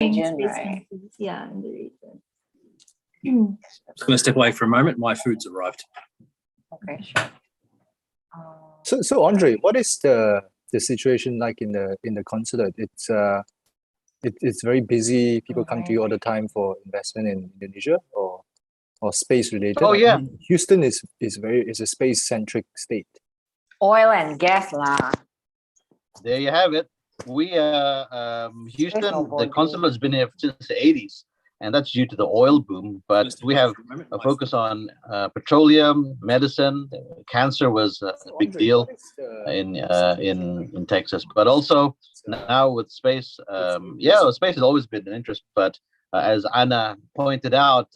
Region, space right? countries, yeah, in the region. I'm just going to step away for a moment. My food's arrived. Okay, sure. So Andre, what is the situation like in the consulate? It's very busy. People come to you all the time for investment in Indonesia or space related. Oh, yeah. I mean, Houston is a space centric state. Oil and gas lah. There you have it. We Houston, the nobody. consulate has been here since the 80s, and that's due to the oil boom. But we have a focus on petroleum, medicine. Cancer was a big Andre, deal what is in Texas, but also now with space. Space has always been an interest, but as Anna pointed out,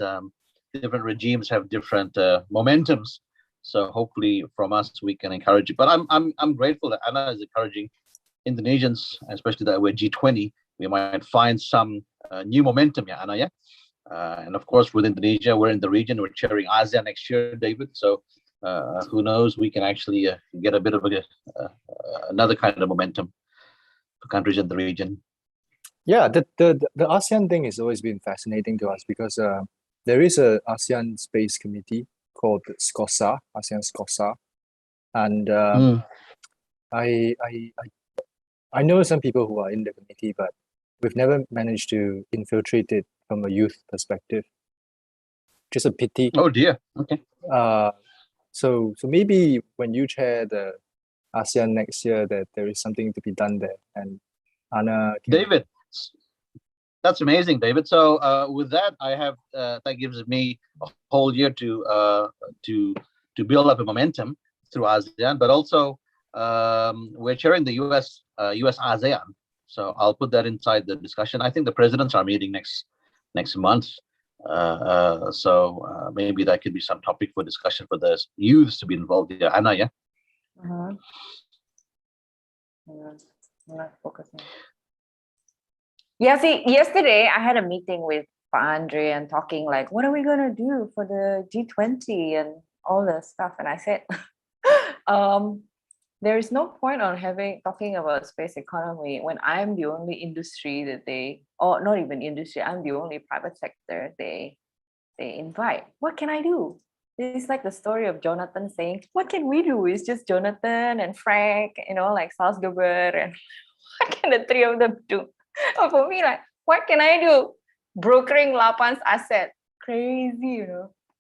different regimes have different momentums. So hopefully, from us, we can encourage it. But I'm grateful that Anna is encouraging Indonesians, especially that we're G20. We might find some new momentum, yeah, Anna, yeah. And of course, with Indonesia, we're in the region. We're chairing ASEAN next year, David. So who knows? We can actually get a bit of another kind of momentum for countries in the region. Yeah, the ASEAN thing has always been fascinating to us because there is a ASEAN Space Committee called SCOSA, ASEAN SCOSA, and I know some people who are in the committee, but we've never managed to infiltrate it from a youth perspective. Just a pity. Oh dear. Okay. So maybe when you chair the ASEAN next year, that there is something to be done there. And Anna, David, that's amazing, David. So with that, I have that gives me a whole year to build up a momentum through ASEAN, but also we're chairing the US ASEAN. So I'll put that inside the discussion. I think the presidents are meeting next month. So maybe that could be some topic for discussion for the youths to be involved. Yeah, Anna, yeah. Not focusing. Yeah, see, yesterday I had a meeting with Andre and talking like, what are we gonna do for the G20 and all the stuff? And I said, there is no point on talking about space economy when I'm the only industry that not even industry, I'm the only private sector they invite. What can I do? This is like the story of Jonathan saying, what can we do? It's just Jonathan and Frank, like Salzgeber, and what can the three of them do? For me, like, what can I do? Brokering Lapan's asset. Crazy,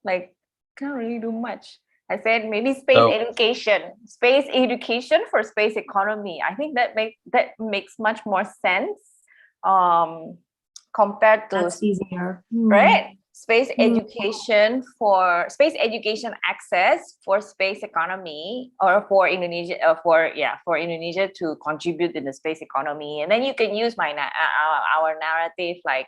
like, can't really do much. I said maybe space education for space economy. I think that makes much more sense compared to That's easier, right? Space education access for space economy, or for Indonesia, for Indonesia to contribute in the space economy. And then you can use our narrative like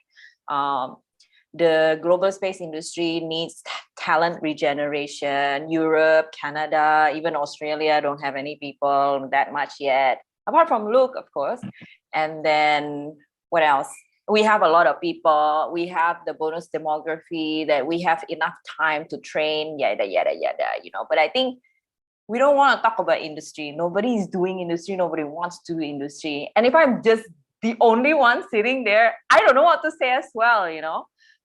the global space industry needs talent regeneration. Europe, Canada, even Australia don't have any people that much yet, apart from Luke, of course. And then what else? We have a lot of people. We have the bonus demography that we have enough time to train, yada, yada, yada, But I think we don't want to talk about industry. Nobody is doing industry. Nobody wants to do industry. And if I'm just the only one sitting there, I don't know what to say as well,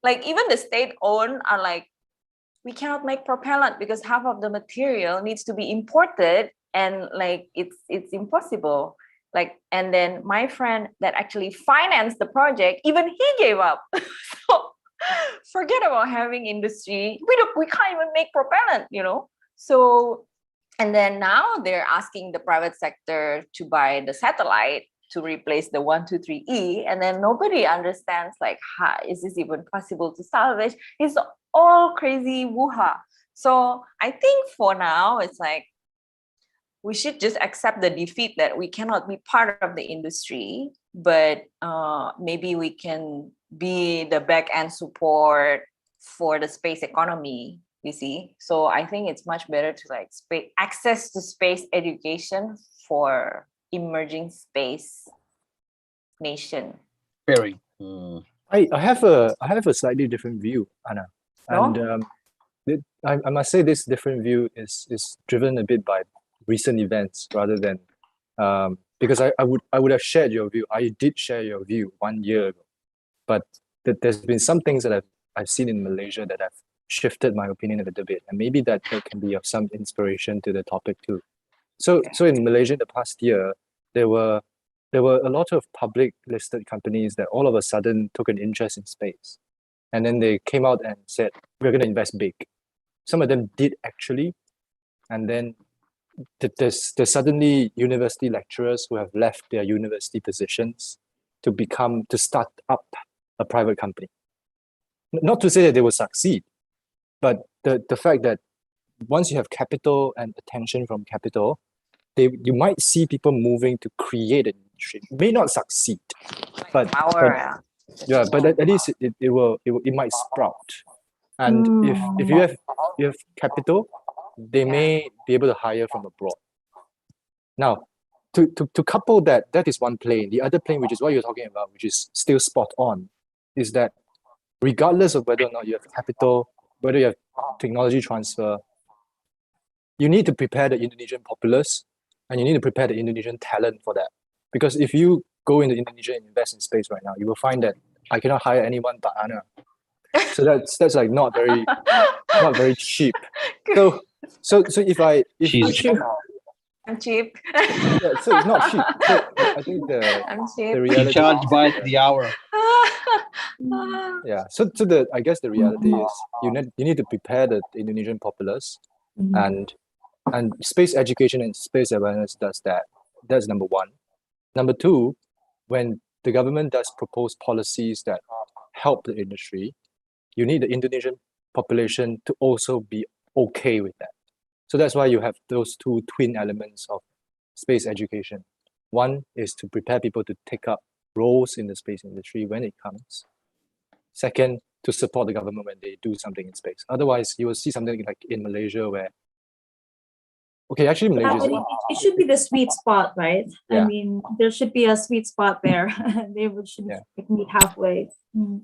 Like even the state-owned are like, we cannot make propellant because half of the material needs to be imported, and like it's impossible. Like, and then my friend that actually financed the project, even he gave up. So forget about having industry. We can't even make propellant, So, and then now they're asking the private sector to buy the satellite to replace the 123E, and then nobody understands like, is this even possible to salvage? It's all crazy woo-ha. So I think for now it's like we should just accept the defeat that we cannot be part of the industry, but maybe we can be the back end support for the space economy. You see, so I think it's much better to like access to space education for emerging space nation. Very. I have a slightly different view, Anna, and I must say this different view is driven a bit by recent events rather than because I would have shared your view. I did share your view 1 year ago, But there's been some things that I've seen in Malaysia that have shifted my opinion a little bit, and maybe that can be of some inspiration to the topic too. So in Malaysia in the past year, there were a lot of public listed companies that all of a sudden took an interest in space. And then they came out and said, we're going to invest big. Some of them did actually. And then there's suddenly university lecturers who have left their university positions to start up a private company. Not to say that they will succeed, but the fact that once you have capital and attention from capital, you might see people moving to create an industry. It may not succeed, but at least it might sprout. And if you have capital, they may be able to hire from abroad. Now, to couple that is one plane. The other plane, which is what you're talking about, which is still spot on, is that regardless of whether or not you have capital, whether you have technology transfer, you need to prepare the Indonesian populace and you need to prepare the Indonesian talent for that. Because if you go into Indonesia and invest in space right now, you will find that I cannot hire anyone but Anna. So that's like not very cheap. So She's cheap. I'm cheap. Yeah, so it's not cheap. So I think I'm cheap. the she reality charged by the hour. yeah. So I guess the reality is you need to prepare the Indonesian populace, and space education and space awareness does that. That's number one. Number two, when the government does propose policies that help the industry, you need the Indonesian population to also be okay with that. So that's why you have those two twin elements of space education. One is to prepare people to take up roles in the space industry when it comes. Second, to support the government when they do something in space. Otherwise, you will see something like in Malaysia where, actually Malaysia is one. It should be the sweet spot, right? Yeah. I mean, there should be a sweet spot there. They should meet halfway.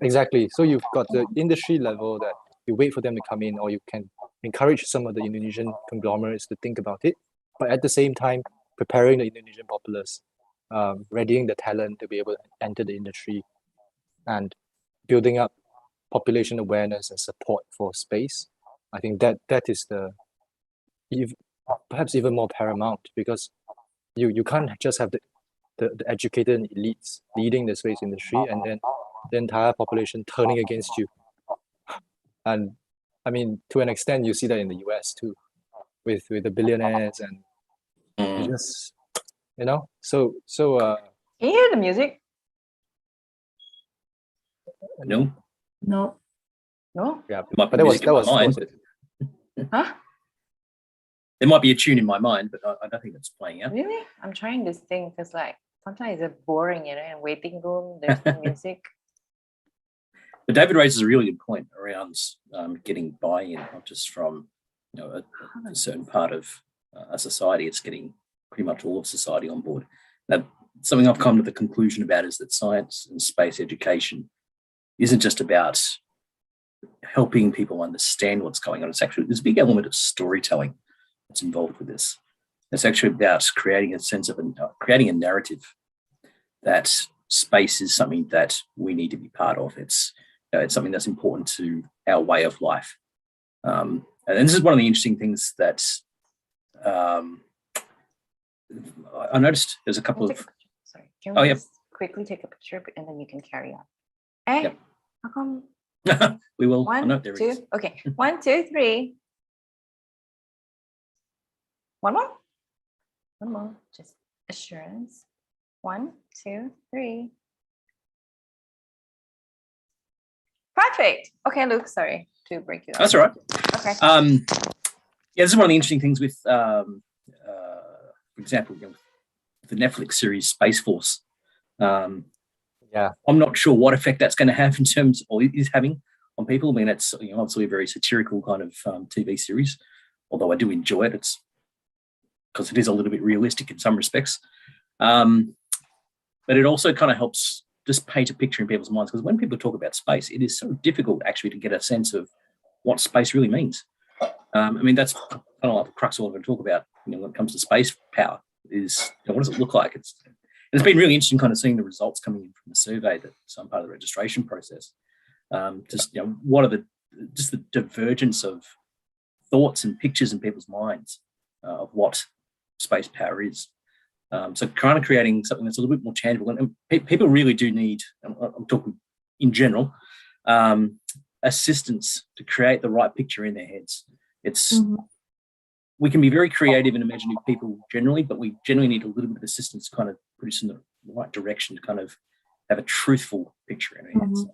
Exactly. So you've got the industry level that you wait for them to come in, or you can encourage some of the Indonesian conglomerates to think about it. But at the same time, preparing the Indonesian populace, readying the talent to be able to enter the industry, and building up population awareness and support for space. I think that is perhaps even more paramount, because you can't just have the educated and elites leading the space industry and then the entire population turning against you. And I mean, to an extent, you see that in the US too, with the billionaires and you just, so Can you hear the music? No, No. No? yeah, there might be but music in my mind, it. Huh? there might be a tune in my mind, but I don't think it's playing out. Really? I'm trying this thing because like sometimes it's boring, in waiting room, there's no music. But David raises a really good point around getting buy-in, not just from a certain part of a society. It's getting pretty much all of society on board. Now, something I've come to the conclusion about is that science and space education isn't just about helping people understand what's going on. There's a big element of storytelling that's involved with this. It's actually about creating a narrative that space is something that we need to be part of. It's something that's important to our way of life. And this is one of the interesting things that I noticed. There's a couple of. Sorry. Can we just quickly take a picture and then you can carry on? Yep. How come? We will. One, there it is. two. Okay. 1, 2, 3. One more. Just assurance. 1, 2, 3. Perfect. Okay, Luke. Sorry to break you. That's all right. Okay. This is one of the interesting things with, for example, the Netflix series Space Force. I'm not sure what effect that's going to have in terms, or is having on people. I mean, it's obviously a very satirical kind of TV series, although I do enjoy it. It's because it is a little bit realistic in some respects. But it also kind of helps just paint a picture in people's minds, because when people talk about space, it is so difficult actually to get a sense of what space really means. I mean, that's kind of like the crux of what I'm going to talk about when it comes to space power is, what does it look like? it's been really interesting kind of seeing the results coming in from the survey that's part of the registration process. Just, what are the divergence of thoughts and pictures in people's minds of what space power is. So kind of creating something that's a little bit more tangible, and people really do need, I'm talking in general, assistance to create the right picture in their heads. It's we can be very creative and imaginative people generally, but we generally need a little bit of assistance to kind of put us in the right direction to kind of have a truthful picture in our heads.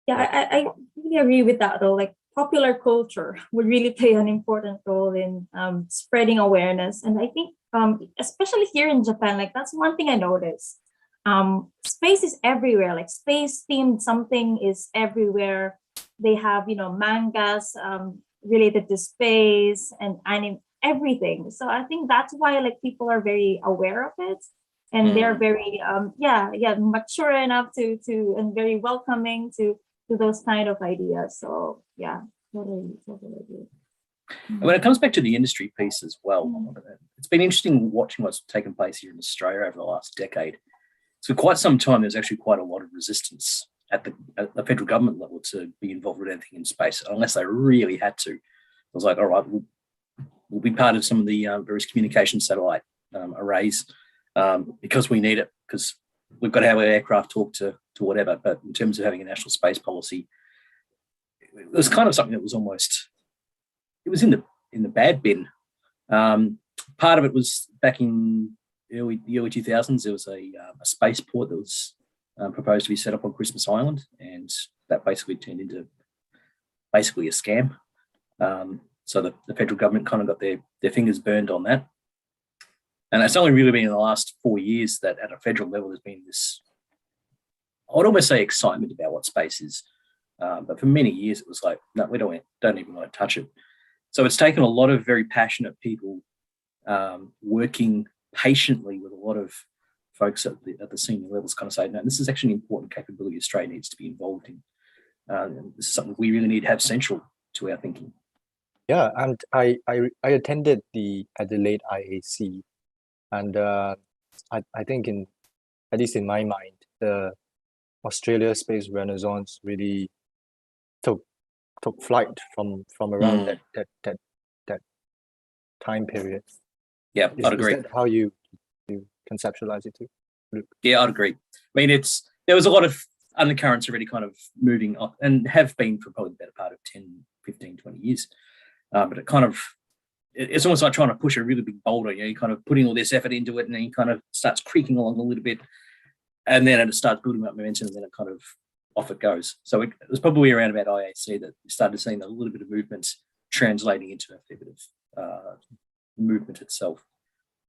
Yeah, I really agree with that though. Like popular culture would really play an important role in spreading awareness. And I think especially here in Japan, like that's one thing I noticed. Space is everywhere, like space themed something is everywhere. They have, mangas related to space and anime, everything. So I think that's why like people are very aware of it. And they're very mature enough to and very welcoming to those kind of ideas. So yeah, totally agree. And when it comes back to the industry piece as well, it's been interesting watching what's taken place here in Australia over the last decade. So quite some time, there's actually quite a lot of resistance at the federal government level to be involved with anything in space, unless they really had to. It was like, all right, we'll be part of some of the various communication satellite arrays because we need it, because we've got to have our aircraft talk to whatever. But in terms of having a national space policy, it was kind of something that was almost, it was in the bad bin. Part of it was back in the early 2000s. There was a spaceport that was proposed to be set up on Christmas Island, and that basically turned into a scam. So the federal government kind of got their fingers burned on that. And it's only really been in the last 4 years that at a federal level there's been this, I would almost say, excitement about what space is. But for many years it was like, no, we don't even want to touch it. So it's taken a lot of very passionate people working patiently with a lot of folks at the senior levels, kind of say, no, this is actually an important capability Australia needs to be involved in. And this is something we really need to have central to our thinking. Yeah, and I attended the Adelaide IAC, and I think at least in my mind, the Australia space renaissance really took flight from around that time period. Yeah, I'd agree. Is that how you conceptualize it too, Luke? Yeah, I'd agree. I mean, there was a lot of undercurrents already kind of moving up, and have been for probably the better part of 10, 15, 20 years. But it's almost like trying to push a really big boulder. You're kind of putting all this effort into it, and then it kind of starts creaking along a little bit, and then it starts building up momentum, and then it kind of off it goes. So it was probably around about IAC that we started seeing a little bit of movement translating into a fair bit of movement itself.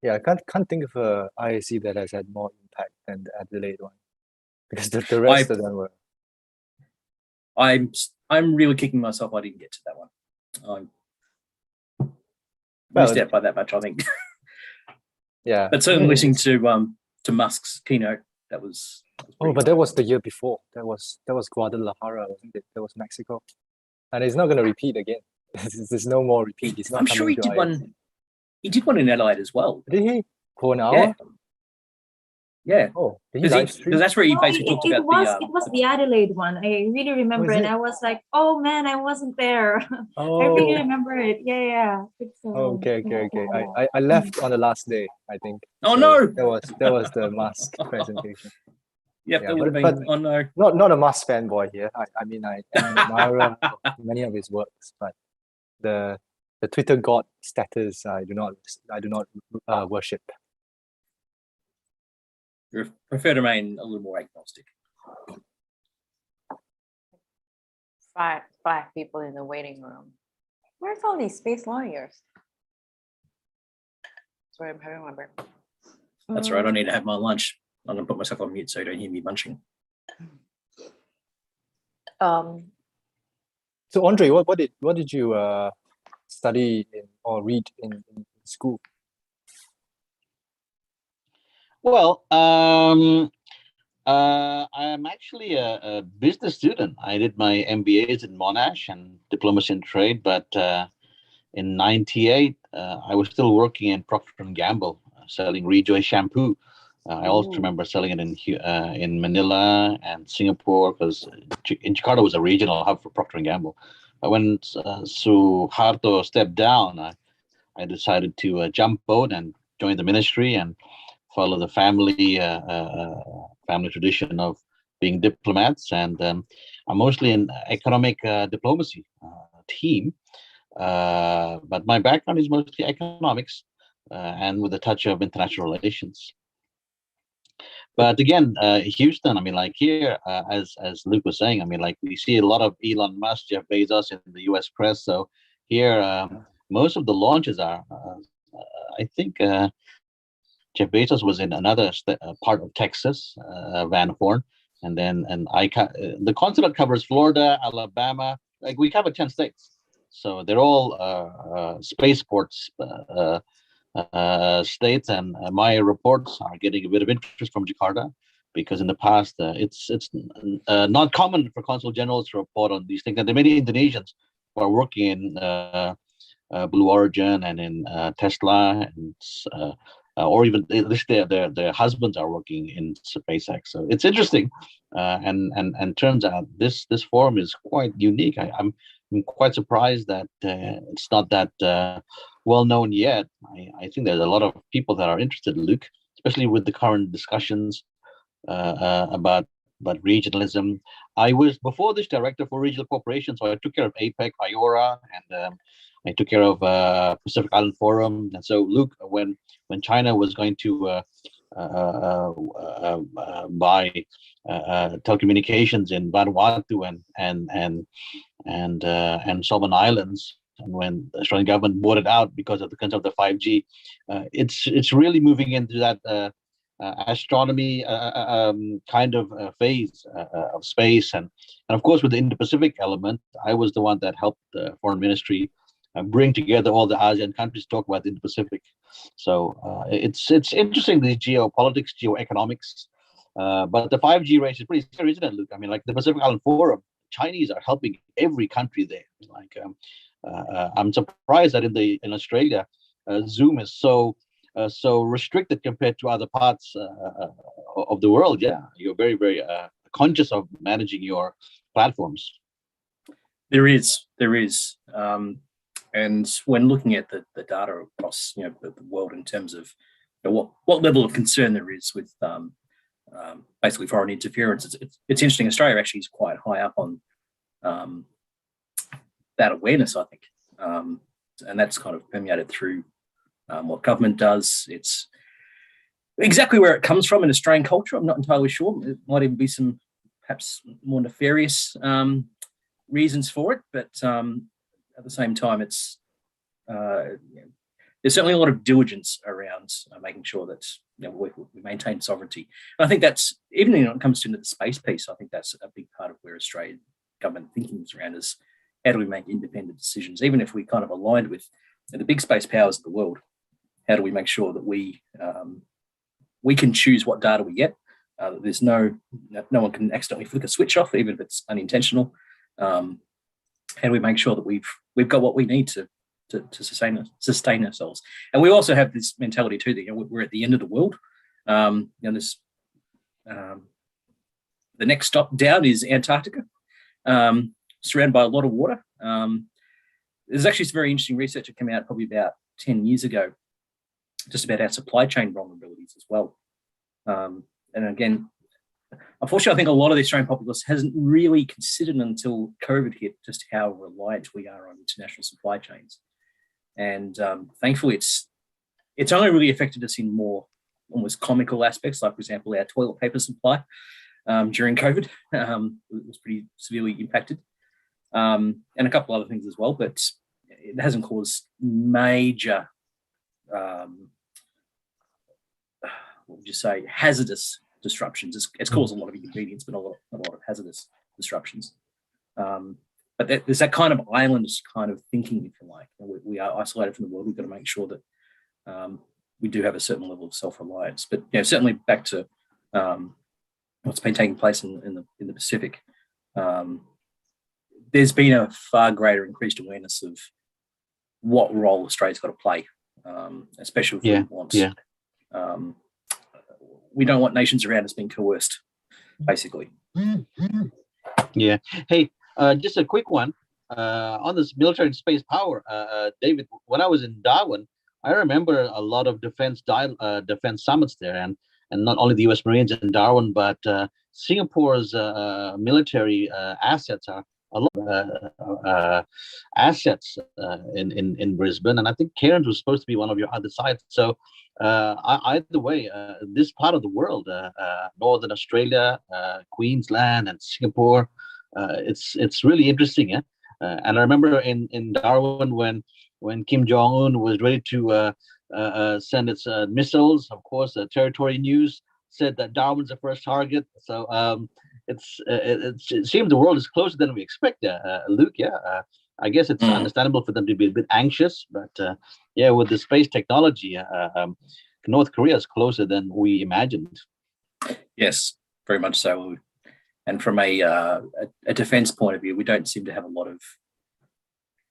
Yeah, I can't think of a IAC that has had more impact than the Adelaide one, because the rest of them were. I'm really kicking myself I didn't get to that one. Missed out by that much, I think. Yeah, but certainly listening to Musk's keynote, that was but that was the year before. That was Guadalajara, wasn't it? That was Mexico, and it's not going to repeat again. There's no more repeat. He's not. I'm sure he did one. He did one in Adelaide as well. Did he? For an hour? Yeah. Oh, because that's where he basically talked about it was the Adelaide one. I really remember, and I was like, oh man, I wasn't there. Oh. I really remember it. Yeah. Okay. I left on the last day, I think. Oh, so no. That was the Musk presentation. Yep, that would have been. Oh no. Not a Musk fanboy here. I mean, I am an admirer of many of his works, but the Twitter god status I do not worship. Prefer to remain a little more agnostic. 5 people in the waiting room. Where's all these space lawyers? Sorry, I'm having my break. That's right. I need to have my lunch. I'm going to put myself on mute so you don't hear me munching. So Andre, what did you study or read in school? Well, I am actually a business student. I did my MBAs in Monash and diplomacy in trade, but in '98, I was still working in Procter & Gamble, selling Rejoice shampoo. I also remember selling it in Manila and Singapore, because in Jakarta was a regional hub for Procter and Gamble. But when Suharto stepped down, I decided to jump boat and join the ministry and follow the family tradition of being diplomats. And I'm mostly in economic diplomacy team, but my background is mostly economics and with a touch of international relations. But again, Houston, I mean, like here, as Luke was saying, I mean, like we see a lot of Elon Musk, Jeff Bezos in the U.S. press. So here, most of the launches are, I think, Jeff Bezos was in another part of Texas, Van Horn, and then the continent covers Florida, Alabama. Like we cover 10 states, so they're all spaceports. States, and my reports are getting a bit of interest from Jakarta, because in the past it's not common for consul generals to report on these things. And there are many Indonesians who are working in Blue Origin and in Tesla, and or even at least their husbands are working in SpaceX. So it's interesting, and turns out this forum is quite unique. I'm quite surprised that it's not that well known yet. I think there's a lot of people that are interested, Luke, especially with the current discussions about regionalism. I was before this director for regional cooperation, so I took care of APEC, IORA, and I took care of Pacific Island Forum. And so, Luke, when China was going to buy telecommunications in Vanuatu and Solomon Islands, and when the Australian government bought it out because of the concern of the 5G, it's really moving into that astronomy kind of phase of space, and of course with the Indo-Pacific element, I was the one that helped the foreign ministry bring together all the ASEAN countries to talk about the Indo-Pacific. So it's interesting, the geopolitics, geoeconomics, but the 5G race is pretty serious, isn't it, Luke? I mean, like the Pacific Island Forum, Chinese are helping every country there. Like I'm surprised that in Australia, Zoom is so restricted compared to other parts of the world. Yeah, you're very, very conscious of managing your platforms. There is, and when looking at the data across the world in terms of what level of concern there is with basically foreign interference, it's interesting. Australia actually is quite high up on that awareness, I think, and that's kind of permeated through what government does. It's exactly where it comes from in Australian culture. I'm not entirely sure. It might even be some perhaps more nefarious reasons for it, but at the same time, it's there's certainly a lot of diligence around making sure that we maintain sovereignty. And I think that's, even when it comes to the space piece, I think that's a big part of where Australian government thinking is around, is how do we make independent decisions, even if we kind of aligned with the big space powers of the world. How do we make sure that we can choose what data we get? There's no one can accidentally flick a switch off, even if it's unintentional. How do we make sure that we've got what we need to sustain ourselves? And we also have this mentality too that we're at the end of the world. This the next stop down is Antarctica, surrounded by a lot of water. There's actually some very interesting research that came out probably about 10 years ago, just about our supply chain vulnerabilities as well. And again, unfortunately, I think a lot of the Australian populace hasn't really considered until COVID hit just how reliant we are on international supply chains. And thankfully, it's only really affected us in more almost comical aspects, like, for example, our toilet paper supply during COVID was pretty severely impacted, and a couple other things as well, but it hasn't caused major, what would you say, hazardous disruptions. It's caused a lot of inconvenience, but a lot of hazardous disruptions. But there's that kind of island kind of thinking, if you like. We are isolated from the world. We've got to make sure that we do have a certain level of self-reliance. But certainly back to what's been taking place in the Pacific. There's been a far greater increased awareness of what role Australia's got to play, especially if we want we don't want nations around us being coerced, basically. Yeah. Hey, just a quick one on this military and space power, David. When I was in Darwin, I remember a lot of defense summits there, and not only the U.S. Marines in Darwin, but Singapore's military assets are a lot of assets in Brisbane, and I think Cairns was supposed to be one of your other sites. So either way, this part of the world, Northern Australia, Queensland, and Singapore, it's really interesting. Yeah? And I remember in Darwin when Kim Jong Un was ready to send its missiles. Of course, the Territory News said that Darwin's the first target. So it seems the world is closer than we expect. Luke, yeah. I guess it's understandable for them to be a bit anxious, but yeah, with the space technology, North Korea is closer than we imagined. Yes, very much so. And from a defense point of view, we don't seem to have a lot of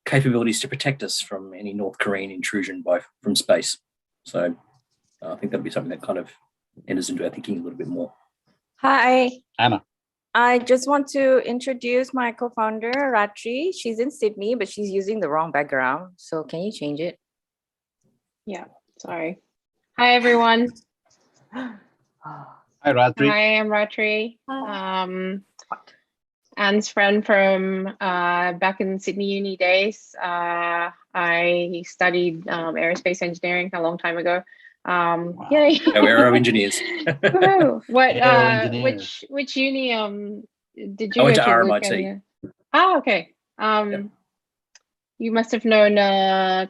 capabilities to protect us from any North Korean intrusion from space. So I think that'll be something that kind of enters into our thinking a little bit more. Hi. Anna. I just want to introduce my co-founder, Ratri. She's in Sydney, but she's using the wrong background. So can you change it? Yeah, sorry. Hi, everyone. Hi, Ratri. Hi, I'm Ratri. Anne's friend from back in Sydney Uni days. I studied aerospace engineering a long time ago. Wow. Yay. No, we're aero engineers. What? Aero engineers. Which uni did you I went go to to? Luke, RMIT. okay. Yep. You must have known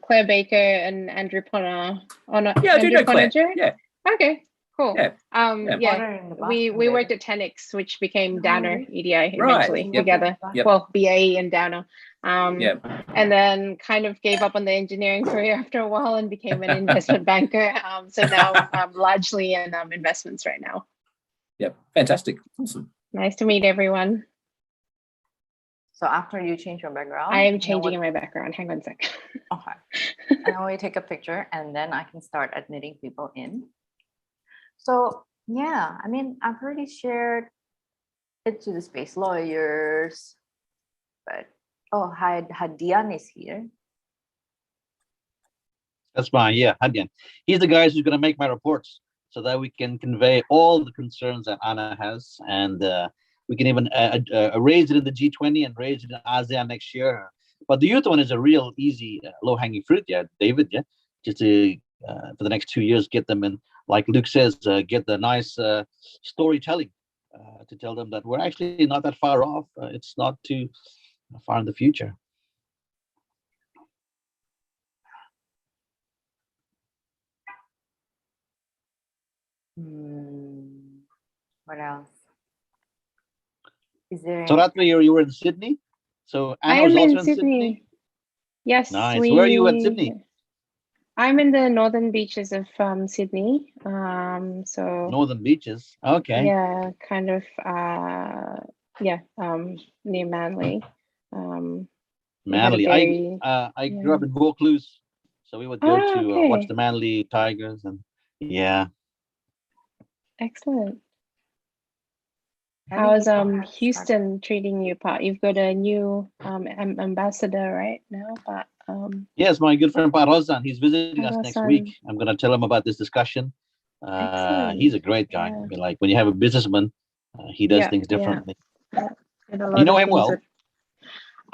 Claire Baker and Andrew Ponner. Yeah, I do know Claire. Yeah. Okay. Cool. Yeah. Yeah. We worked at 10X, which became Downer EDI eventually Yep. together. Yep. Well, BAE and Downer. Yeah. And then kind of gave up on the engineering career after a while and became an investment banker. So now I'm largely in investments right now. Yep. Fantastic. Awesome. Nice to meet everyone. So after you change your background, I am changing my background. Hang on a sec. Okay. And then we take a picture and then I can start admitting people in. So yeah, I mean, I've already shared it to the space lawyers, but oh, Hadian is here. That's fine. Yeah, Hadian. He's the guy who's going to make my reports so that we can convey all the concerns that Anna has, and we can even raise it in the G20 and raise it in ASEAN next year. But the youth one is a real easy, low-hanging fruit, yeah, David. Yeah, just to for the next 2 years, get them in. Like Luke says, get the nice storytelling to tell them that we're actually not that far off. It's not too far in the future. What else? Is there? So Ratri, you were in Sydney. So Anna I was am also in Sydney. Yes. Nice. Where are you at Sydney? I'm in the northern beaches of Sydney. So Northern Beaches. Okay. yeah, kind of near Manly. Manly. I grew up in Vaucluse, so we would go to watch the Manly Tigers, and yeah. Excellent. How's Houston treating you, Pat? You've got a new ambassador right now, but yes, my good friend Pat Rozan. He's visiting us next week. I'm going to tell him about this discussion. He's a great guy. Yeah. I mean, like when you have a businessman, he does things differently. Yeah. You know him well.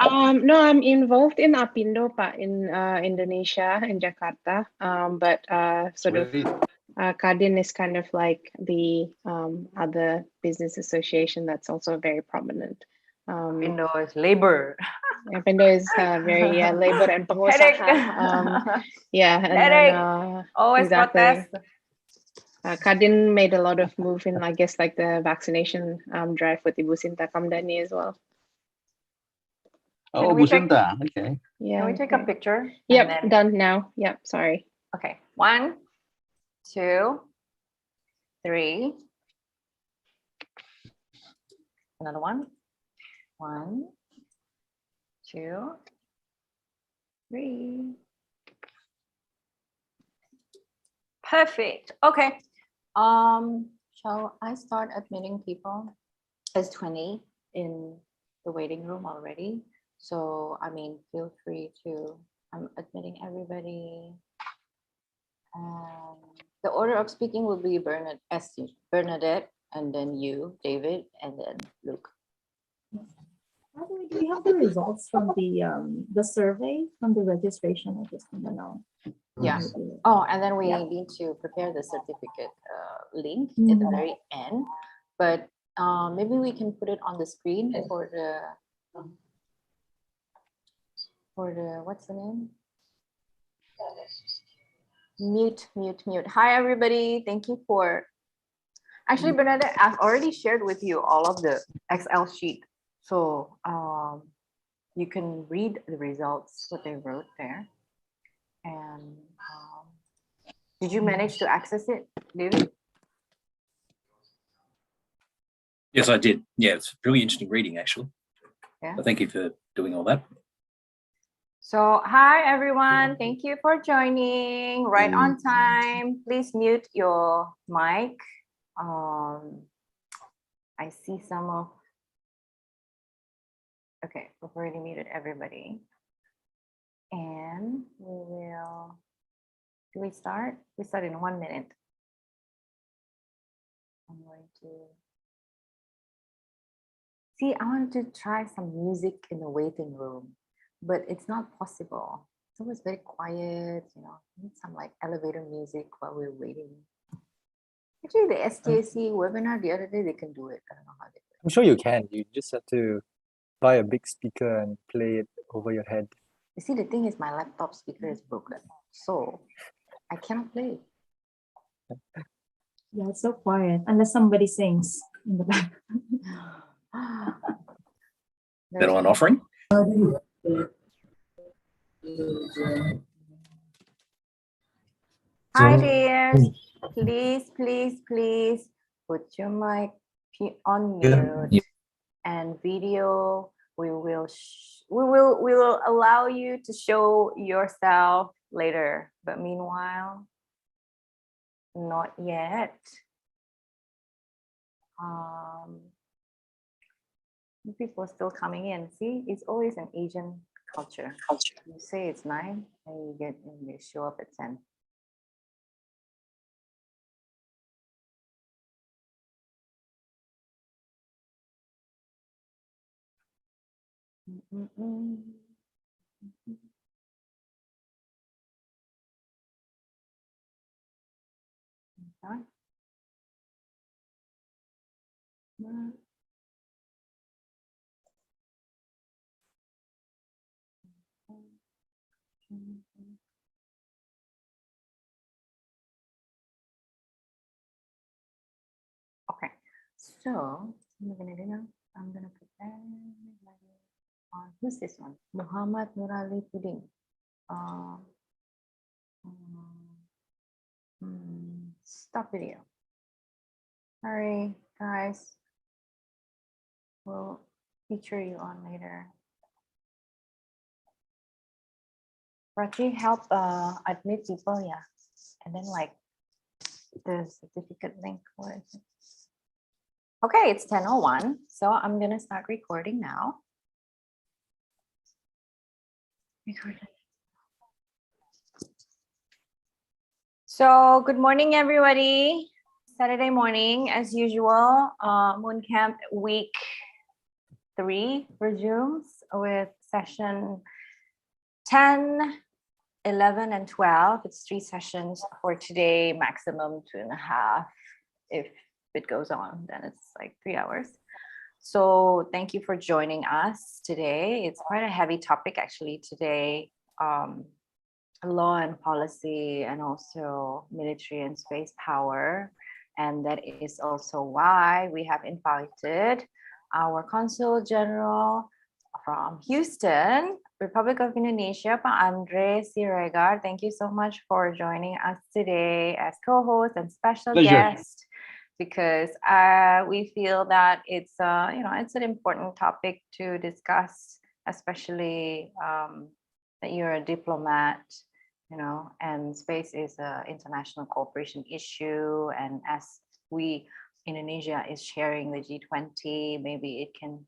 No, I'm involved in Apindo, Pak, in Indonesia, in Jakarta. But sort of Kadin is kind of like the other business association that's also very prominent. Apindo is labor. Apindo is very labor and pengusaha. Yeah, and then, always exactly. protest. Kadin made a lot of move in, I guess, like the vaccination drive with Ibu Sinta Kamdani as well. Oh, Businta. Okay. Yeah. Can we take a picture? Yep, done now. Yep, sorry. Okay, 1, 2, 3. Another one. 1, 2, 3. Perfect. Okay. Shall I start admitting people? There's 20 in the waiting room already. So, I mean, feel free to, I'm admitting everybody. The order of speaking will be Bernadette, and then you, David, and then Luke. By the way, do we have the results from the survey from the registration? I just want to know. Yeah. Oh, and then we need to prepare the certificate link at the very end. But maybe we can put it on the screen for the what's the name? Mute. Hi, everybody. Thank you for. Actually, Bernadette, I've already shared with you all of the Excel sheet. So you can read the results, what they wrote there. And did you manage to access it, David? Yes, I did. Yeah, it's really interesting reading, actually. Yeah. So thank you for doing all that. So hi, everyone. Thank you for joining right on time. Please mute your mic. I see some of, okay, we've already muted everybody. And we will, do we start? We start in 1 minute. I'm going to, see, I want to try some music in the waiting room, but it's not possible. It's always very quiet, you know, need some like elevator music while we're waiting. Actually, the STAC webinar the other day, they can do it. I don't know how they do it. I'm sure you can. You just have to buy a big speaker and play it over your head. You see, the thing is my laptop speaker is broken, so I cannot play. Yeah, it's so quiet unless somebody sings in the back. That on offering? Hi, dears. Please put your mic on mute and video. We will allow you to show yourself later, but meanwhile, not yet. People are still coming in. See, it's always an Asian culture. You say it's 9 and you show up at 10. Okay. Okay, so I'm gonna put everybody on. Who's this one? Muhammad Nurali Puding. Stop video. Sorry, guys. We'll feature you on later. Rati, help admit people, yeah. And then like the certificate link, where is it? Okay, it's 10:01, so I'm gonna start recording now. So good morning, everybody. Saturday morning, as usual, Moon Camp week 3 resumes with session 10, 11, and 12. It's 3 sessions for today, maximum 2.5. If it goes on, then it's like 3 hours. So thank you for joining us today. It's quite a heavy topic actually today. Law and policy, and also military and space power. And that is also why we have invited our Consul General from Houston, Republic of Indonesia, Pak Andre Siregar. Thank you so much for joining us today as co-host and special guest, because we feel that it's it's an important topic to discuss, especially that you're a diplomat, and space is an international cooperation issue. And as we Indonesia is sharing the G20, maybe it can,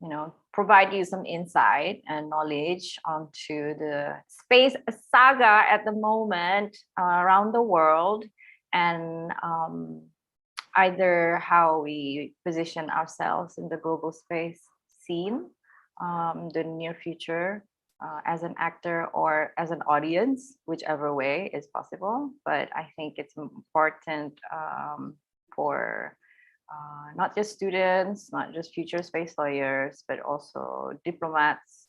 you know, provide you some insight and knowledge onto the space saga at the moment around the world, and either how we position ourselves in the global space scene, the near future, as an actor or as an audience, whichever way is possible. But I think it's important for not just students, not just future space lawyers, but also diplomats,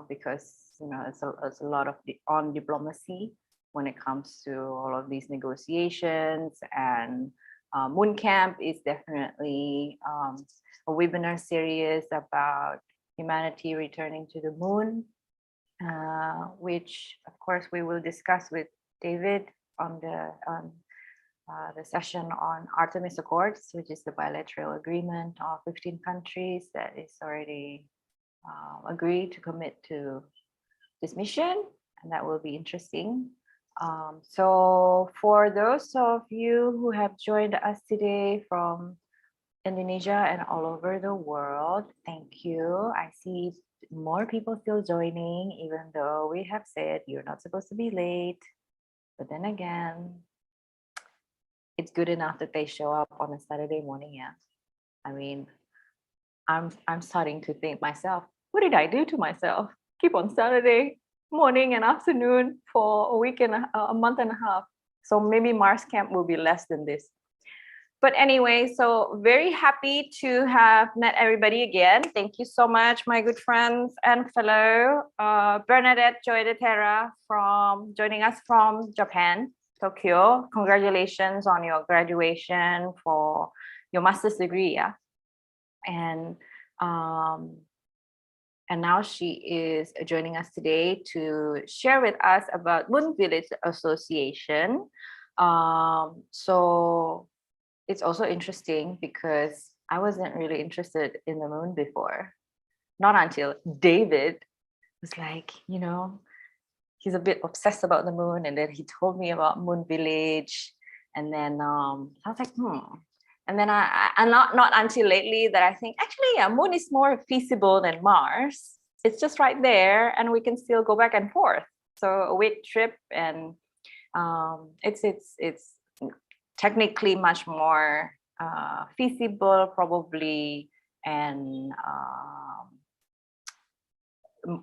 because you know it's a lot of on diplomacy when it comes to all of these negotiations. And Moon Camp is definitely a webinar series about humanity returning to the moon, which of course we will discuss with David on the session on Artemis Accords, which is the bilateral agreement of 15 countries that is already agreed to commit to this mission, and that will be interesting. So for those of you who have joined us today from Indonesia and all over the world, thank you. I see more people still joining, even though we have said you're not supposed to be late. But then again, it's good enough that they show up on a Saturday morning. Yeah, I mean, I'm starting to think myself, what did I do to myself? Keep on Saturday morning and afternoon for a week and a month and a half. So maybe Mars camp will be less than this. But anyway, so very happy to have met everybody again. Thank you so much, my good friends and fellow Bernadette Joy de Terra from joining us from Japan, Tokyo. Congratulations on your graduation for your master's degree. Yeah, and now she is joining us today to share with us about Moon Village Association. So it's also interesting because I wasn't really interested in the moon before, not until David was like, you know, he's a bit obsessed about the moon, and then he told me about Moon Village, and then I was like, and then I not until lately that I think actually, yeah, moon is more feasible than Mars. It's just right there, and we can still go back and forth. So a week trip, and it's technically much more feasible, probably, and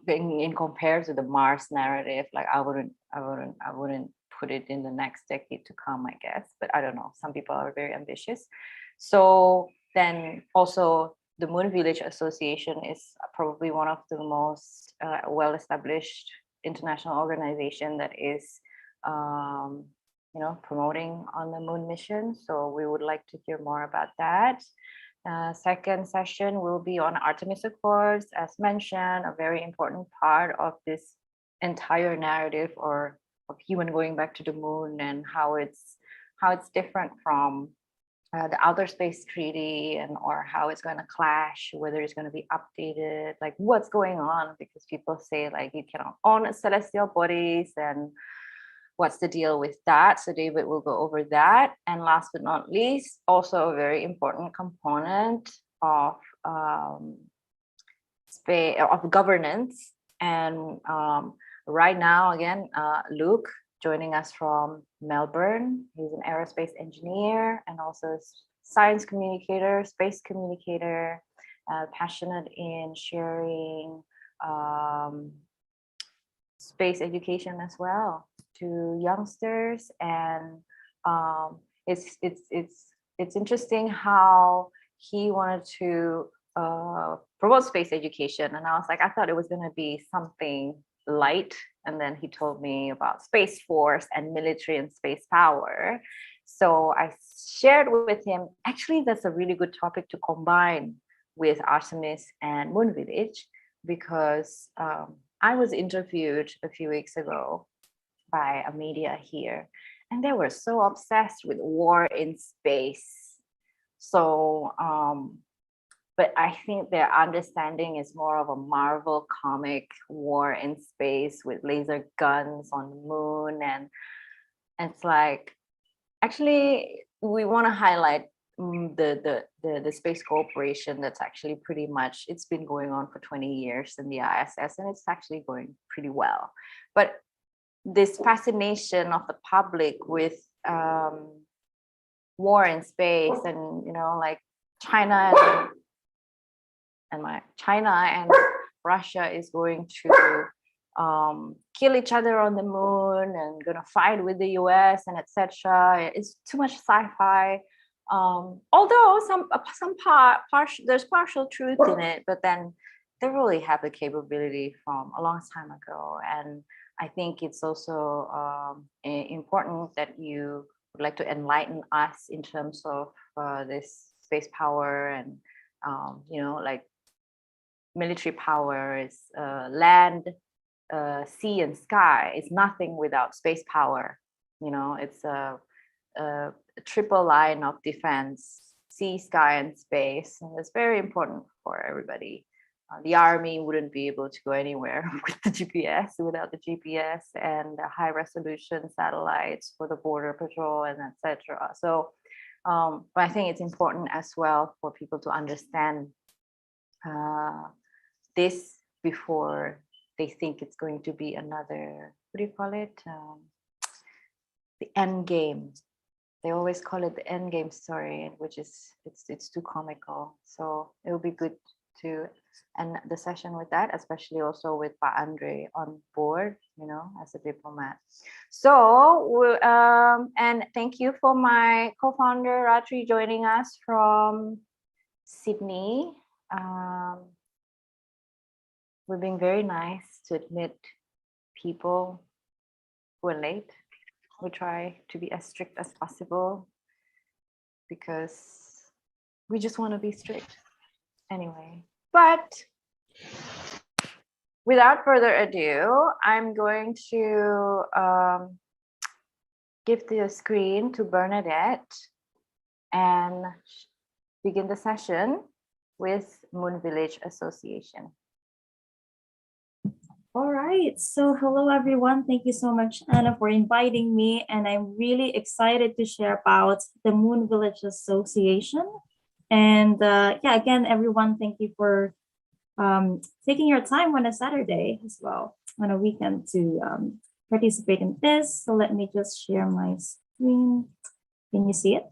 in compared to the Mars narrative, like I wouldn't put it in the next decade to come, I guess. But I don't know. Some people are very ambitious. So then also the Moon Village Association is probably one of the most well-established international organization that is you know, promoting on the moon mission. So we would like to hear more about that. Second session will be on Artemis Accords, as mentioned, a very important part of this entire narrative or of human going back to the moon, and how it's different from the Outer Space Treaty, and or how it's going to clash, whether it's going to be updated, like what's going on, because people say like you cannot own celestial bodies, and what's the deal with that? So David will go over that. And last but not least, also a very important component of governance. And right now, again, Luke joining us from Melbourne. He's an aerospace engineer and also science communicator, space communicator, passionate in sharing space education as well to youngsters. And it's interesting how he wanted to promote space education, and I was like, I thought it was going to be something light, and then he told me about Space Force and military and space power. So I shared with him, actually that's a really good topic to combine with Artemis and Moon Village, because I was interviewed a few weeks ago by a media here, and they were so obsessed with war in space. So, but I think their understanding is more of a Marvel comic war in space with laser guns on the moon. And it's like, actually, we want to highlight the space cooperation that's actually pretty much, it's been going on for 20 years in the ISS, and it's actually going pretty well. But this fascination of the public with war in space, and like China and Russia is going to kill each other on the moon and gonna fight with the US and etc. It's too much sci-fi. Although there's partial truth in it, but then they really have the capability from a long time ago. And I think it's also important that you would like to enlighten us in terms of this space power and like military power is land, sea and sky is nothing without space power. It's a triple line of defense: sea, sky, and space. And it's very important for everybody. The army wouldn't be able to go anywhere with the GPS, without the GPS, and the high resolution satellites for the border patrol and etc. So, but I think it's important as well for people to understand this before they think it's going to be another, what do you call it? The end game. They always call it the end game story, which is it's too comical. So it will be good to end the session with that, especially also with Pa Andre on board, as a diplomat. So and thank you for my co-founder Ratri joining us from Sydney. We're being very nice to admit people who are late. We try to be as strict as possible because we just want to be strict anyway. But without further ado, I'm going to give the screen to Bernadette and begin the session with Moon Village Association. All right. So hello, everyone. Thank you so much, Anna, for inviting me. And I'm really excited to share about the Moon Village Association. And again, everyone, thank you for taking your time on a Saturday as well, on a weekend, to participate in this. So let me just share my screen. Can you see it?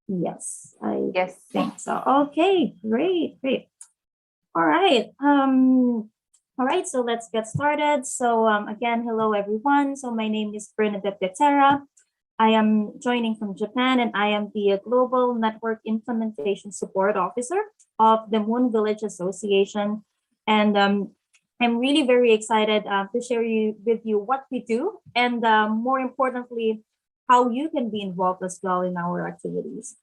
Yes, I think so. Okay, great. All right. All right, so let's get started. So again, hello everyone. So my name is Bernadette Terra. I am joining from Japan, and I am the Global Network Implementation Support Officer of the Moon Village Association. And I'm really very excited to share with you what we do, and more importantly, how you can be involved as well in our activities.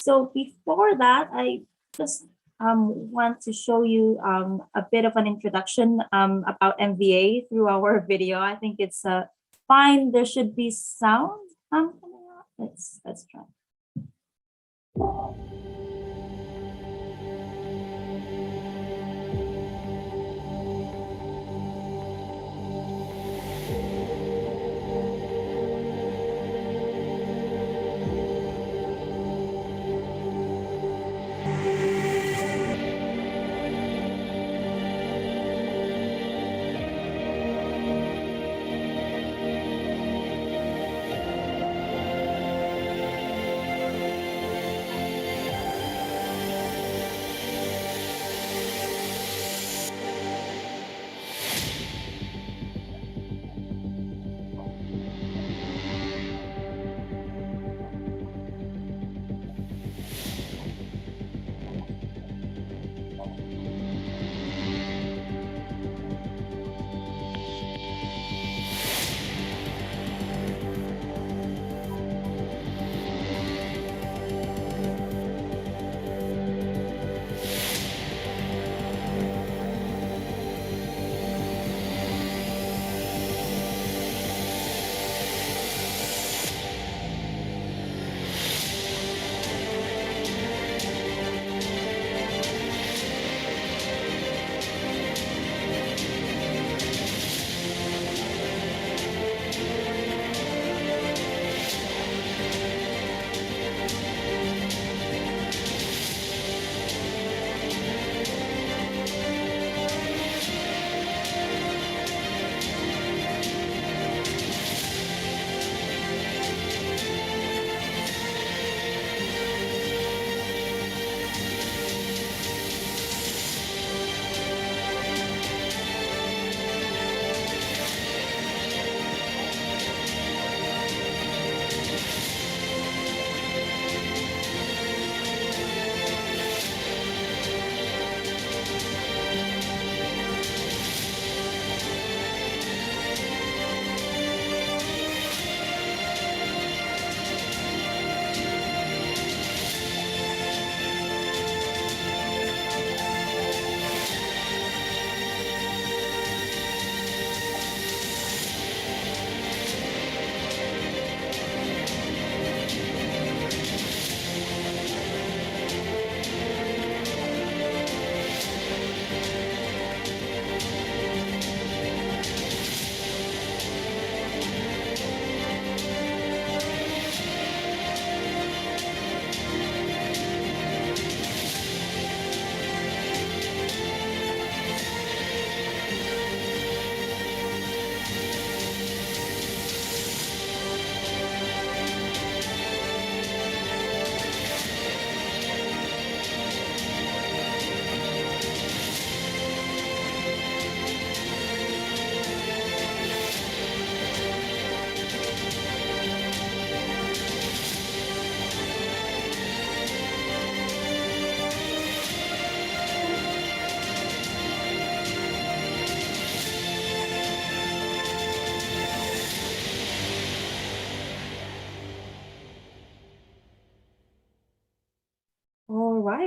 So before that, I just want to show you a bit of an introduction about MVA through our video. I think it's fine. There should be sound coming out. Let's try.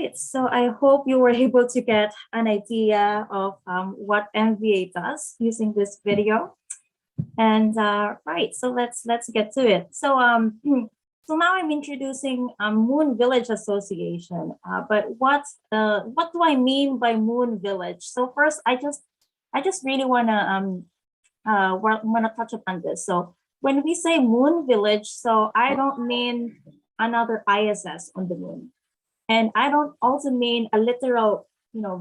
right, so I hope you were able to get an idea of what MVA does using this video. And right, so let's get to it. So so now I'm introducing Moon Village Association. But what do I mean by Moon Village? So first, I just really wanna touch upon this. So when we say Moon Village, so I don't mean another ISS on the moon, and I don't also mean a literal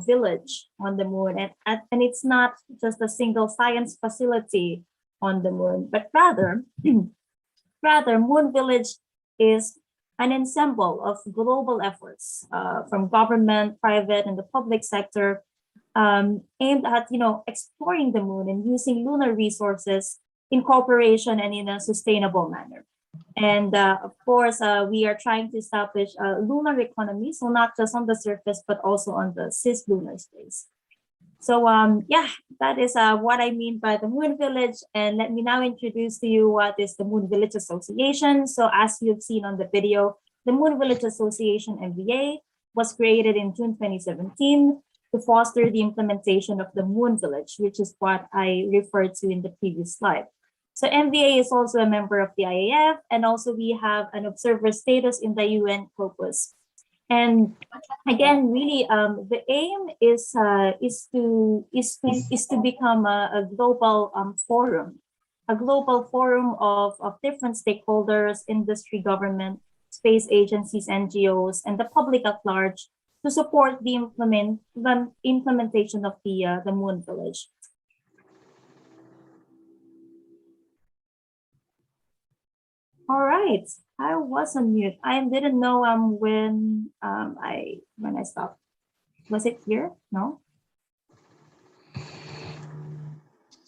village on the moon, and it's not just a single science facility on the moon, but rather Moon Village is an ensemble of global efforts from government, private, and the public sector, aimed at exploring the moon and using lunar resources in cooperation and in a sustainable manner. And of course, we are trying to establish a lunar economy, so not just on the surface, but also on the cislunar space. So yeah, that is what I mean by the Moon Village. And let me now introduce to you what is the Moon Village Association. So as you've seen on the video, the Moon Village Association, MVA, was created in June 2017 to foster the implementation of the Moon Village, which is what I referred to in the previous slide. So MVA is also a member of the IAF, and also we have an observer status in the UN Caucus. And again, really, the aim is to become a global forum, of different stakeholders, industry, government, space agencies, NGOs, and the public at large to support the implementation of the Moon Village. All right, I was on mute. I didn't know when I stopped. Was it here? No.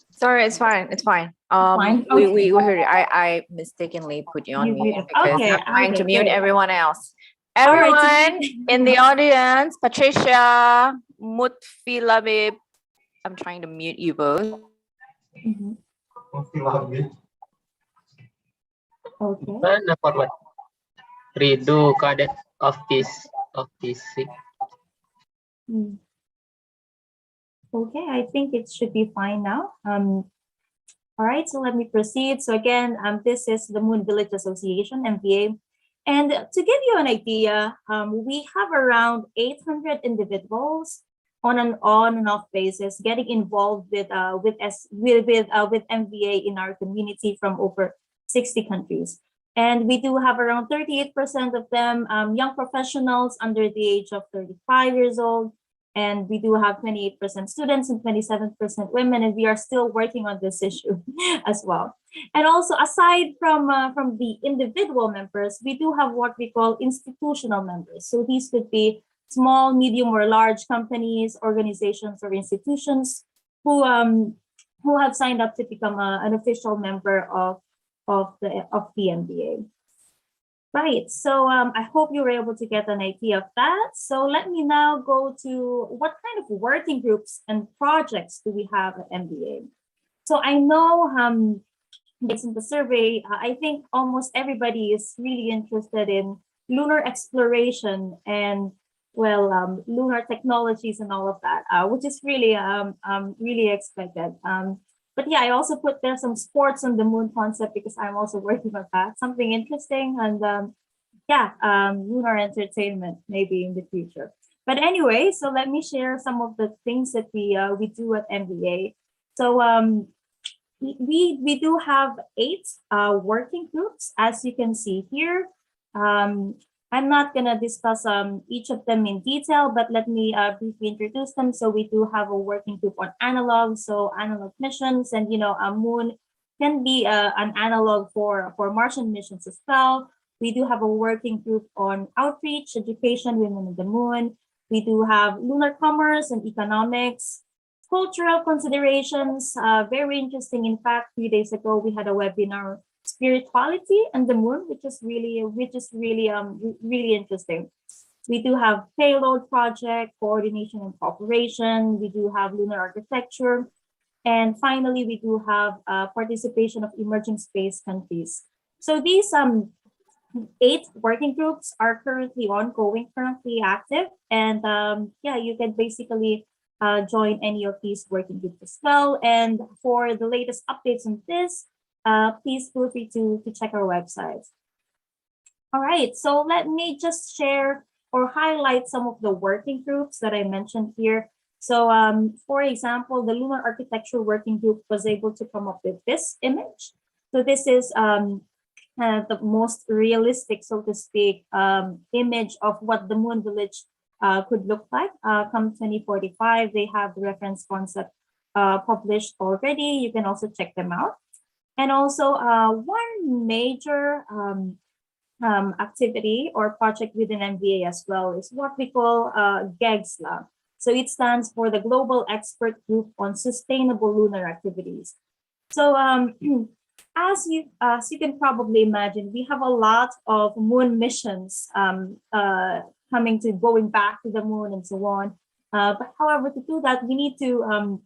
Sorry, it's fine. It's fine. Fine, We heard it. I mistakenly put you on mute because Okay, I'm trying to mute great. everyone else. All right, so Everyone in the audience, Patricia, Mutfi Labib, I'm trying to mute you both. Mhm. Okay. Forward. Redo cadet of this Mm. Okay, I think it should be fine now. All right, so let me proceed. So again, this is the Moon Village Association, MVA. And to give you an idea, we have around 800 individuals on an on and off basis getting involved with MVA in our community from over 60 countries. And we do have around 38% of them young professionals under the age of 35 years old. And we do have 28% students and 27% women, and we are still working on this issue as well. And also, aside from the individual members, we do have what we call institutional members. So these could be small, medium, or large companies, organizations, or institutions who have signed up to become an official member of the MBA. Right, so I hope you were able to get an idea of that. So let me now go to what kind of working groups and projects do we have at MBA? So I know based on the survey, I think almost everybody is really interested in lunar exploration and lunar technologies and all of that, which is really really expected. But yeah, I also put there some sports on the moon concept because I'm also working on that, something interesting, and lunar entertainment maybe in the future. But anyway, so let me share some of the things that we do at MBA. So we do have 8 working groups, as you can see here. I'm not gonna discuss each of them in detail, but let me briefly introduce them. So we do have a working group on analog, so analog missions, and a moon can be an analog for Martian missions as well. We do have a working group on outreach, education, women on the moon. We do have lunar commerce and economics, cultural considerations, very interesting. In fact, 3 days ago, we had a webinar, spirituality and the moon, which is really really interesting. We do have payload project, coordination and cooperation. We do have lunar architecture. And finally, we do have participation of emerging space countries. So these 8 working groups are currently ongoing, currently active, and yeah, you can basically join any of these working groups as well. And for the latest updates on this, please feel free to check our website. All right, so let me just share or highlight some of the working groups that I mentioned here. So for example, the Lunar Architecture Working Group was able to come up with this image. So this is the most realistic, so to speak, image of what the moon village could look like come 2045. They have the reference concept published already. You can also check them out. And also one major activity or project within MVA as well is what we call GEGSLA. So it stands for the Global Expert Group on Sustainable Lunar Activities. So as you can probably imagine, we have a lot of moon missions going back to the moon and so on. But however, to do that, we need to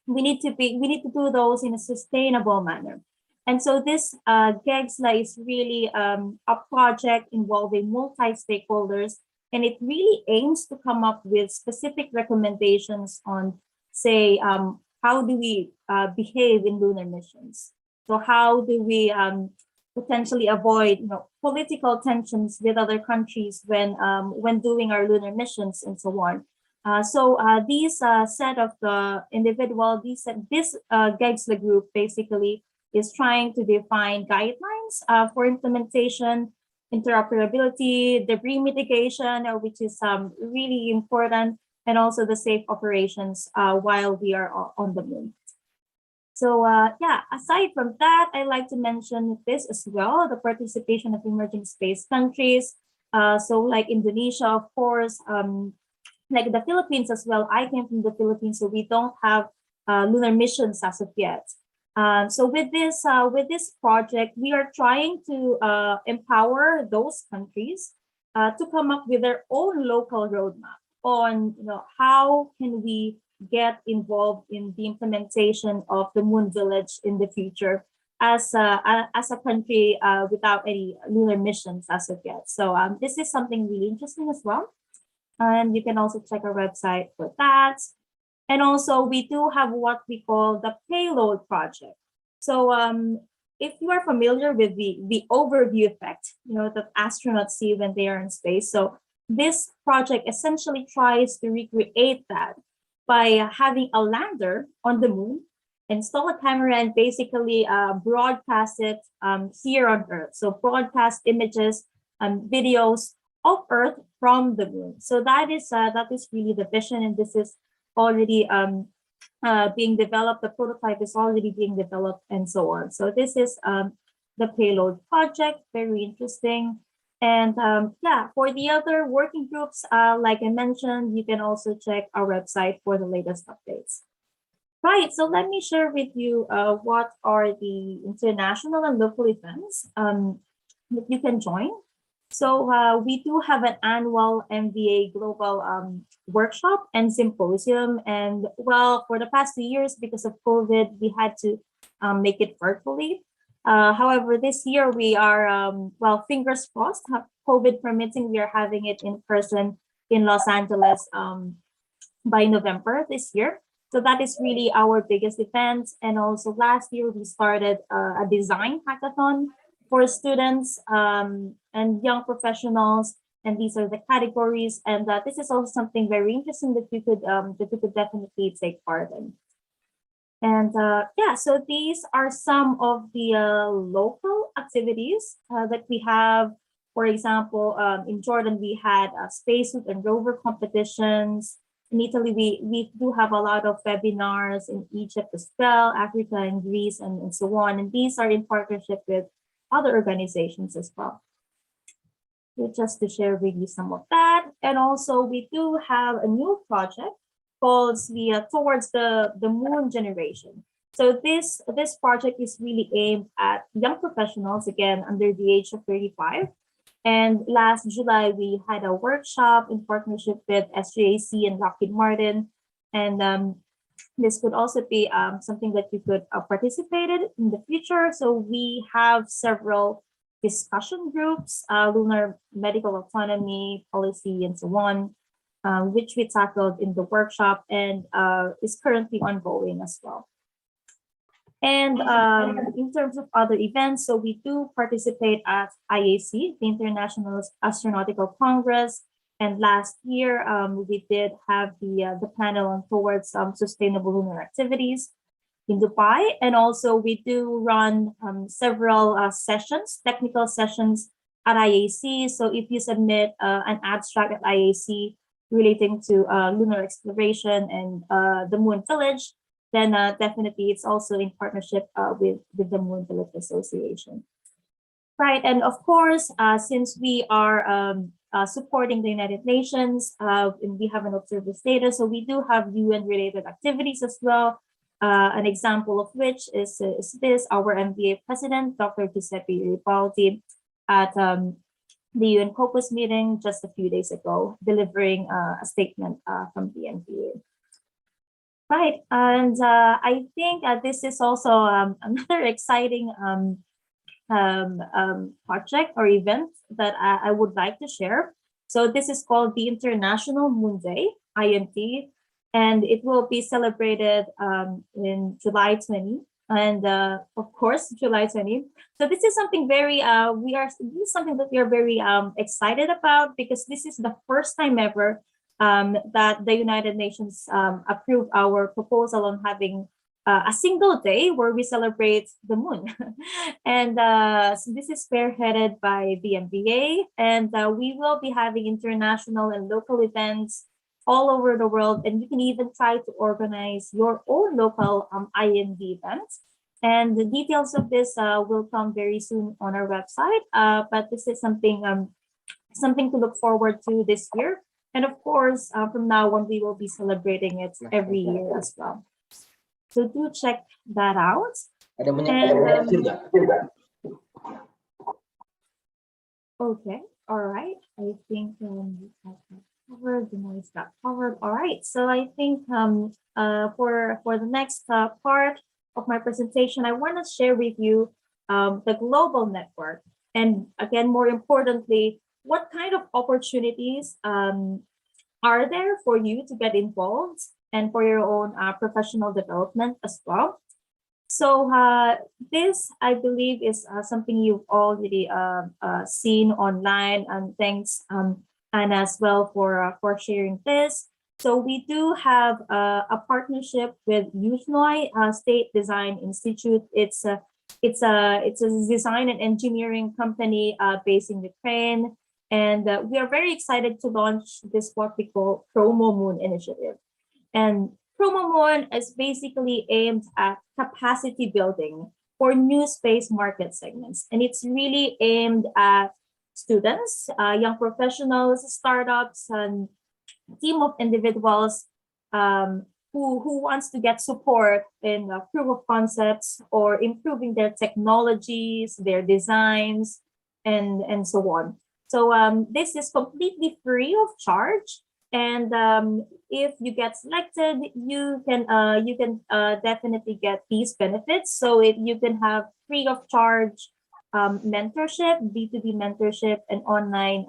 do those in a sustainable manner. And so this GEGSLA is really a project involving multi-stakeholders, and it really aims to come up with specific recommendations on, say, how do we behave in lunar missions? So how do we potentially avoid, political tensions with other countries when doing our lunar missions and so on? So these set of the individual, this GEGSLA group basically is trying to define guidelines for implementation, interoperability, debris mitigation, which is really important, and also the safe operations while we are on the moon. So yeah, aside from that, I like to mention this as well, the participation of emerging space countries. So like Indonesia, of course, like the Philippines as well. I came from the Philippines, so we don't have lunar missions as of yet. So with this project, we are trying to empower those countries to come up with their own local roadmap on how can we get involved in the implementation of the moon village in the future as a country without any lunar missions as of yet. So this is something really interesting as well, and you can also check our website for that. And also, we do have what we call the payload project. So if you are familiar with the overview effect, that astronauts see when they are in space. So this project essentially tries to recreate that by having a lander on the moon, install a camera, and basically broadcast it here on Earth. So broadcast images and videos of Earth from the moon. So that is really the vision, and this is already being developed. The prototype is already being developed, and so on. So this is the payload project, very interesting. And yeah, for the other working groups, like I mentioned, you can also check our website for the latest updates. Right, so let me share with you what are the international and local events that you can join. So we do have an annual MVA Global workshop and symposium. And well, for the past 2 years, because of COVID, we had to make it virtually. However, this year we are, well, fingers crossed, COVID permitting, we are having it in person in Los Angeles by November this year. So that is really our biggest event. And also last year, we started a design hackathon for students and young professionals. And these are the categories. And this is also something very interesting that you could definitely take part in. And yeah, so these are some of the local activities that we have. For example, in Jordan, we had spacesuit and rover competitions. In Italy, we do have a lot of webinars. In Egypt as well, Africa and Greece, and so on. And these are in partnership with other organizations as well. So just to share with you some of that. And also, we do have a new project called the Towards the Moon Generation. So this project is really aimed at young professionals, again, under the age of 35. And last July, we had a workshop in partnership with SJAC and Lockheed Martin. And this could also be something that you could participate in the future. So we have several discussion groups, lunar medical autonomy policy, and so on, which we tackled in the workshop and is currently ongoing as well. And in terms of other events, so we do participate at IAC, the International Astronautical Congress. And last year, we did have the panel on towards sustainable lunar activities in Dubai. And also we do run several sessions, technical sessions at IAC. So if you submit an abstract at IAC relating to lunar exploration and the Moon Village, then definitely it's also in partnership with the Moon Village Association. Right, and of course, since we are supporting the United Nations, and we have an observer status, so we do have UN-related activities as well. An example of which is this, our MBA president, Dr. Giuseppe Ribaldi, at the UN COPUS meeting just a few days ago, delivering a statement from the MBA. Right, and I think this is also another exciting project or event that I would like to share. So this is called the International Moon Day, IMT, and it will be celebrated in July 20, and of course July 20. So this is something very this is something that we are very excited about, because this is the first time ever that the United Nations approved our proposal on having a single day where we celebrate the moon. And so this is spearheaded by the MBA, and we will be having international and local events all over the world, and you can even try to organize your own local IND events. And the details of this will come very soon on our website, but this is something to look forward to this year. And of course, from now on, we will be celebrating it every year as well. So do check that out. Ada banyak And, juga. okay, all right. I think we have that covered. The noise got covered. All right. So I think for the next part of my presentation, I want to share with you the global network, and again, more importantly, what kind of opportunities are there for you to get involved and for your own professional development as well. So this, I believe, is something you've already seen online, and thanks and as well for sharing this. So we do have a partnership with Yuzhnoye State Design Institute. It's a design and engineering company based in Ukraine, and we are very excited to launch this what we call Promo Moon initiative. And Promo Moon is basically aimed at capacity building for new space market segments, and it's really aimed at students, young professionals, startups, and team of individuals who wants to get support in proof of concepts or improving their technologies, their designs, and so on. So this is completely free of charge, and if you get selected, you can definitely get these benefits. So you can have free of charge mentorship, B2B mentorship, and online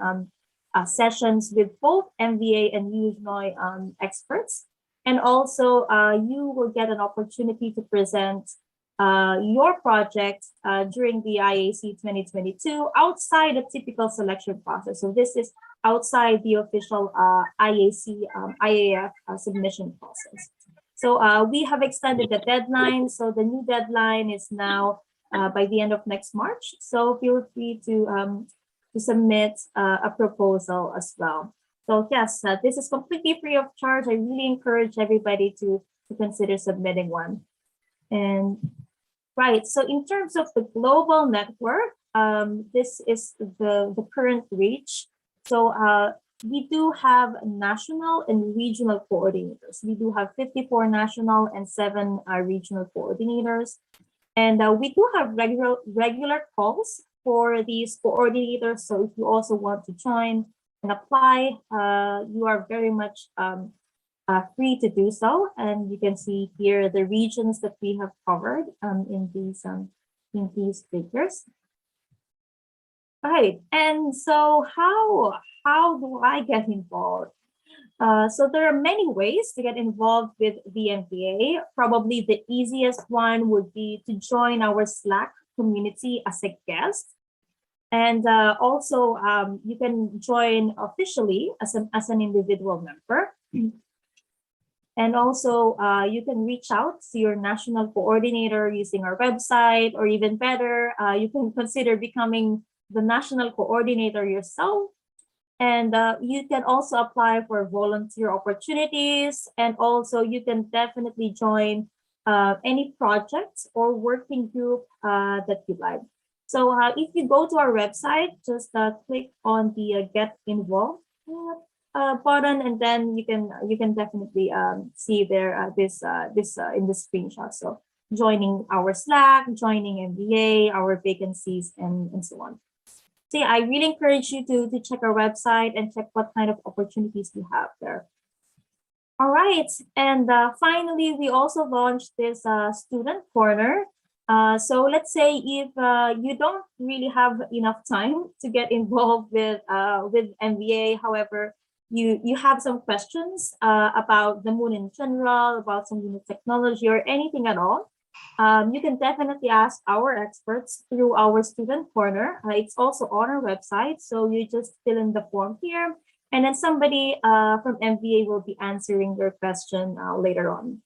sessions with both MVA and Yuzhnoye experts. And also you will get an opportunity to present your project during the IAC 2022 outside the typical selection process. So this is outside the official IAC IAF submission process. So we have extended the deadline. So the new deadline is now by the end of next March. So feel free to submit a proposal as well. So yes, this is completely free of charge. I really encourage everybody to consider submitting one. And right, so in terms of the global network, this is the current reach. So we do have national and regional coordinators. We do have 54 national and 7 regional coordinators. And we do have regular calls for these coordinators. So if you also want to join and apply, you are very much free to do so. And you can see here the regions that we have covered in these figures. Right. And so how do I get involved? So there are many ways to get involved with the MPA. Probably the easiest one would be to join our Slack community as a guest. And also, you can join officially as an individual member. And also, you can reach out to your national coordinator using our website, or even better, you can consider becoming the national coordinator yourself. And you can also apply for volunteer opportunities. And also, you can definitely join any projects or working group that you like. So if you go to our website, just click on the Get Involved button, and then you can definitely see there this in the screenshot. So joining our Slack, joining MBA, our vacancies, and so on. So yeah, I really encourage you to check our website and check what kind of opportunities we have there. All right, and finally, we also launched this student corner. So let's say if you don't really have enough time to get involved with MBA, however, you have some questions about the moon in general, about some new technology or anything at all, you can definitely ask our experts through our student corner. It's also on our website, so you just fill in the form here, and then somebody from MBA will be answering your question later on.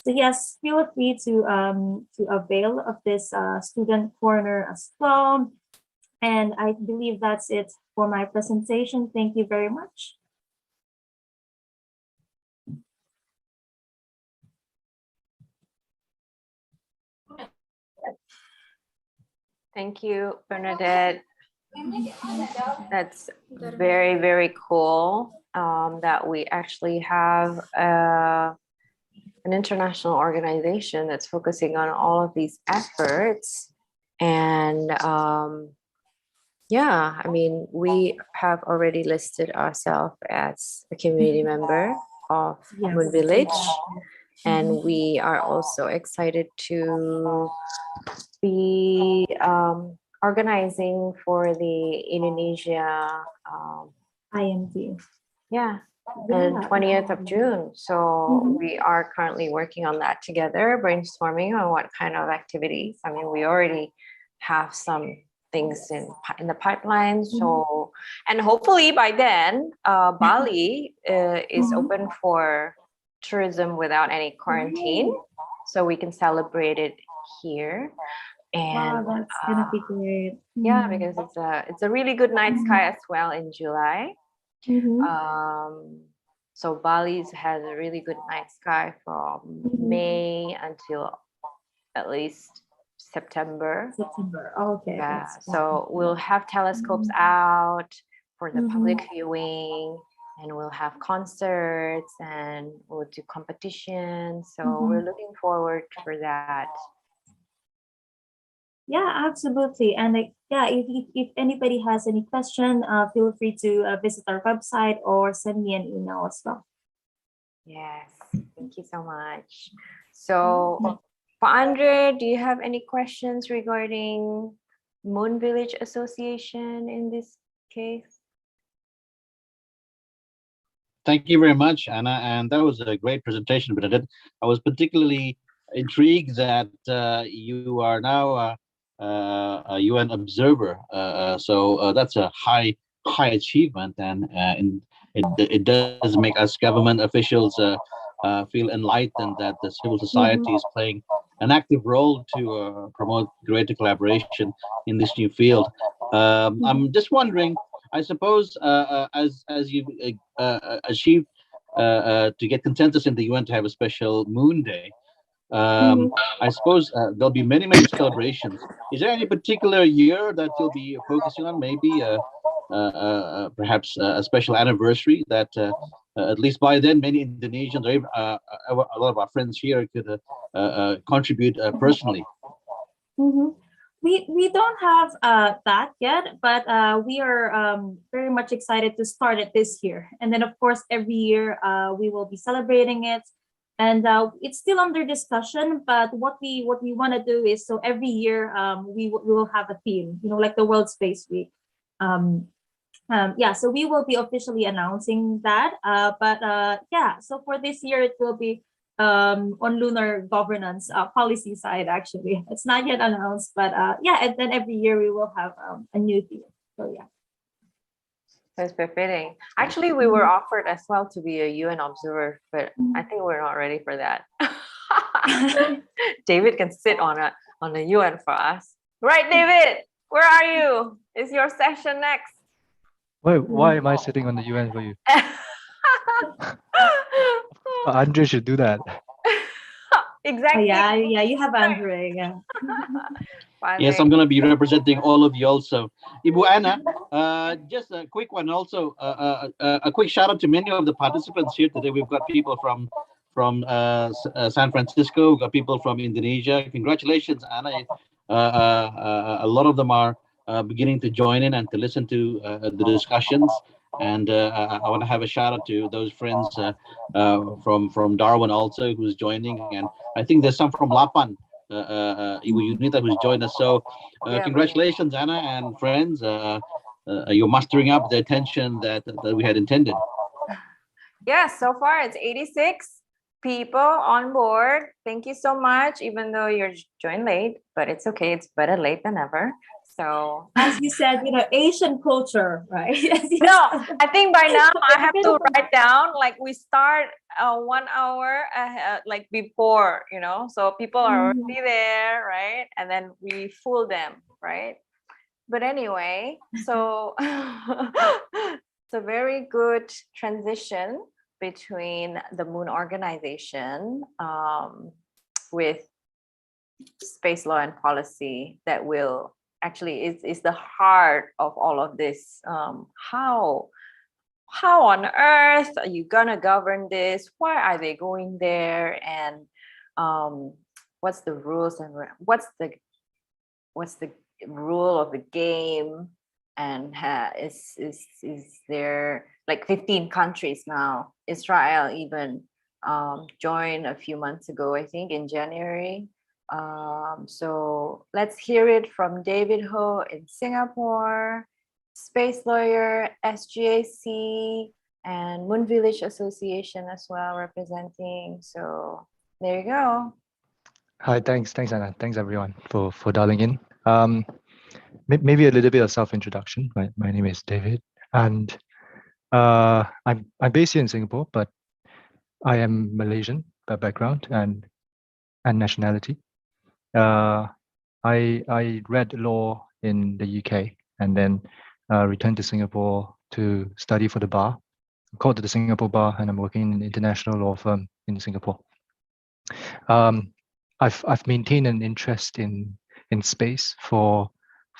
So yes, feel free to avail of this student corner as well. And I believe that's it for my presentation. Thank you very much. Thank you, Bernadette. That's very, very cool that we actually have an international organization that's focusing on all of these efforts. And yeah, I mean, we have already listed ourselves as a community member of Moon Village. And we are also excited to be organizing for the Indonesia IMD. Yeah, the 20th of June. So we are currently working on that together, brainstorming on what kind of activities. I mean, we already have some things in the pipeline. So, and hopefully by then, Bali is open for tourism without any quarantine. So we can celebrate it here. And wow, that's gonna be great. Yeah, because it's a really good night sky as well in July. So Bali has a really good night sky from May until at least September. Okay. Yeah, so we'll have telescopes out for the public viewing, and we'll have concerts, and we'll do competitions. So we're looking forward for that. Yeah, absolutely. And yeah, if anybody has any question, feel free to visit our website or send me an email as well. Yes, thank you so much. So, for Andre, do you have any questions regarding Moon Village Association in this case? Thank you very much, Anna. And that was a great presentation, Bernadette. I was particularly intrigued that you are now a UN observer. So that's a high achievement, and it does make us government officials feel enlightened that the civil society is playing an active role to promote greater collaboration in this new field. I'm just wondering, I suppose, as you achieved to get consensus in the UN to have a special Moon Day, I suppose there'll be many celebrations. Is there any particular year that you'll be focusing on? Maybe perhaps a special anniversary that at least by then many Indonesians or even, a lot of our friends here could contribute personally. We don't have that yet, but we are very much excited to start it this year. And then, of course, every year we will be celebrating it. And it's still under discussion, but what we want to do is, so every year we will have a theme, like the World Space Week. Yeah, so we will be officially announcing that. Yeah, so for this year, it will be on lunar governance policy side, actually. It's not yet announced, but yeah, and then every year we will have a new theme. So yeah. That's befitting. Actually, we were offered as well to be a UN observer, but I think we're not ready for that. David can sit on the UN for us. Right, David? Where are you? Is your session next? Why am I sitting on the UN for you? Andre should do that. Exactly. Yeah, you have Andre. Yeah. Yes, I'm going to be representing all of you also. Ibu Anna, just a quick one also, a quick shout out to many of the participants here today. We've got people from San Francisco, we've got people from Indonesia. Congratulations, Anna. A lot of them are beginning to join in and to listen to the discussions. And I want to have a shout out to those friends from Darwin also who's joining. And I think there's some from Lapan. Ibu Yunita who's joined us. So congratulations, Anna and friends. You're mustering up the attention that we had intended. Yes, so far it's 86 people on board. Thank you so much, even though you're joined late, but it's okay. It's better late than never. So as you said, Asian culture, right? No, I think by now I have to write down, like, we start 1 hour like before, so people are already there, right? And then we fool them, right? But anyway, so it's a very good transition between the Moon Organization with space law and policy that will actually is the heart of all of this. How on earth are you gonna govern this? Why are they going there? And what's the rules and what's the rule of the game? And is there like 15 countries now? Israel even joined a few months ago, I think in January. So let's hear it from David Ho in Singapore, space lawyer, SGAC, and Moon Village Association as well representing. So there you go. Hi, thanks Anna. Thanks everyone for dialing in. Maybe a little bit of self-introduction. My name is David, and I'm based here in Singapore, but I am Malaysian by background and nationality. I read law in the UK and then returned to Singapore to study for the bar. I'm called to the Singapore bar, and I'm working in an international law firm in Singapore. I've maintained an interest in space for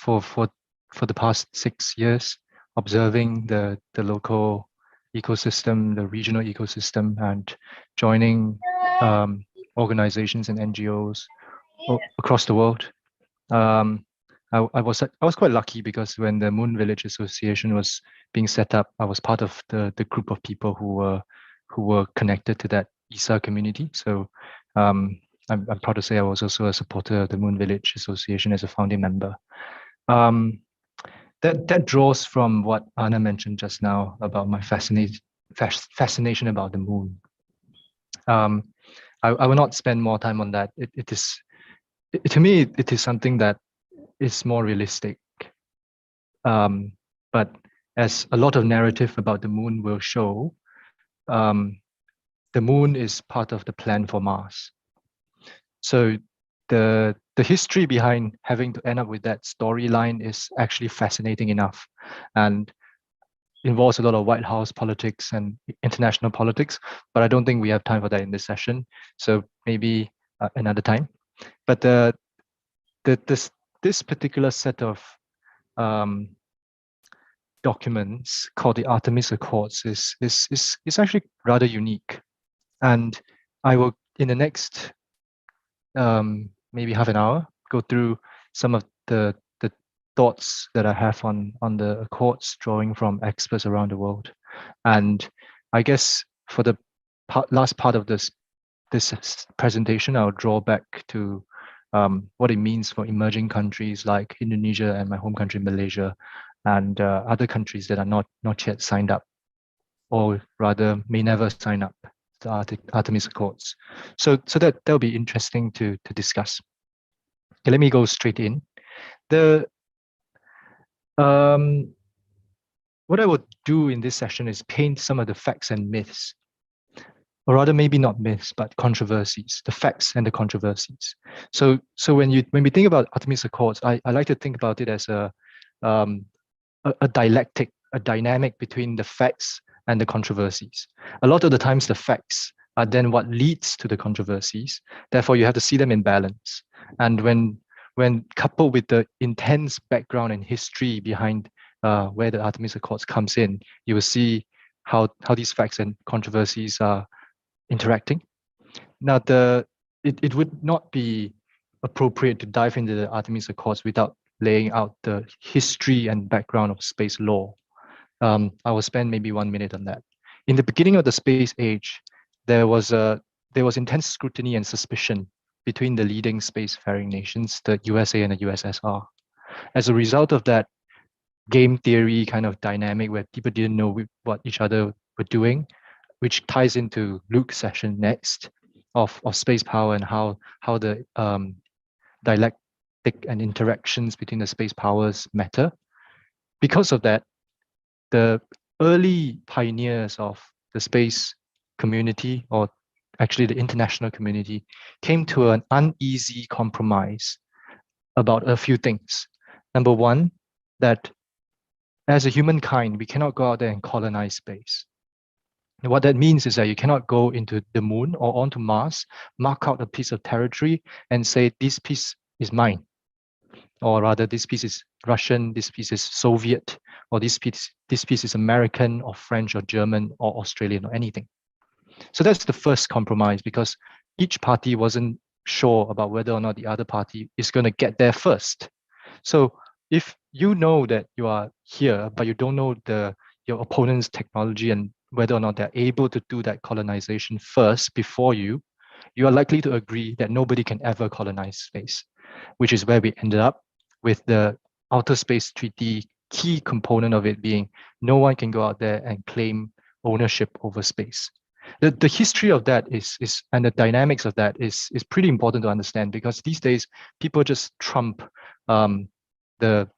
the past 6 years, observing the local ecosystem, the regional ecosystem, and joining organizations and NGOs across the world. I was quite lucky because when the Moon Village Association was being set up, I was part of the group of people who were connected to that ESA community. So I'm proud to say I was also a supporter of the Moon Village Association as a founding member. That draws from what Anna mentioned just now about my fascination about the moon. I will not spend more time on that. To me, it is something that is more realistic. But as a lot of narrative about the moon will show, the moon is part of the plan for Mars. So the history behind having to end up with that storyline is actually fascinating enough, and involves a lot of White House politics and international politics. But I don't think we have time for that in this session. So maybe another time. But this particular set of documents called the Artemis Accords is actually rather unique, and I will in the next maybe half an hour go through some of the thoughts that I have on the Accords, drawing from experts around the world. And I guess for the last part of this presentation, I'll draw back to what it means for emerging countries like Indonesia and my home country, Malaysia, and other countries that are not yet signed up, or rather may never sign up to Artemis Accords. So that'll be interesting to discuss. Okay, let me go straight in. What I would do in this session is paint some of the facts and myths, or rather maybe not myths, but controversies, the facts and the controversies. So when we think about Artemis Accords, I like to think about it as a dialectic, a dynamic between the facts and the controversies. A lot of the times the facts are then what leads to the controversies. Therefore, you have to see them in balance. And when coupled with the intense background and history behind where the Artemis Accords comes in, you will see how these facts and controversies are interacting. Now, it would not be appropriate to dive into the Artemis Accords without laying out the history and background of space law. I will spend maybe 1 minute on that. In the beginning of the space age, there was intense scrutiny and suspicion between the leading spacefaring nations, the USA and the USSR. As a result of that game theory kind of dynamic where people didn't know what each other were doing, which ties into Luke's session next of space power and how the dialectic and interactions between the space powers matter. Because of that, the early pioneers of the space community, or actually the international community, came to an uneasy compromise about a few things. Number one, that as a humankind, we cannot go out there and colonize space. And what that means is that you cannot go into the moon or onto Mars, mark out a piece of territory and say, this piece is mine. Or rather, this piece is Russian, this piece is Soviet, or this piece is American or French or German or Australian or anything. So that's the first compromise, because each party wasn't sure about whether or not the other party is going to get there first. So if you know that you are here, but you don't know your opponent's technology and whether or not they're able to do that colonization first before you are likely to agree that nobody can ever colonize space, which is where we ended up with the Outer Space Treaty, key component of it being no one can go out there and claim ownership over space. The history of that is and the dynamics of that is pretty important to understand, because these days people just trump the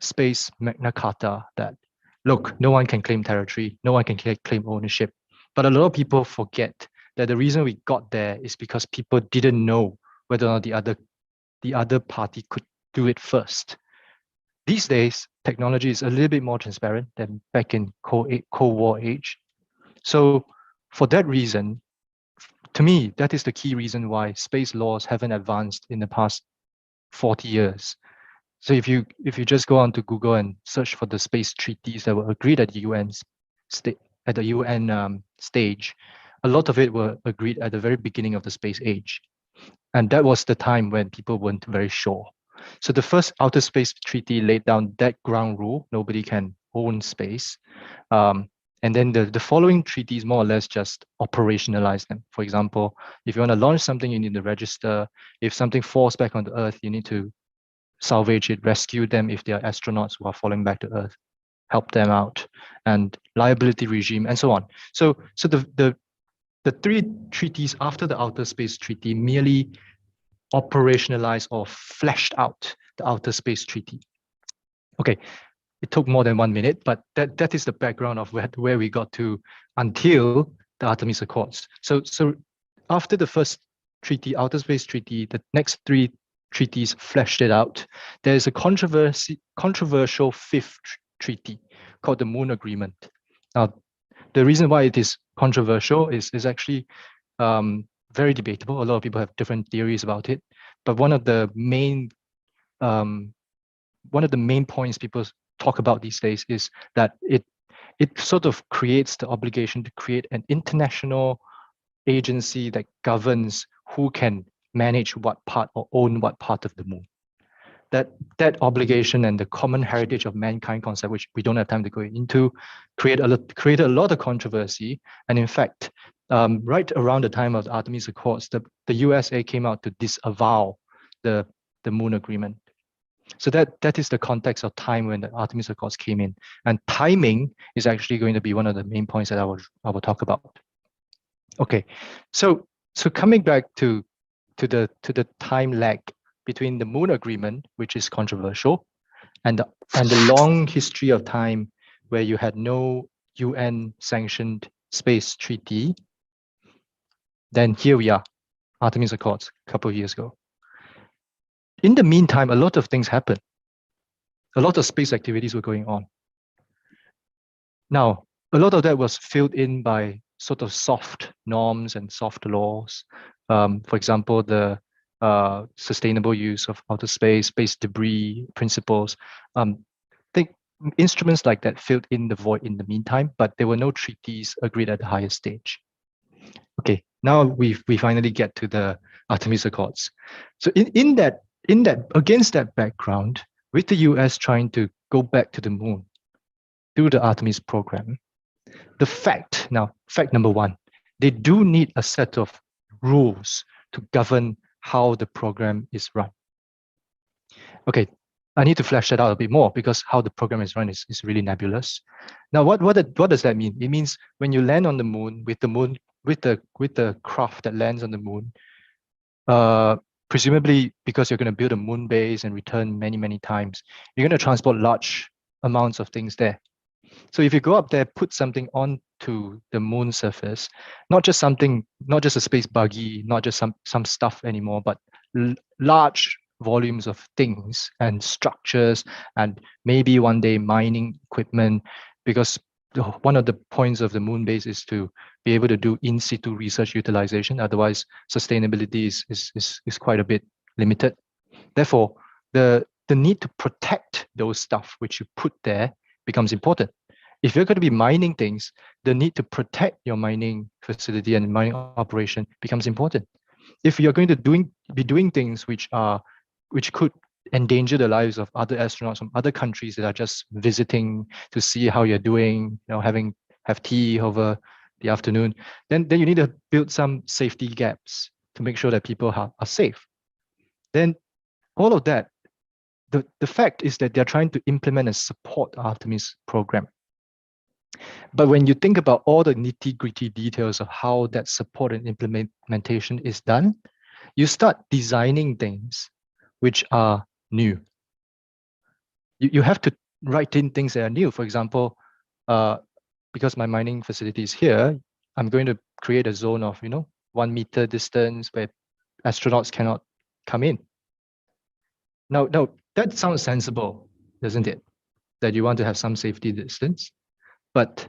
space Magna Carta that, look, no one can claim territory, no one can claim ownership. But a lot of people forget that the reason we got there is because people didn't know whether or not the other party could do it first. These days, technology is a little bit more transparent than back in Cold War age. So for that reason, to me, that is the key reason why space laws haven't advanced in the past 40 years. So if you just go onto Google and search for the space treaties that were agreed at the UN stage, a lot of it were agreed at the very beginning of the space age. And that was the time when people weren't very sure. So the first Outer Space Treaty laid down that ground rule: nobody can own space. And then the following treaties more or less just operationalize them. For example, if you want to launch something, you need to register. If something falls back onto Earth, you need to salvage it, rescue them if they are astronauts who are falling back to Earth, help them out, and liability regime, and so on. So the three treaties after the Outer Space Treaty merely operationalized or fleshed out the Outer Space Treaty. Okay, it took more than 1 minute, but that is the background of where we got to until the Artemis Accords. So after the first treaty, Outer Space Treaty, the next three treaties fleshed it out. There is a controversial fifth treaty called the Moon Agreement. Now, the reason why it is controversial is actually very debatable. A lot of people have different theories about it, but one of the main points people talk about these days is that it sort of creates the obligation to create an international agency that governs who can manage what part or own what part of the moon. That obligation and the common heritage of mankind concept, which we don't have time to go into, created a lot of controversy. And in fact, right around the time of the Artemis Accords, the USA came out to disavow the Moon Agreement. So that is the context of time when the Artemis Accords came in, and timing is actually going to be one of the main points that I will talk about. Okay, so coming back to the time lag between the Moon Agreement, which is controversial, and the long history of time where you had no UN sanctioned space treaty. Then here we are, Artemis Accords, a couple of years ago. In the meantime, a lot of things happened. A lot of space activities were going on. Now, a lot of that was filled in by sort of soft norms and soft laws. For example, the sustainable use of outer space, space debris principles. Think instruments like that filled in the void in the meantime, but there were no treaties agreed at the highest stage. Okay, now we finally get to the Artemis Accords. So in that against that background, with the US trying to go back to the moon through the Artemis program, fact number one, they do need a set of rules to govern how the program is run. Okay, I need to flesh that out a bit more because how the program is run is really nebulous. Now, what does that mean? It means when you land on the moon with the craft that lands on the moon, presumably because you're going to build a moon base and return many times, you're going to transport large amounts of things there. So if you go up there, put something onto the moon surface, not just a space buggy, not just some stuff anymore, but large volumes of things and structures, and maybe one day mining equipment, because one of the points of the moon base is to be able to do in situ research utilization. Otherwise, sustainability is quite a bit limited. Therefore, the need to protect those stuff which you put there becomes important. If you're going to be mining things, the need to protect your mining facility and mining operation becomes important. If you're going to be doing things which could endanger the lives of other astronauts from other countries that are just visiting to see how you're doing, have tea over the afternoon, then you need to build some safety gaps to make sure that people are safe. Then all of that, the fact is that they're trying to implement and support Artemis program. But when you think about all the nitty-gritty details of how that support and implementation is done, you start designing things which are new. You have to write in things that are new. For example, because my mining facility is here, I'm going to create a zone of 1 meter distance where astronauts cannot come in. Now that sounds sensible, doesn't it? That you want to have some safety distance. But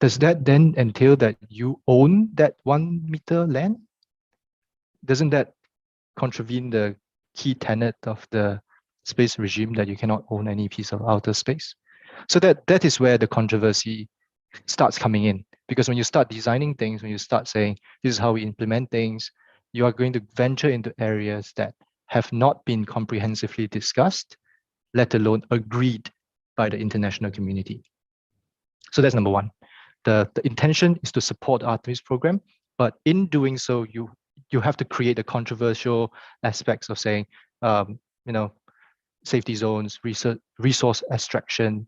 does that then entail that you own that 1 meter land? Doesn't that contravene the key tenet of the space regime that you cannot own any piece of outer space? So that is where the controversy starts coming in. Because when you start designing things, when you start saying, this is how we implement things, you are going to venture into areas that have not been comprehensively discussed, let alone agreed by the international community. So that's number one. The intention is to support the Artemis program, but in doing so, you have to create the controversial aspects of saying, safety zones, resource extraction,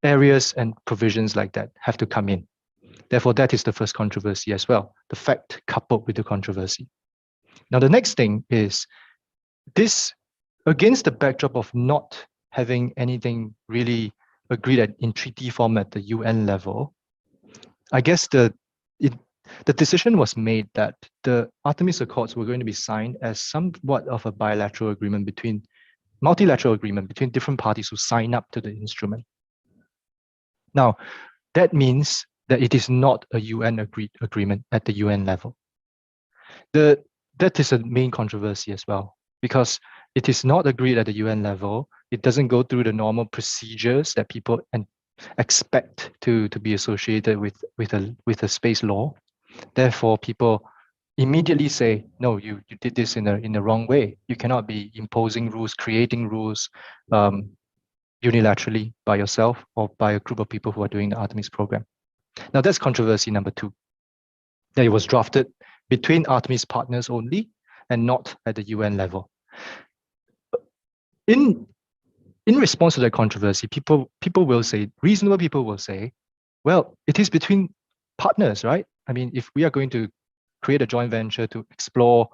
areas and provisions like that have to come in. Therefore, that is the first controversy as well, the fact coupled with the controversy. Now, the next thing is this, against the backdrop of not having anything really agreed in treaty form at the UN level, I guess the decision was made that the Artemis Accords were going to be signed as somewhat of a multilateral agreement between different parties who sign up to the instrument. Now, that means that it is not a UN agreed agreement at the UN level. That is a main controversy as well, because it is not agreed at the UN level. It doesn't go through the normal procedures that people expect to be associated with a space law. Therefore, people immediately say, no, you did this in the wrong way. You cannot be imposing rules, creating rules unilaterally by yourself or by a group of people who are doing the Artemis program. Now that's controversy number two, that it was drafted between Artemis partners only and not at the UN level. in response to that controversy, people will say, reasonable people will say, well, it is between partners, right? I mean, if we are going to create a joint venture to explore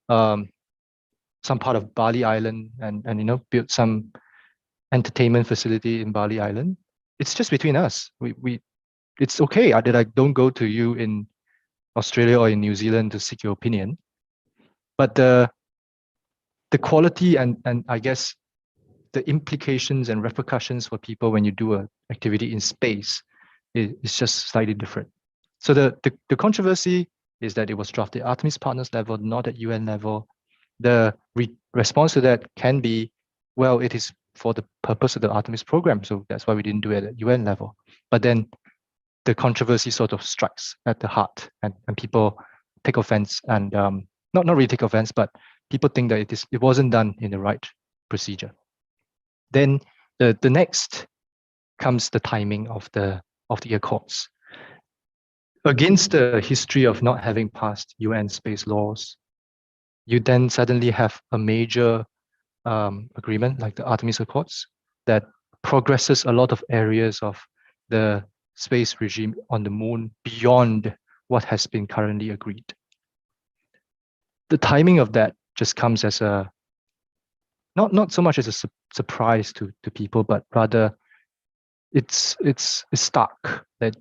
some part of Bali Island and build some entertainment facility in Bali Island, it's just between us. It's okay that I don't go to you in Australia or in New Zealand to seek your opinion. But the quality and I guess the implications and repercussions for people when you do an activity in space is just slightly different. So the controversy is that it was drafted at Artemis Partners level, not at UN level. The response to that can be, well, it is for the purpose of the Artemis program, so that's why we didn't do it at UN level. But then the controversy sort of strikes at the heart, and people take offense, and not really take offense, but people think that it wasn't done in the right procedure. Then the next comes the timing of the Accords. Against the history of not having passed UN space laws, you then suddenly have a major agreement like the Artemis Accords that progresses a lot of areas of the space regime on the moon beyond what has been currently agreed. The timing of that just comes as a not so much as a surprise to people, but rather it's stark that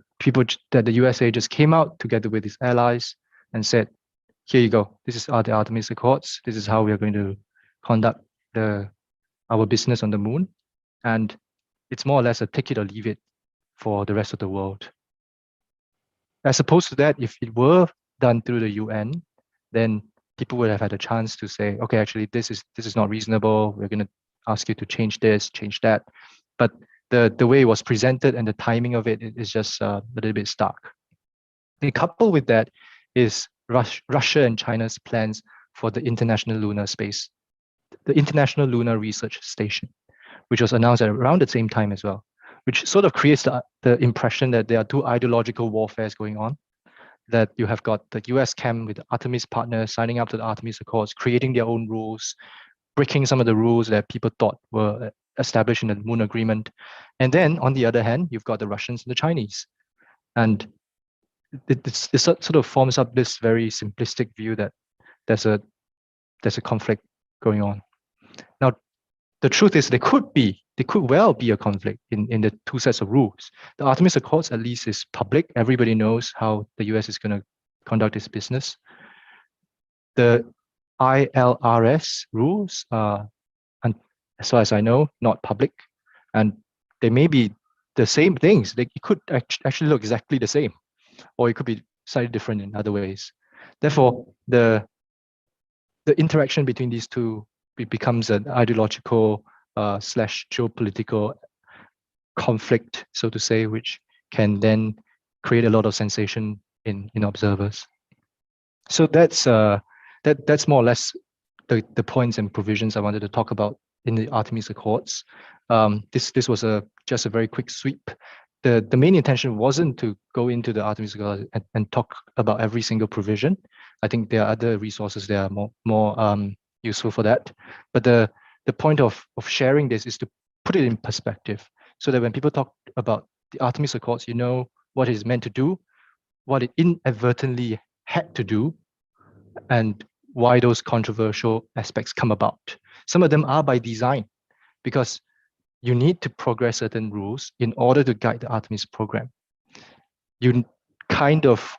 the USA just came out together with its allies and said, here you go, this are the Artemis Accords, this is how we are going to conduct our business on the moon, and it's more or less a take it or leave it for the rest of the world. As opposed to that, if it were done through the UN, then people would have had a chance to say, okay, actually this is not reasonable, we're going to ask you to change this, change that. But the way it was presented and the timing of it is just a little bit stark. And coupled with that is Russia and China's plans for the International Lunar Space, the International Lunar Research Station, which was announced at around the same time as well, which sort of creates the impression that there are two ideological warfares going on, that you have got the US camp with the Artemis partners signing up to the Artemis Accords, creating their own rules, breaking some of the rules that people thought were established in the Moon Agreement. And then on the other hand, you've got the Russians and the Chinese. And it sort of forms up this very simplistic view that there's a conflict going on. Now, the truth is there could well be a conflict in the two sets of rules. The Artemis Accords at least is public. Everybody knows how the US is going to conduct its business. The ILRS rules are, as far as I know, not public, and they may be the same things. It could actually look exactly the same, or it could be slightly different in other ways. Therefore, the interaction between these two becomes an ideological / geopolitical conflict, so to say, which can then create a lot of sensation in observers. So that's more or less the points and provisions I wanted to talk about in the Artemis Accords. This was just a very quick sweep. The main intention wasn't to go into the Artemis Accords and talk about every single provision. I think there are other resources that are more useful for that. But the point of sharing this is to put it in perspective, so that when people talk about the Artemis Accords, you know what it is meant to do, what it inadvertently had to do, and why those controversial aspects come about. Some of them are by design, because you need to progress certain rules in order to guide the Artemis program. You kind of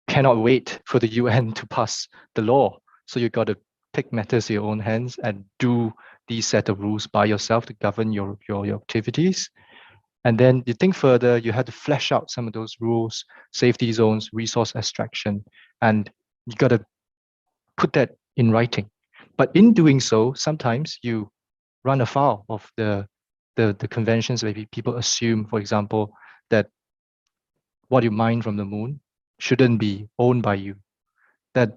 cannot wait for the UN to pass the law. So you got to take matters in your own hands and do these set of rules by yourself to govern your activities. And then you think further, you have to flesh out some of those rules, safety zones, resource extraction, and you got to put that in writing. But in doing so, sometimes you run afoul of the conventions where people assume, for example, that what you mine from the moon shouldn't be owned by you. That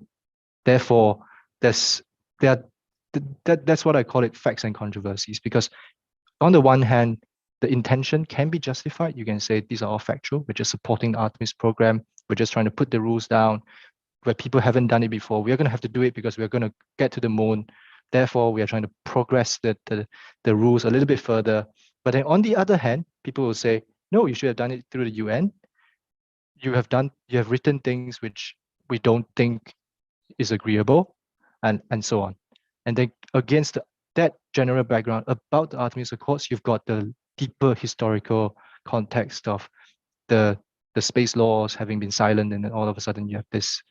therefore that's what I call it, facts and controversies, because on the one hand, the intention can be justified. You can say these are all factual. We're just supporting the Artemis program. We're just trying to put the rules down where people haven't done it before. We're going to have to do it because we're going to get to the moon. therefore we are trying to progress the rules a little bit further. But then on the other hand, people will say, no, you should have done it through the UN. You have written things which we don't think is agreeable, and so on. And then against that general background about the Artemis Accords, you've got the deeper historical context of the space laws having been silent, and then all of a sudden you have this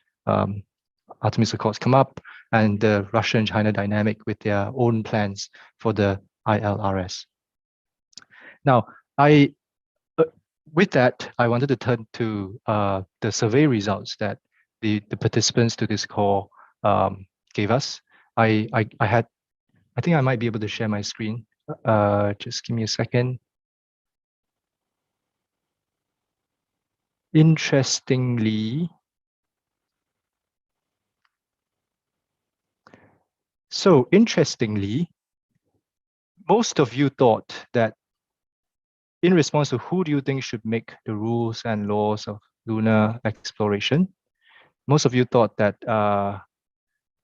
Artemis Accords come up, and the Russia and China dynamic with their own plans for the ILRS. Now, with that, I wanted to turn to the survey results that the participants to this call gave us. I think I might be able to share my screen. Just give me a second. Interestingly, most of you thought that in response to who do you think should make the rules and laws of lunar exploration, most of you thought that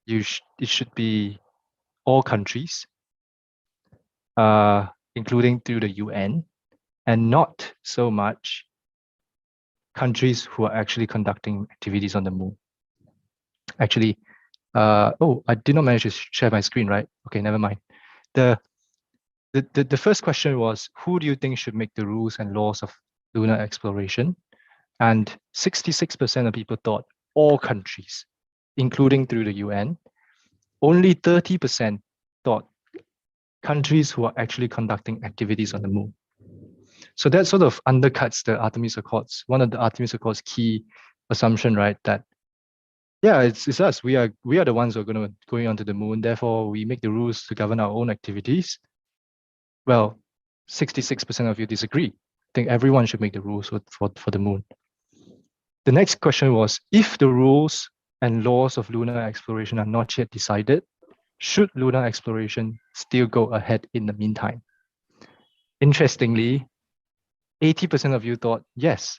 it should be all countries, including through the UN, and not so much countries who are actually conducting activities on the moon. Actually, oh, I did not manage to share my screen, right? Okay, never mind. The first question was, who do you think should make the rules and laws of lunar exploration? And 66% of people thought all countries, including through the UN. Only 30% thought countries who are actually conducting activities on the moon. So that sort of undercuts the Artemis Accords. One of the Artemis Accords key assumption, right? That yeah, it's us. We are the ones who are going onto the moon. Therefore, we make the rules to govern our own activities. Well, 66% of you disagree. I think everyone should make the rules for the moon. The next question was, if the rules and laws of lunar exploration are not yet decided, should lunar exploration still go ahead in the meantime? Interestingly, 80% of you thought yes.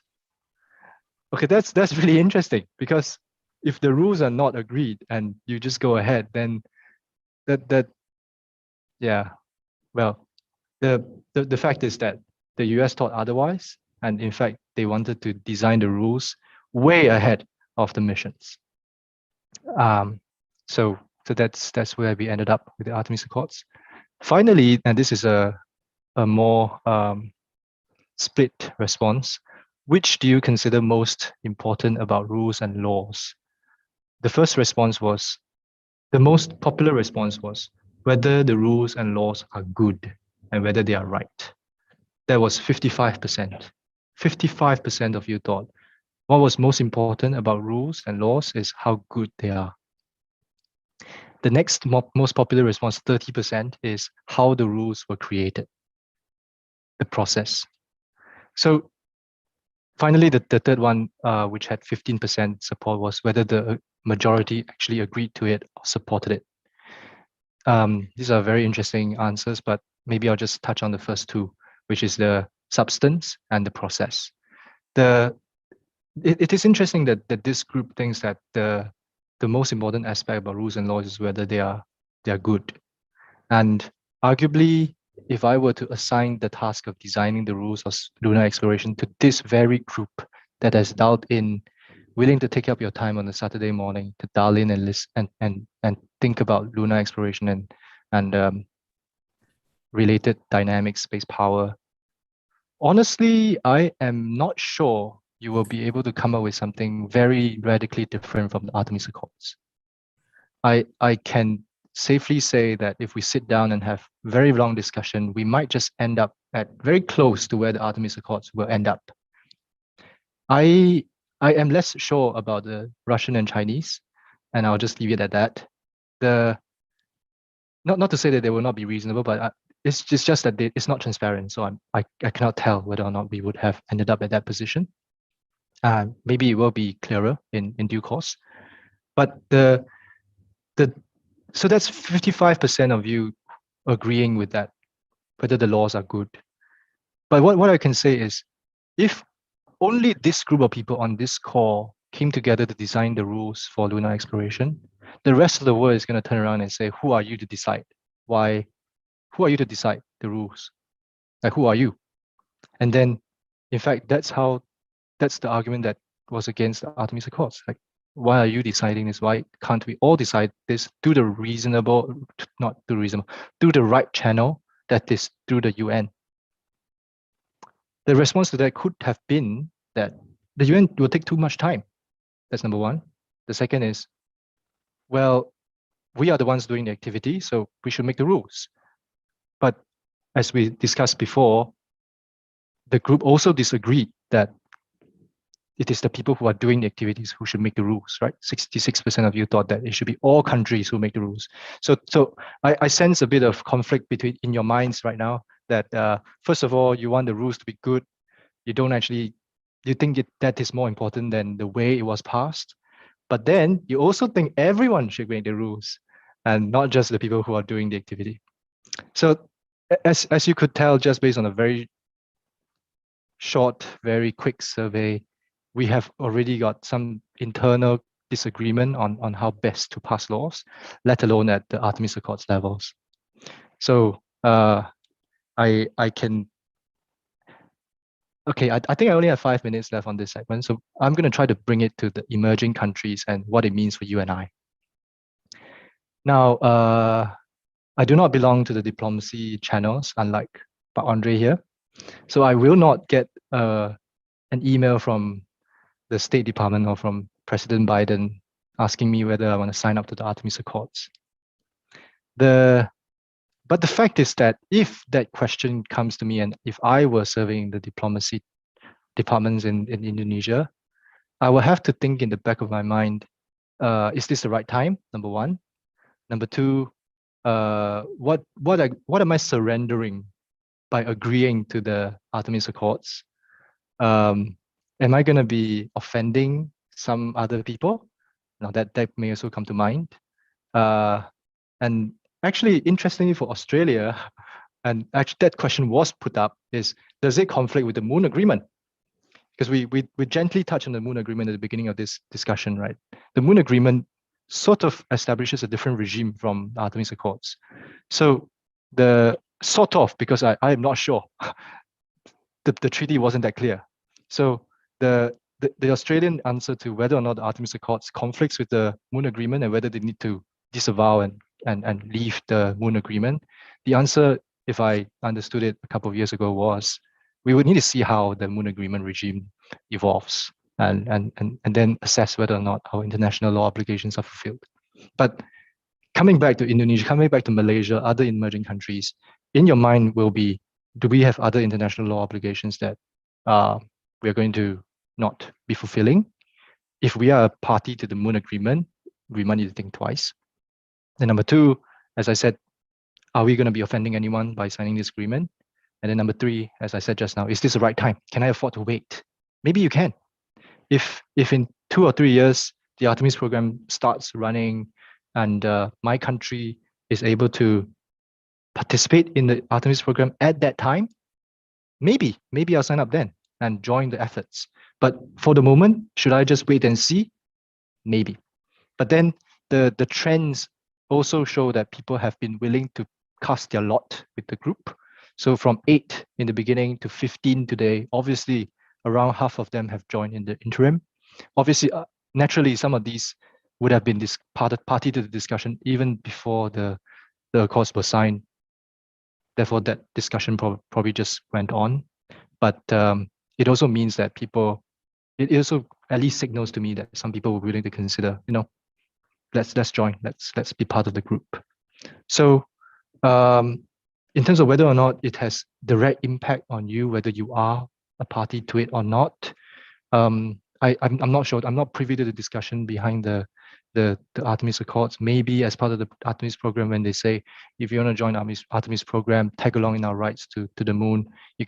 Okay, that's really interesting, because if the rules are not agreed and you just go ahead, then yeah, well, the fact is that the US thought otherwise, and in fact they wanted to design the rules way ahead of the missions. So that's where we ended up with the Artemis Accords. Finally, and this is a more split response, which do you consider most important about rules and laws? The first response was, the most popular response was whether the rules and laws are good and whether they are right. That was 55%. 55% of you thought what was most important about rules and laws is how good they are. The next most popular response, 30%, is how the rules were created, the process. So finally, the third one, which had 15% support, was whether the majority actually agreed to it or supported it. These are very interesting answers, but maybe I'll just touch on the first two, which is the substance and the process. It is interesting that this group thinks that the most important aspect about rules and laws is whether they are good. And arguably, if I were to assign the task of designing the rules of lunar exploration to this very group that has dialed in, willing to take up your time on a Saturday morning to dial in and listen and think about lunar exploration and related dynamics, space power, honestly, I am not sure you will be able to come up with something very radically different from the Artemis Accords. I can safely say that if we sit down and have very long discussion, we might just end up at very close to where the Artemis Accords will end up. I am less sure about the Russian and Chinese, and I'll just leave it at that. Not to say that they will not be reasonable, but it's just that it's not transparent. So I cannot tell whether or not we would have ended up at that position. Maybe it will be clearer in due course. But so that's 55% of you agreeing with that, whether the laws are good. But what I can say is, if only this group of people on this call came together to design the rules for lunar exploration, the rest of the world is going to turn around and say, who are you to decide? Why? Who are you to decide the rules? Like, who are you? And then, in fact, that's the argument that was against the Artemis Accords. Like, why are you deciding this? Why can't we all decide this through the through the right channel, that is through the UN? The response to that could have been that the UN will take too much time. That's number one. The second is, well, we are the ones doing the activity, so we should make the rules. But as we discussed before, the group also disagreed that it is the people who are doing the activities who should make the rules, right? 66% of you thought that it should be all countries who make the rules. So I sense a bit of conflict in your minds right now, that first of all, you want the rules to be good. You think that is more important than the way it was passed. But then you also think everyone should make the rules and not just the people who are doing the activity. So as you could tell, just based on a very short, very quick survey, we have already got some internal disagreement on how best to pass laws, let alone at the Artemis Accords levels. So I think I only have 5 minutes left on this segment, so I'm going to try to bring it to the emerging countries and what it means for you and I. Now, I do not belong to the diplomacy channels, unlike Pak Andre here. So I will not get an email from the State Department or from President Biden asking me whether I want to sign up to the Artemis Accords. But the fact is that if that question comes to me, and if I were serving the diplomacy departments in Indonesia, I will have to think in the back of my mind, is this the right time? Number one. Number two, what am I surrendering by agreeing to the Artemis Accords? Am I going to be offending some other people? Now that may also come to mind. And actually, interestingly for Australia, and actually that question was put up, is does it conflict with the Moon Agreement? Because we gently touched on the Moon Agreement at the beginning of this discussion, right? The Moon Agreement sort of establishes a different regime from the Artemis Accords. So because I am not sure, the treaty wasn't that clear. So the Australian answer to whether or not the Artemis Accords conflicts with the Moon Agreement and whether they need to disavow and leave the Moon Agreement, the answer, if I understood it a couple of years ago, was we would need to see how the Moon Agreement regime evolves and then assess whether or not our international law obligations are fulfilled. But coming back to Indonesia, coming back to Malaysia, other emerging countries, in your mind will be, do we have other international law obligations that we're going to not be fulfilling? If we are a party to the Moon Agreement, we might need to think twice. And number two, as I said, are we going to be offending anyone by signing this agreement? And then number three, as I said just now, is this the right time? Can I afford to wait? Maybe you can. If in 2 or 3 years, the Artemis program starts running and my country is able to participate in the Artemis program at that time, maybe I'll sign up then and join the efforts. But for the moment, should I just wait and see? Maybe. But then the trends also show that people have been willing to cast their lot with the group. So from 8 in the beginning to 15 today, obviously around half of them have joined in the interim. Obviously, naturally, some of these would have been party to the discussion even before the accords were signed. Therefore, that discussion probably just went on. But it also means that it also at least signals to me that some people were willing to consider, let's join, let's be part of the group. So in terms of whether or not it has direct impact on you, whether you are a party to it or not, I'm not sure. I'm not privy to the discussion behind the Artemis Accords. Maybe as part of the Artemis program, when they say, if you want to join the Artemis program, tag along in our rights to the moon, you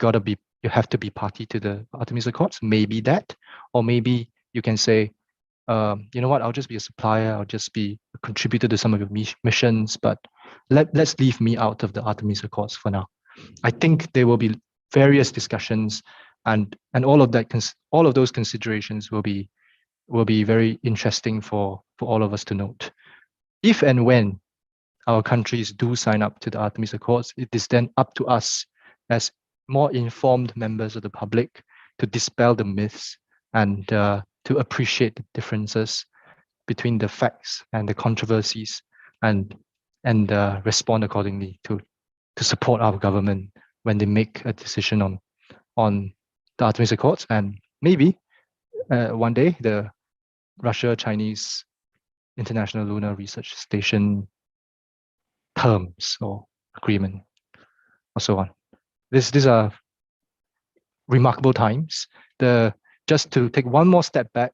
have to be party to the Artemis Accords. Maybe that, or maybe you can say, you know what, I'll just be a supplier, I'll just be a contributor to some of your missions, but let's leave me out of the Artemis Accords for now. I think there will be various discussions, and all of those considerations will be very interesting for all of us to note. if and when our countries do sign up to the Artemis Accords, it is then up to us as more informed members of the public to dispel the myths and to appreciate the differences between the facts and the controversies, and respond accordingly to support our government when they make a decision on the Artemis Accords, and maybe one day the Russia-Chinese International Lunar Research Station terms or agreement, or so on. These are remarkable times. Just to take one more step back,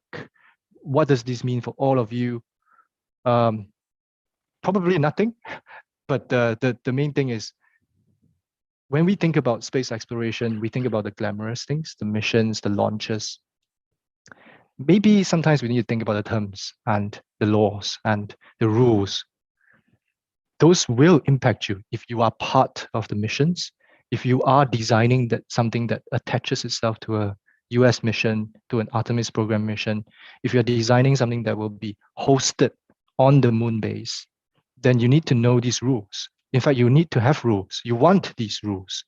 what does this mean for all of you? Probably nothing, but the main thing is, when we think about space exploration, we think about the glamorous things, the missions, the launches. Maybe sometimes we need to think about the terms and the laws and the rules. Those will impact you if you are part of the missions, if you are designing something that attaches itself to a US mission, to an Artemis program mission, if you're designing something that will be hosted on the moon base, then you need to know these rules. In fact, you need to have rules. You want these rules.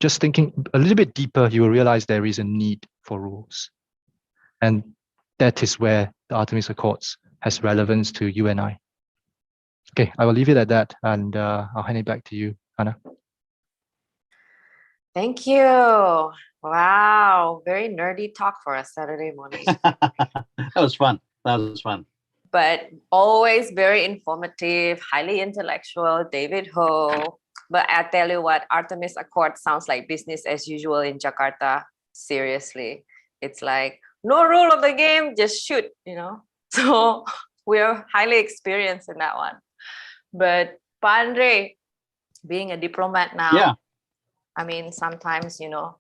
Just thinking a little bit deeper, you will realize there is a need for rules. And that is where the Artemis Accords has relevance to you and I. Okay, I will leave it at that, and I'll hand it back to you, Anna. Thank you. Wow, very nerdy talk for a Saturday morning. That was fun. But always very informative, highly intellectual, David Ho. But I tell you what, Artemis Accord sounds like business as usual in Jakarta. Seriously, it's like no rule of the game, just shoot, you know. So we're highly experienced in that one. But Pa Andre, being a diplomat now, yeah. I mean, sometimes, you know,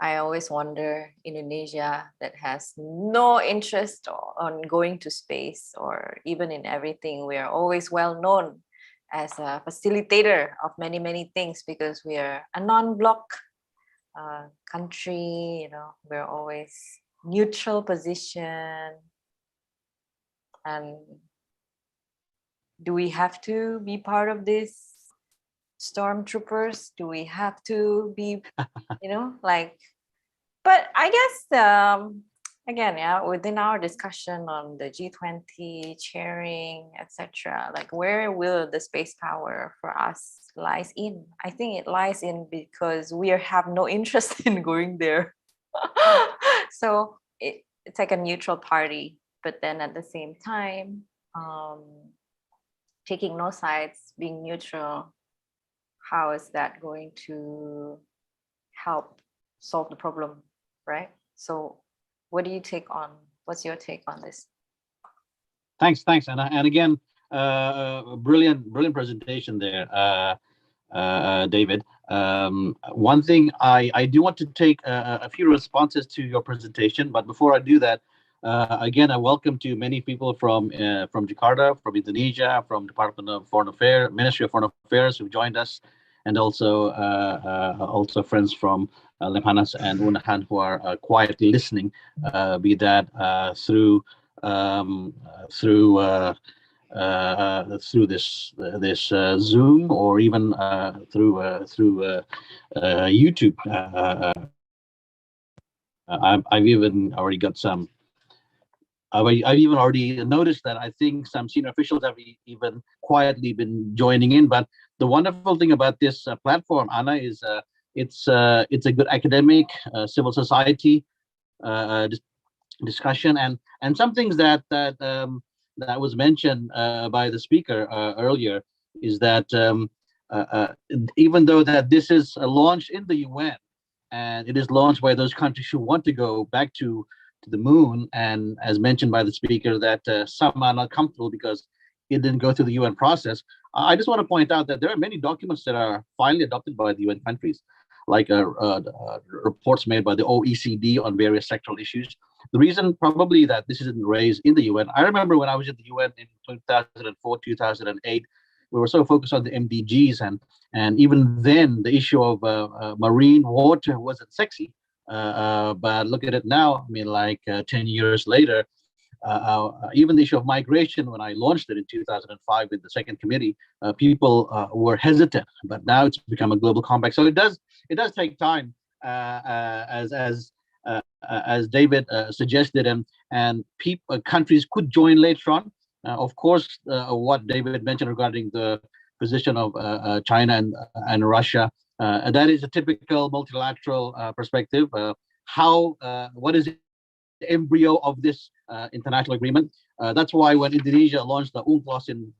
I always wonder, Indonesia that has no interest on going to space or even in everything, we are always well known as a facilitator of many, many things because we are a non-bloc country, you know, we're always neutral position. And do we have to be part of this stormtroopers? Do we have to be, you know, like, but I guess, again, yeah, within our discussion on the G20 chairing, etc., like where will the space power for us lies in? I think it lies in because we have no interest in going there. So it's like a neutral party, but then at the same time, taking no sides, being neutral, how is that going to help solve the problem, right? So what do you take on? What's your take on this? Thanks. And again, brilliant presentation there, David. One thing I do want to take a few responses to your presentation, but before I do that, again, I welcome to many people from Jakarta, from Indonesia, from Department of Foreign Affairs, Ministry of Foreign Affairs, who've joined us, and also friends from Lemhanas and Unahan who are quietly listening, be that through this Zoom or even through YouTube. I've even already got some. I've even already noticed that I think some senior officials have even quietly been joining in. But the wonderful thing about this platform, Anna, is it's a good academic, civil society discussion, and some things that was mentioned by the speaker earlier is that even though that this is launched in the UN and it is launched by those countries who want to go back to the moon, and as mentioned by the speaker, that some are not comfortable because it didn't go through the UN process. I just want to point out that there are many documents that are finally adopted by the UN countries, like reports made by the OECD on various sectoral issues. The reason probably that this isn't raised in the UN, I remember when I was in the UN in 2004, 2008, we were so focused on the MDGs, and even then the issue of marine water wasn't sexy. But look at it now. I mean, like 10 years later, even the issue of migration, when I launched it in 2005 with the second committee, people were hesitant, but now it's become a global compact. So it does take time, as David suggested, and countries could join later on. Of course, what David mentioned regarding the position of China and Russia, that is a typical multilateral perspective. What is the embryo of this international agreement? That's why when Indonesia launched the UNCLOS in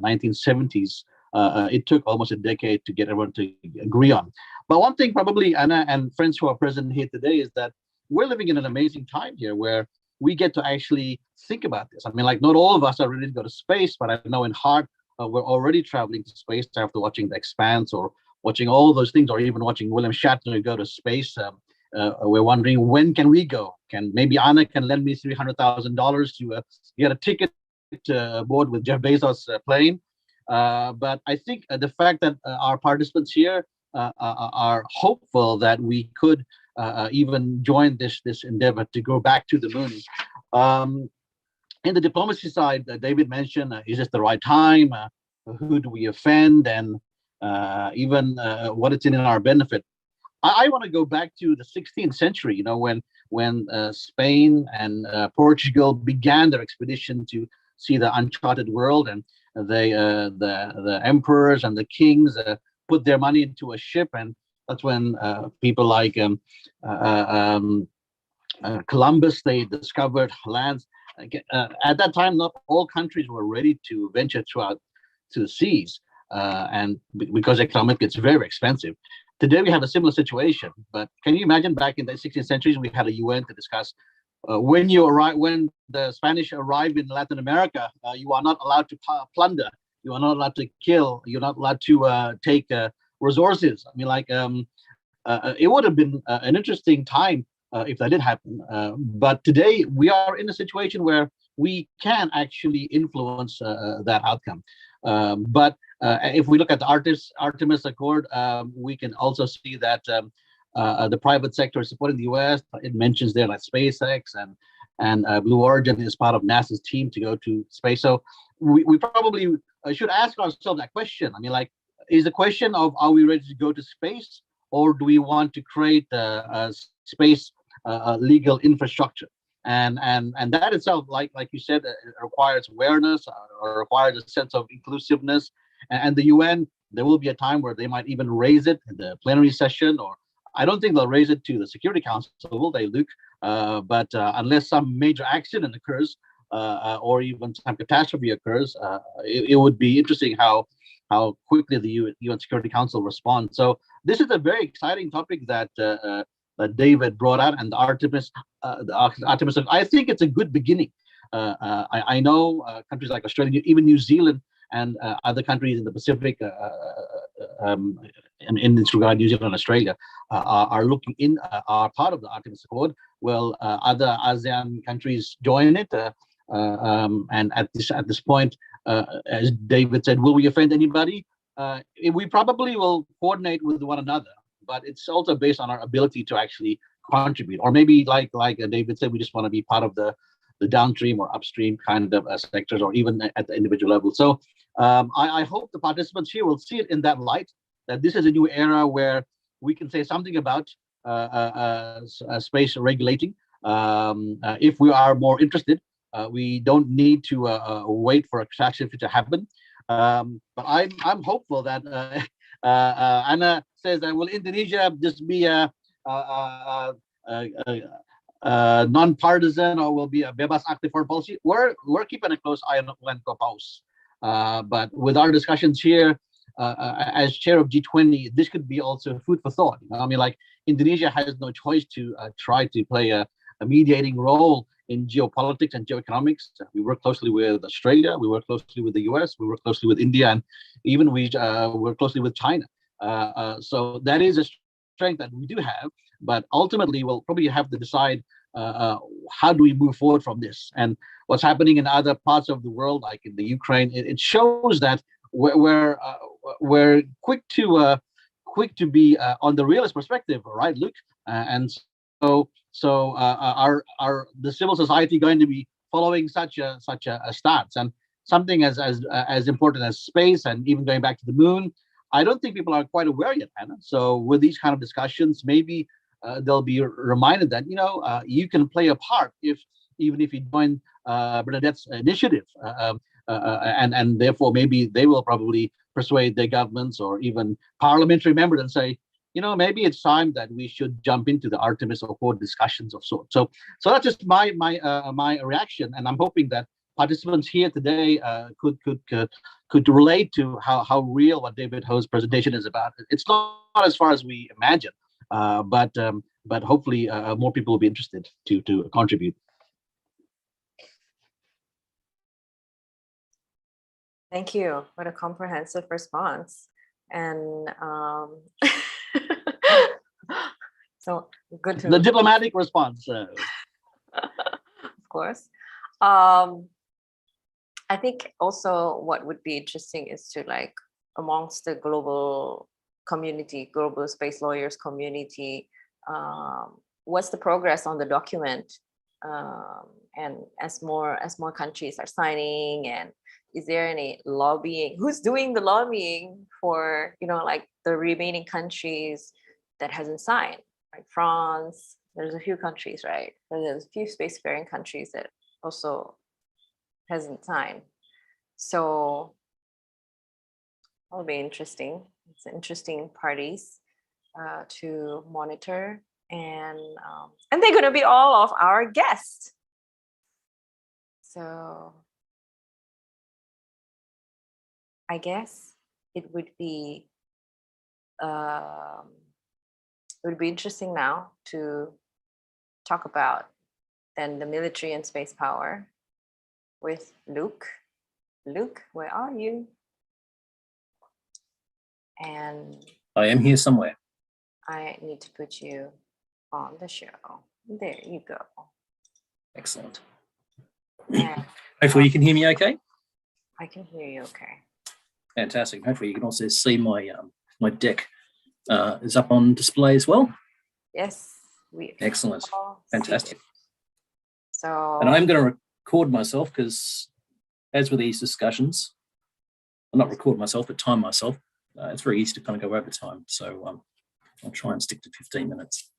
1970s, it took almost a decade to get everyone to agree on. But one thing probably, Anna and friends who are present here today, is that we're living in an amazing time here where we get to actually think about this. I mean, like, not all of us are ready to go to space, but I know in heart we're already traveling to space after watching The Expanse or watching all those things, or even watching William Shatner go to space. We're wondering, when can we go? Maybe Anna can lend me $300,000 to get a ticket aboard with Jeff Bezos' plane. But I think the fact that our participants here are hopeful that we could even join this endeavor to go back to the moon. In the diplomacy side, David mentioned, is this the right time? Who do we offend? And even what it's in our benefit. I want to go back to the 16th century, when Spain and Portugal began their expedition to see the uncharted world, and the emperors and the kings put their money into a ship, and that's when people like Columbus, they discovered lands. At that time, not all countries were ready to venture throughout to the seas, and because economically it's very expensive. Today we have a similar situation, but can you imagine back in the 16th centuries we had a UN to discuss when the Spanish arrive in Latin America, you are not allowed to plunder, you are not allowed to kill, you're not allowed to take resources. I mean, like, it would have been an interesting time if that did happen. But today we are in a situation where we can actually influence that outcome. But if we look at the Artemis Accord, we can also see that the private sector is supporting the US. It mentions there like SpaceX and Blue Origin is part of NASA's team to go to space. So we probably should ask ourselves that question. I mean, like, is the question of, are we ready to go to space, or do we want to create a space legal infrastructure? And that itself, like you said, requires awareness, or requires a sense of inclusiveness. And the UN, there will be a time where they might even raise it in the plenary session, or I don't think they'll raise it to the Security Council, will they, Luke? But unless some major accident occurs, or even some catastrophe occurs, it would be interesting how quickly the UN Security Council responds. So this is a very exciting topic that David brought out, and the Artemis. I think it's a good beginning. I know countries like Australia, even New Zealand, and other countries in the Pacific, in this regard, New Zealand and Australia, are looking are part of the Artemis Accord. Well, other ASEAN countries join it, and at this point, as David said, will we offend anybody? We probably will coordinate with one another, but it's also based on our ability to actually contribute. Or maybe, like David said, we just want to be part of the downstream or upstream kind of sectors, or even at the individual level. So I hope the participants here will see it in that light, that this is a new era where we can say something about space regulating. If we are more interested, we don't need to wait for a catastrophe to happen. But I'm hopeful that Anna says that, will Indonesia just be a non-partisan, or will be a bebas active foreign policy? We're keeping a close eye on when Paus. But with our discussions here, as chair of G20, this could be also food for thought. I mean, like, Indonesia has no choice to try to play a mediating role in geopolitics and geoeconomics. We work closely with Australia, we work closely with the US, we work closely with India, and even we work closely with China. So that is a strength that we do have, but ultimately we'll probably have to decide how do we move forward from this. And what's happening in other parts of the world, like in the Ukraine, it shows that we're quick to be on the realist perspective, right, Luke? And so the civil society going to be following such a stance. And something as important as space, and even going back to the moon, I don't think people are quite aware yet, Anna. So with these kind of discussions, maybe they'll be reminded that you can play a part even if you join Bernadette's initiative, and therefore maybe they will probably persuade their governments or even parliamentary members and say, maybe it's time that we should jump into the Artemis Accord discussions of sorts. So that's just my reaction, and I'm hoping that participants here today could relate to how real what David Ho's presentation is about. It's not as far as we imagine, but hopefully more people will be interested to contribute. Thank you for the comprehensive response. And so good to the diplomatic response. Of course. I think also what would be interesting is to, like, amongst the global community, global space lawyers community, what's the progress on the document? And as more countries are signing, and is there any lobbying? Who's doing the lobbying for, like, the remaining countries that hasn't signed? Like France, there's a few countries, right? There's a few spacefaring countries that also hasn't signed. So that'll be interesting. It's interesting parties to monitor, and they're going to be all of our guests. So I guess it would be interesting now to talk about then the military and space power with Luke. Luke, where are you? And I am here somewhere. I need to put you on the show. There you go. Excellent. And Hopefully you can hear me okay. I can hear you okay. Fantastic. Hopefully you can also see my my deck is up on display as well. Yes, we Excellent. all Fantastic. see it. So, And I'm going to record myself because, as with these discussions, I'll not record myself, but time myself. It's very easy to kind of go over time. So I'll try and stick to 15 minutes.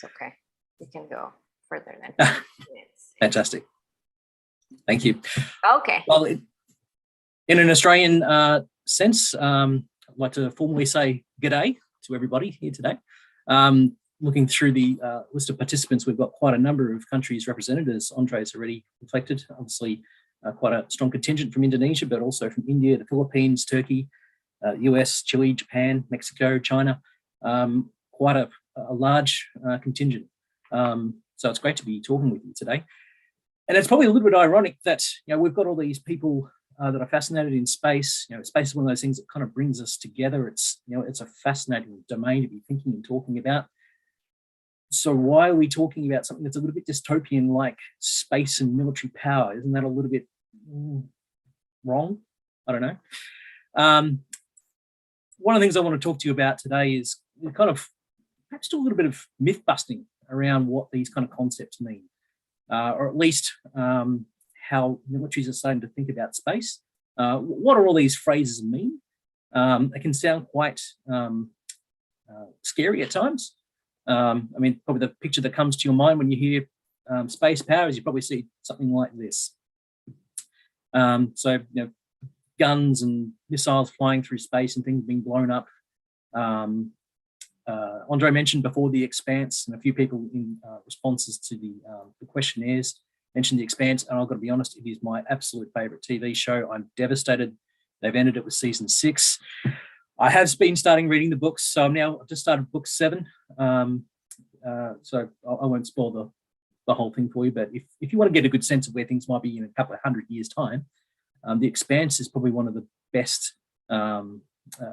that's okay. We can go further than 15 minutes. Fantastic. Thank you. Okay. Well, in an Australian sense, I'd like to formally say g'day to everybody here today. Looking through the list of participants, we've got quite a number of countries represented, as Andre has already reflected. Obviously, quite a strong contingent from Indonesia, but also from India, the Philippines, Turkey, US, Chile, Japan, Mexico, China. Quite a large contingent. So it's great to be talking with you today. And it's probably a little bit ironic that we've got all these people that are fascinated in space. Space is one of those things that kind of brings us together. It's it's a fascinating domain to be thinking and talking about. So why are we talking about something that's a little bit dystopian, like space and military power? Isn't that a little bit wrong? I don't know. One of the things I want to talk to you about today is kind of perhaps do a little bit of myth busting around what these kind of concepts mean, or at least how militaries are starting to think about space. What do all these phrases mean? It can sound quite scary at times. I mean, probably the picture that comes to your mind when you hear space powers, you probably see something like this. So, guns and missiles flying through space and things being blown up. Andre mentioned before the Expanse, and a few people in responses to the questionnaires mentioned the Expanse, and I've got to be honest, it is my absolute favourite TV show. I'm devastated they've ended it with season 6. I have been starting reading the books, so I've just started book 7. So I won't spoil the whole thing for you, but if you want to get a good sense of where things might be in a couple of 100 years' time, The Expanse is probably one of the best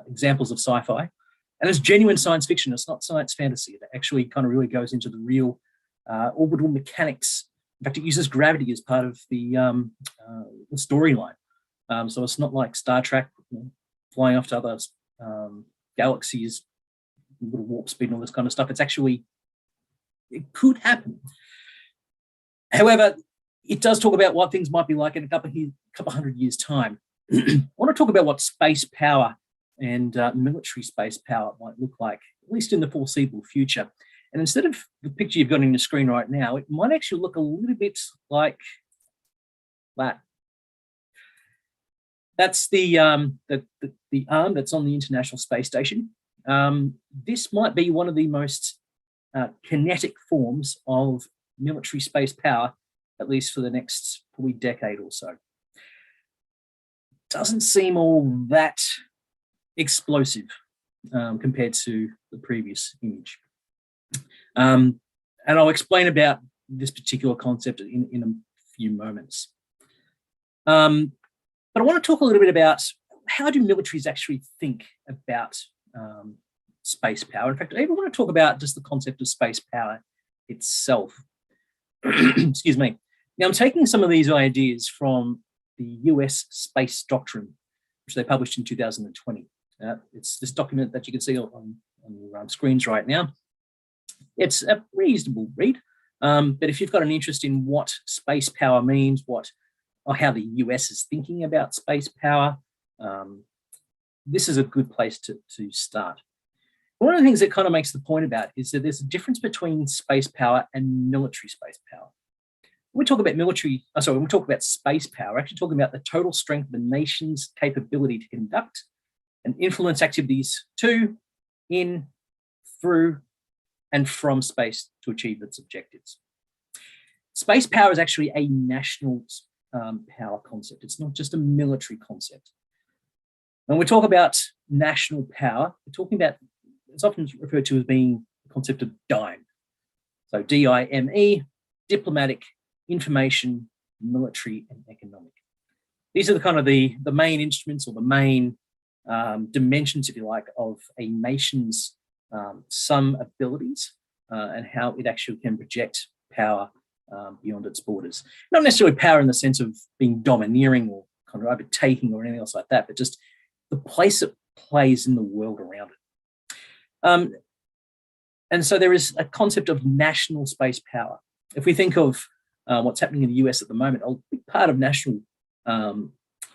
examples of sci-fi. And it's genuine science fiction. It's not science fantasy. It actually kind of really goes into the real orbital mechanics. In fact, it uses gravity as part of the storyline. So it's not like Star Trek, flying off to other galaxies, little warp speed and all this kind of stuff. It's actually, it could happen. However, it does talk about what things might be like in a couple of hundred years' time. I want to talk about what space power and military space power might look like, at least in the foreseeable future. And instead of the picture you've got on your screen right now, it might actually look a little bit like that. That's the arm that's on the International Space Station. This might be one of the most kinetic forms of military space power, at least for the next probably decade or so. Doesn't seem all that explosive compared to the previous image. And I'll explain about this particular concept in a few moments. But I want to talk a little bit about how do militaries actually think about space power. In fact, I even want to talk about just the concept of space power itself. Excuse me. Now, I'm taking some of these ideas from the US Space Doctrine, which they published in 2020. It's this document that you can see on your screens right now. It's a reasonable read, but if you've got an interest in what space power means, or how the US is thinking about space power, this is a good place to start. One of the things that kind of makes the point about is that there's a difference between space power and military space power. When we talk about when we talk about space power, we're actually talking about the total strength of a nation's capability to conduct and influence activities to, in, through, and from space to achieve its objectives. Space power is actually a national power concept. It's not just a military concept. When we talk about national power, we're talking about, it's often referred to as being the concept of DIME. So D-I-M-E, diplomatic, information, military, and economic. These are the kind of the main instruments or the main dimensions, if you like, of a nation's some abilities and how it actually can project power beyond its borders. Not necessarily power in the sense of being domineering or kind of overtaking or anything else like that, but just the place it plays in the world around it. And so there is a concept of national space power. If we think of what's happening in the US at the moment, a big part of national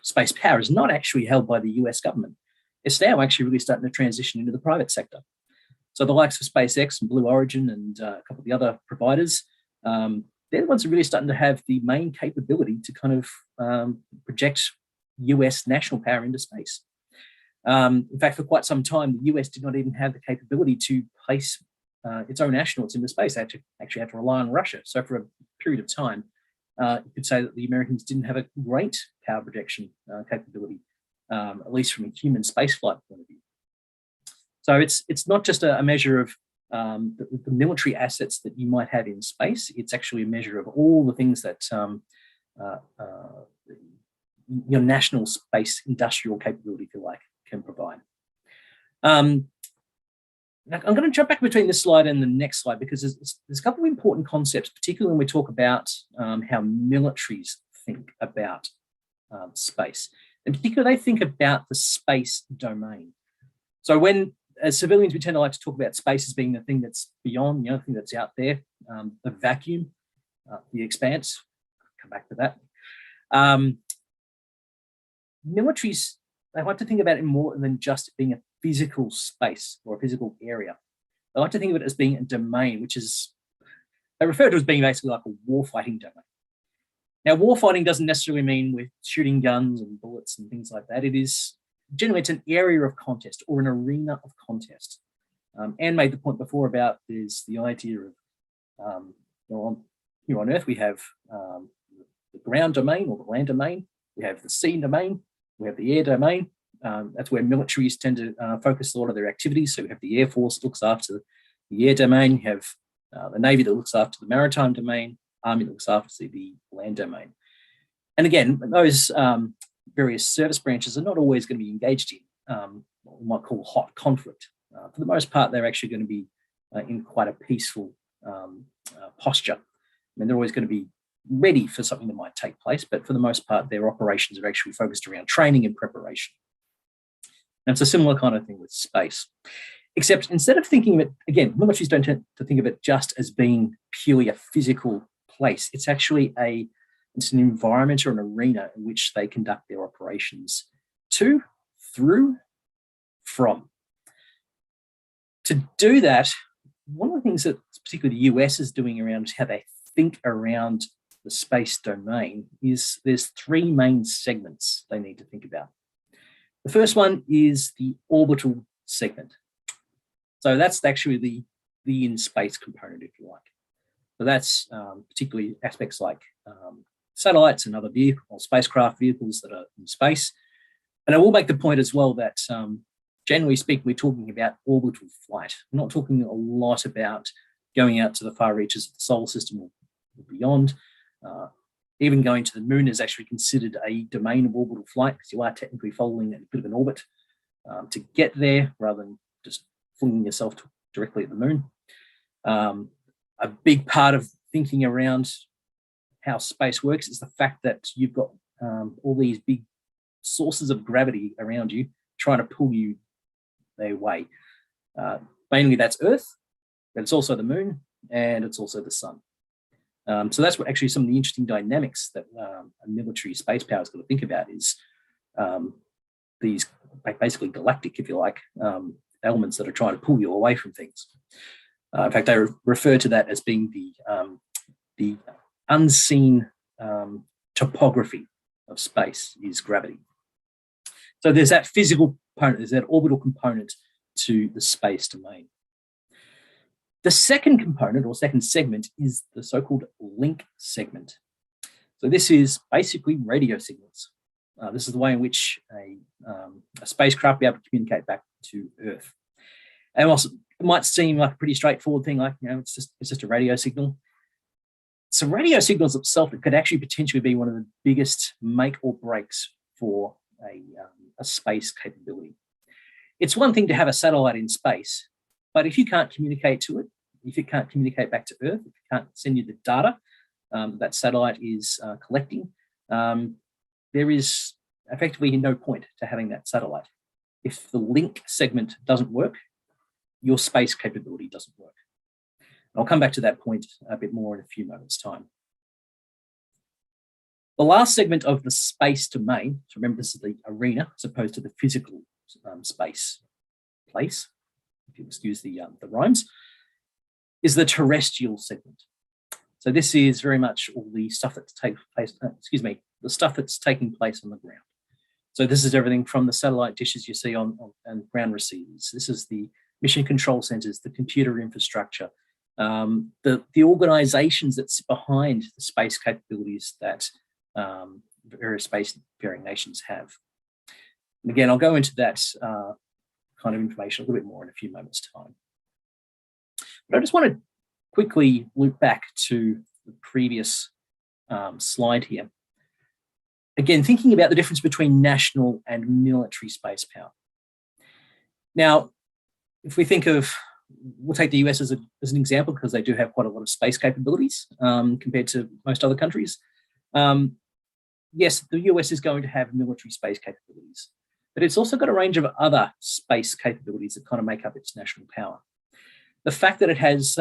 space power is not actually held by the US government. It's now actually really starting to transition into the private sector. So the likes of SpaceX and Blue Origin and a couple of the other providers, they're the ones who are really starting to have the main capability to kind of project US national power into space. In fact, for quite some time, the US did not even have the capability to place its own astronauts into space. They actually had to rely on Russia. So for a period of time, you could say that the Americans didn't have a great power projection capability, at least from a human spaceflight point of view. So it's not just a measure of the military assets that you might have in space. It's actually a measure of all the things that your national space industrial capability, if you like, can provide. Now I'm going to jump back between this slide and the next slide because there's a couple of important concepts, particularly when we talk about how militaries think about space. In particular, they think about the space domain. So when, as civilians, we tend to like to talk about space as being the thing that's beyond, the thing that's out there, the vacuum, the expanse. Come back to that. Militaries, they like to think about it more than just being a physical space or a physical area. They like to think of it as being a domain, which is, they refer to as being basically like a warfighting domain. Now, warfighting doesn't necessarily mean with shooting guns and bullets and things like that. It is, generally, it's an area of contest or an arena of contest. Anne made the point before about there's the idea of, here on Earth, we have the ground domain or the land domain. We have the sea domain. We have the air domain. That's where militaries tend to focus a lot of their activities. So we have the Air Force that looks after the air domain. You have the Navy that looks after the maritime domain. Army that looks after the land domain. And again, those various service branches are not always going to be engaged in what we might call hot conflict. For the most part, they're actually going to be in quite a peaceful posture. I mean, they're always going to be ready for something that might take place, but for the most part, their operations are actually focused around training and preparation. And it's a similar kind of thing with space. Except instead of thinking of it, again, militaries don't tend to think of it just as being purely a physical place. It's actually a It's an environment or an arena in which they conduct their operations to, through, from. To do that, one of the things that particularly the US is doing around how they think around the space domain is there's three main segments they need to think about. The first one is the orbital segment. So that's actually the in-space component, if you like. So that's particularly aspects like satellites and other vehicle or spacecraft vehicles that are in space. And I will make the point as well that generally speaking, we're talking about orbital flight. We're not talking a lot about going out to the far reaches of the solar system or beyond. Even going to the moon is actually considered a domain of orbital flight because you are technically following a bit of an orbit to get there rather than just flinging yourself directly at the moon. A big part of thinking around how space works is the fact that you've got all these big sources of gravity around you trying to pull you their way. Mainly that's Earth, but it's also the moon and it's also the sun. So that's what actually some of the interesting dynamics that a military space power is going to think about is these basically galactic, if you like, elements that are trying to pull you away from things. In fact, they refer to that as being the unseen topography of space is gravity. So there's that physical component, there's that orbital component to the space domain. The second component or second segment is the so-called link segment. So this is basically radio signals. This is the way in which a spacecraft will be able to communicate back to Earth. And also, it might seem like a pretty straightforward thing, like, it's just a radio signal. So radio signals itself, it could actually potentially be one of the biggest make or breaks for a space capability. It's one thing to have a satellite in space, but if you can't communicate to it, if it can't communicate back to Earth, if it can't send you the data that satellite is collecting, there is effectively no point to having that satellite. If the link segment doesn't work, your space capability doesn't work. I'll come back to that point a bit more in a few moments' time. The last segment of the space domain, so remember this is the arena as opposed to the physical space place, if you excuse the rhymes, is the terrestrial segment. So this is very much all the stuff that's taking place, the stuff that's taking place on the ground. So this is everything from the satellite dishes you see on ground receivers. This is the mission control centers, the computer infrastructure, the organizations that sit behind the space capabilities that various space-faring nations have. And again, I'll go into that kind of information a little bit more in a few moments' time. But I just want to quickly loop back to the previous slide here. Again, thinking about the difference between national and military space power. Now, if we think of, we'll take the US as an example because they do have quite a lot of space capabilities compared to most other countries. Yes, the US is going to have military space capabilities, but it's also got a range of other space capabilities that kind of make up its national power. The fact that it has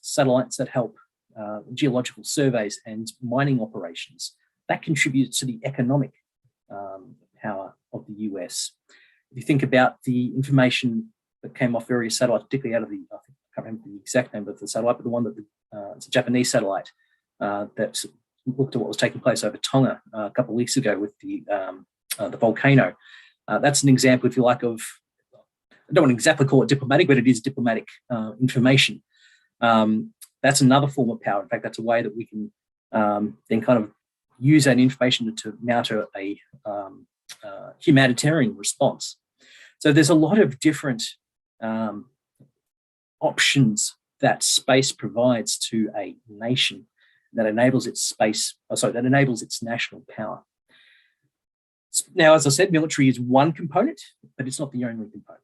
satellites that help geological surveys and mining operations, that contributes to the economic power of the US. If you think about the information that came off various satellites, particularly out of the, I can't remember the exact name of the satellite, but the one that it's a Japanese satellite that looked at what was taking place over Tonga a couple of weeks ago with the volcano. That's an example, if you like, of, I don't want to exactly call it diplomatic, but it is diplomatic information. That's another form of power. In fact, that's a way that we can then kind of use that information to mount a humanitarian response. So there's a lot of different options that space provides to a nation that enables its that enables its national power. Now, as I said, military is one component, but it's not the only component.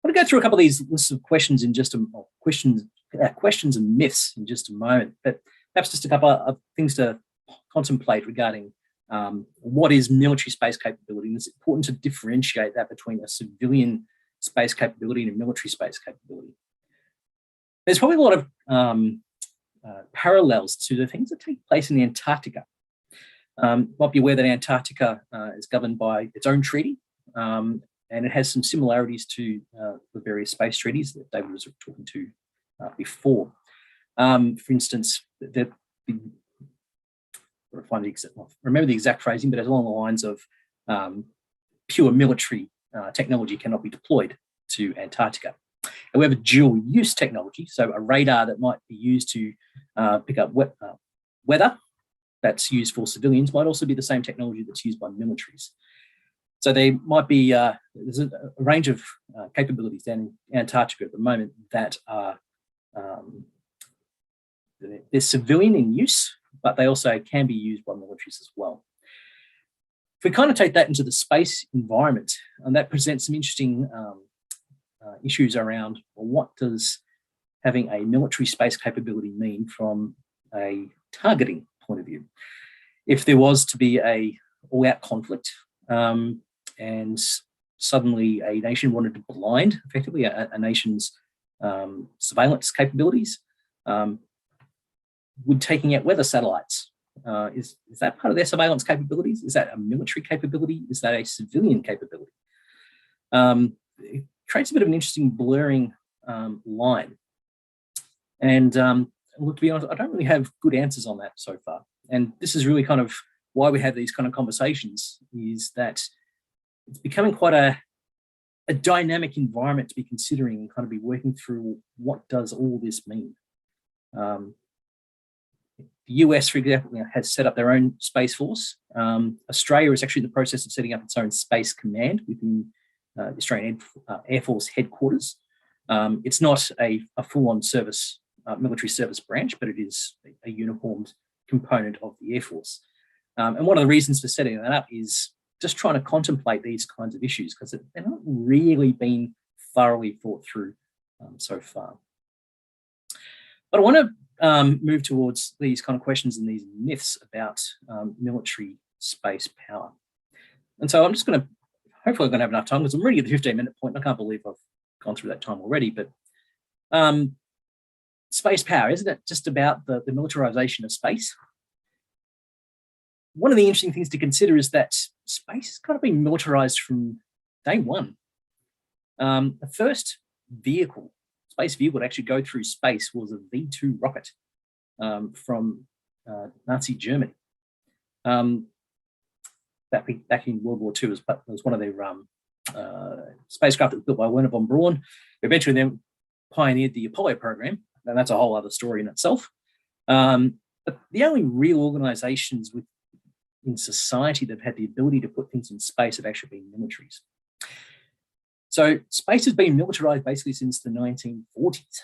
I'm going to go through a couple of these lists of questions in just questions and myths in just a moment, but perhaps just a couple of things to contemplate regarding what is military space capability. And it's important to differentiate that between a civilian space capability and a military space capability. there's probably a lot of parallels to the things that take place in Antarctica. Might be aware that Antarctica is governed by its own treaty, and it has some similarities to the various space treaties that David was talking to before. For instance, remember the exact phrasing, but it's along the lines of pure military technology cannot be deployed to Antarctica. However, dual-use technology, so a radar that might be used to pick up weather that's used for civilians, might also be the same technology that's used by militaries. So they might be, there's a range of capabilities down in Antarctica at the moment that are, they're civilian in use, but they also can be used by militaries as well. If we kind of take that into the space environment, and that presents some interesting issues around, well, what does having a military space capability mean from a targeting point of view? If there was to be a all-out conflict and suddenly a nation wanted to blind, effectively, a nation's surveillance capabilities, would taking out weather satellites, is that part of their surveillance capabilities? Is that a military capability? Is that a civilian capability? It creates a bit of an interesting blurring line. And look, to be honest, I don't really have good answers on that so far. And this is really kind of why we have these kind of conversations, is that it's becoming quite a dynamic environment to be considering and kind of be working through what does all this mean. The US, for example, has set up their own Space Force. Australia is actually in the process of setting up its own Space Command within the Australian Air Force headquarters. It's not a full-on service, military service branch, but it is a uniformed component of the Air Force. And one of the reasons for setting that up is just trying to contemplate these kinds of issues, because they're not really been thoroughly thought through so far. But I want to move towards these kind of questions and these myths about military space power. And so I'm just going to, hopefully I'm going to have enough time, because I'm already at the 15-minute point. And I can't believe I've gone through that time already. But space power, isn't it just about the militarization of space? One of the interesting things to consider is that space has kind of been militarized from day one. The first space vehicle to actually go through space was a V2 rocket from Nazi Germany. Back in World War II, was one of their spacecraft that was built by Werner von Braun. Eventually then pioneered the Apollo program, and that's a whole other story in itself. But the only real organizations in society that have had the ability to put things in space have actually been militaries. So space has been militarized basically since the 1940s.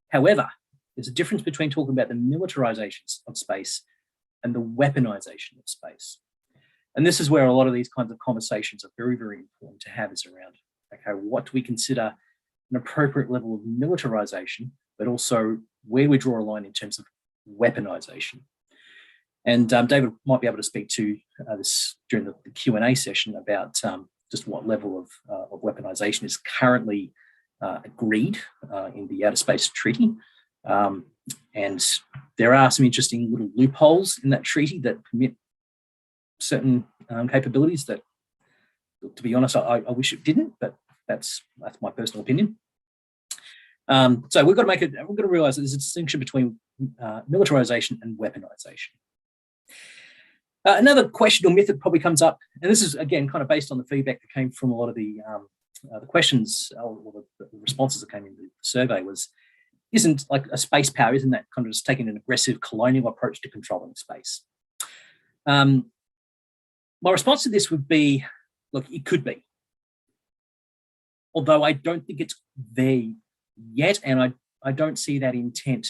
However, there's a difference between talking about the militarizations of space and the weaponization of space. And this is where a lot of these kinds of conversations are very, very important to have, is around, okay, what do we consider an appropriate level of militarization, but also where we draw a line in terms of weaponization. And David might be able to speak to this during the Q&A session about just what level of weaponization is currently agreed in the Outer Space Treaty. And there are some interesting little loopholes in that treaty that permit certain capabilities that, to be honest, I wish it didn't, but that's my personal opinion. So we've got to realize that there's a distinction between militarization and weaponization. Another question or myth that probably comes up, and this is again kind of based on the feedback that came from a lot of the questions or the responses that came in the survey, was, isn't like a space power, isn't that kind of just taking an aggressive colonial approach to controlling space? My response to this would be, look, it could be. Although I don't think it's there yet, and I don't see that intent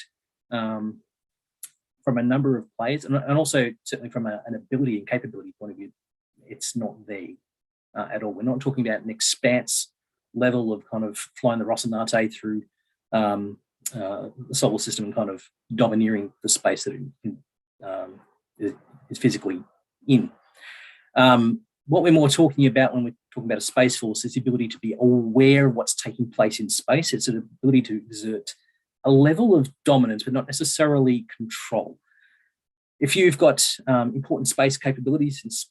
from a number of players, and also certainly from an ability and capability point of view, it's not there at all. We're not talking about an expanse level of kind of flying the Rocinante through the solar system and kind of domineering the space that it is physically in. What we're more talking about when we're talking about a space force is the ability to be aware of what's taking place in space. It's an ability to exert a level of dominance, but not necessarily control. If you've got important space capabilities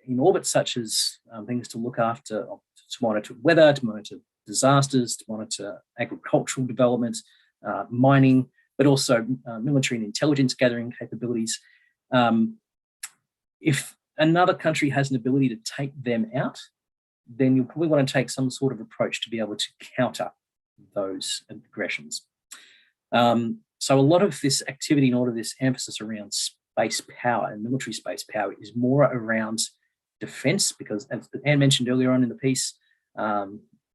in orbit, such as things to look after, to monitor weather, to monitor disasters, to monitor agricultural development, mining, but also military and intelligence gathering capabilities. If another country has an ability to take them out, then you'll probably want to take some sort of approach to be able to counter those aggressions. So a lot of this activity and all of this emphasis around space power and military space power is more around defense, because as Anne mentioned earlier on in the piece, a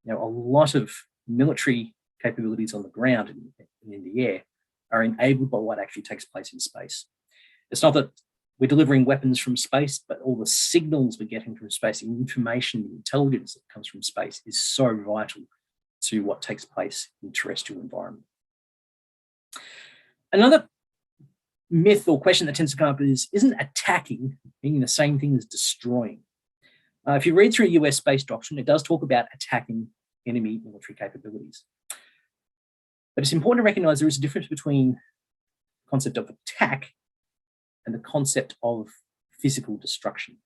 lot of military capabilities on the ground and in the air are enabled by what actually takes place in space. It's not that we're delivering weapons from space, but all the signals we're getting from space, the information, the intelligence that comes from space is so vital to what takes place in terrestrial environment. Another myth or question that tends to come up is, isn't attacking being the same thing as destroying? If you read through US space doctrine, it does talk about attacking enemy military capabilities. But it's important to recognize there is a difference between the concept of attack and the concept of physical destruction.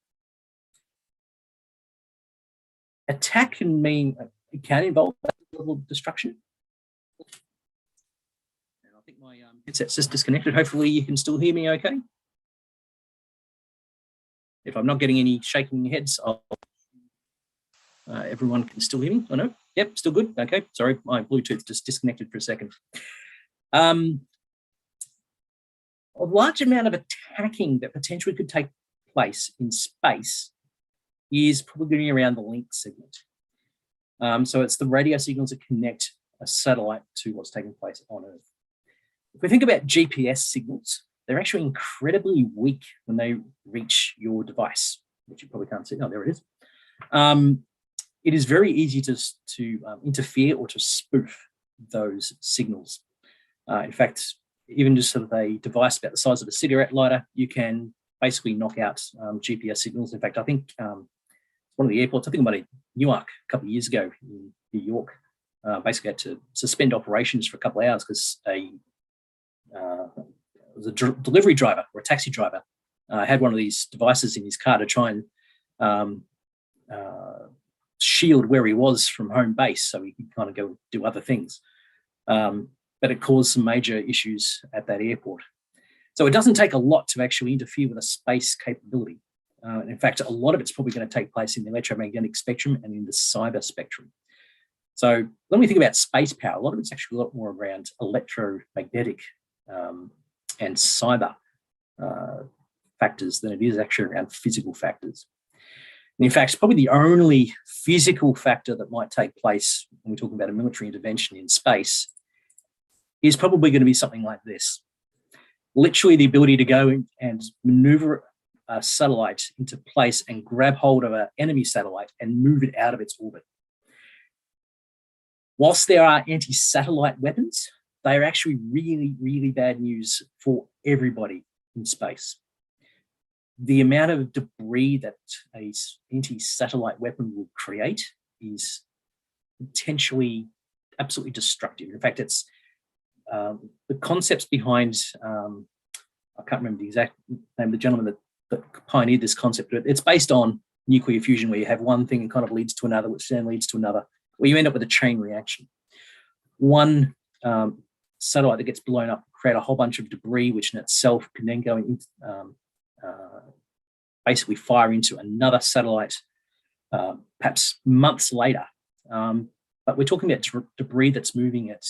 Attack can mean, it can involve a level of destruction. And I think my headset's just disconnected. Hopefully you can still hear me okay. If I'm not getting any shaking heads, everyone can still hear me. Oh no, yep, still good. Okay, sorry, my Bluetooth just disconnected for a second. A large amount of attacking that potentially could take place in space is probably going to be around the link segment. So it's the radio signals that connect a satellite to what's taking place on Earth. If we think about GPS signals, they're actually incredibly weak when they reach your device, which you probably can't see. Oh, there it is. It is very easy to interfere or to spoof those signals. In fact, even just sort of a device about the size of a cigarette lighter, you can basically knock out GPS signals. In fact, I think one of the airports, I think about Newark a couple of years ago in New York, basically had to suspend operations for a couple of hours because it was a delivery driver or a taxi driver had one of these devices in his car to try and shield where he was from home base so he could kind of go do other things. But it caused some major issues at that airport. So it doesn't take a lot to actually interfere with a space capability. In fact, a lot of it's probably going to take place in the electromagnetic spectrum and in the cyber spectrum. So when we think about space power, a lot of it's actually a lot more around electromagnetic and cyber factors than it is actually around physical factors. And in fact, probably the only physical factor that might take place when we're talking about a military intervention in space is probably going to be something like this. Literally the ability to go and maneuver a satellite into place and grab hold of an enemy satellite and move it out of its orbit. Whilst there are anti-satellite weapons, they are actually really, really bad news for everybody in space. The amount of debris that an anti-satellite weapon will create is potentially absolutely destructive. In fact, it's the concepts behind, I can't remember the exact name of the gentleman that pioneered this concept, but it's based on nuclear fusion, where you have one thing and kind of leads to another, which then leads to another, where you end up with a chain reaction. One satellite that gets blown up create a whole bunch of debris, which in itself can then go in, basically fire into another satellite, perhaps months later. But we're talking about debris that's moving at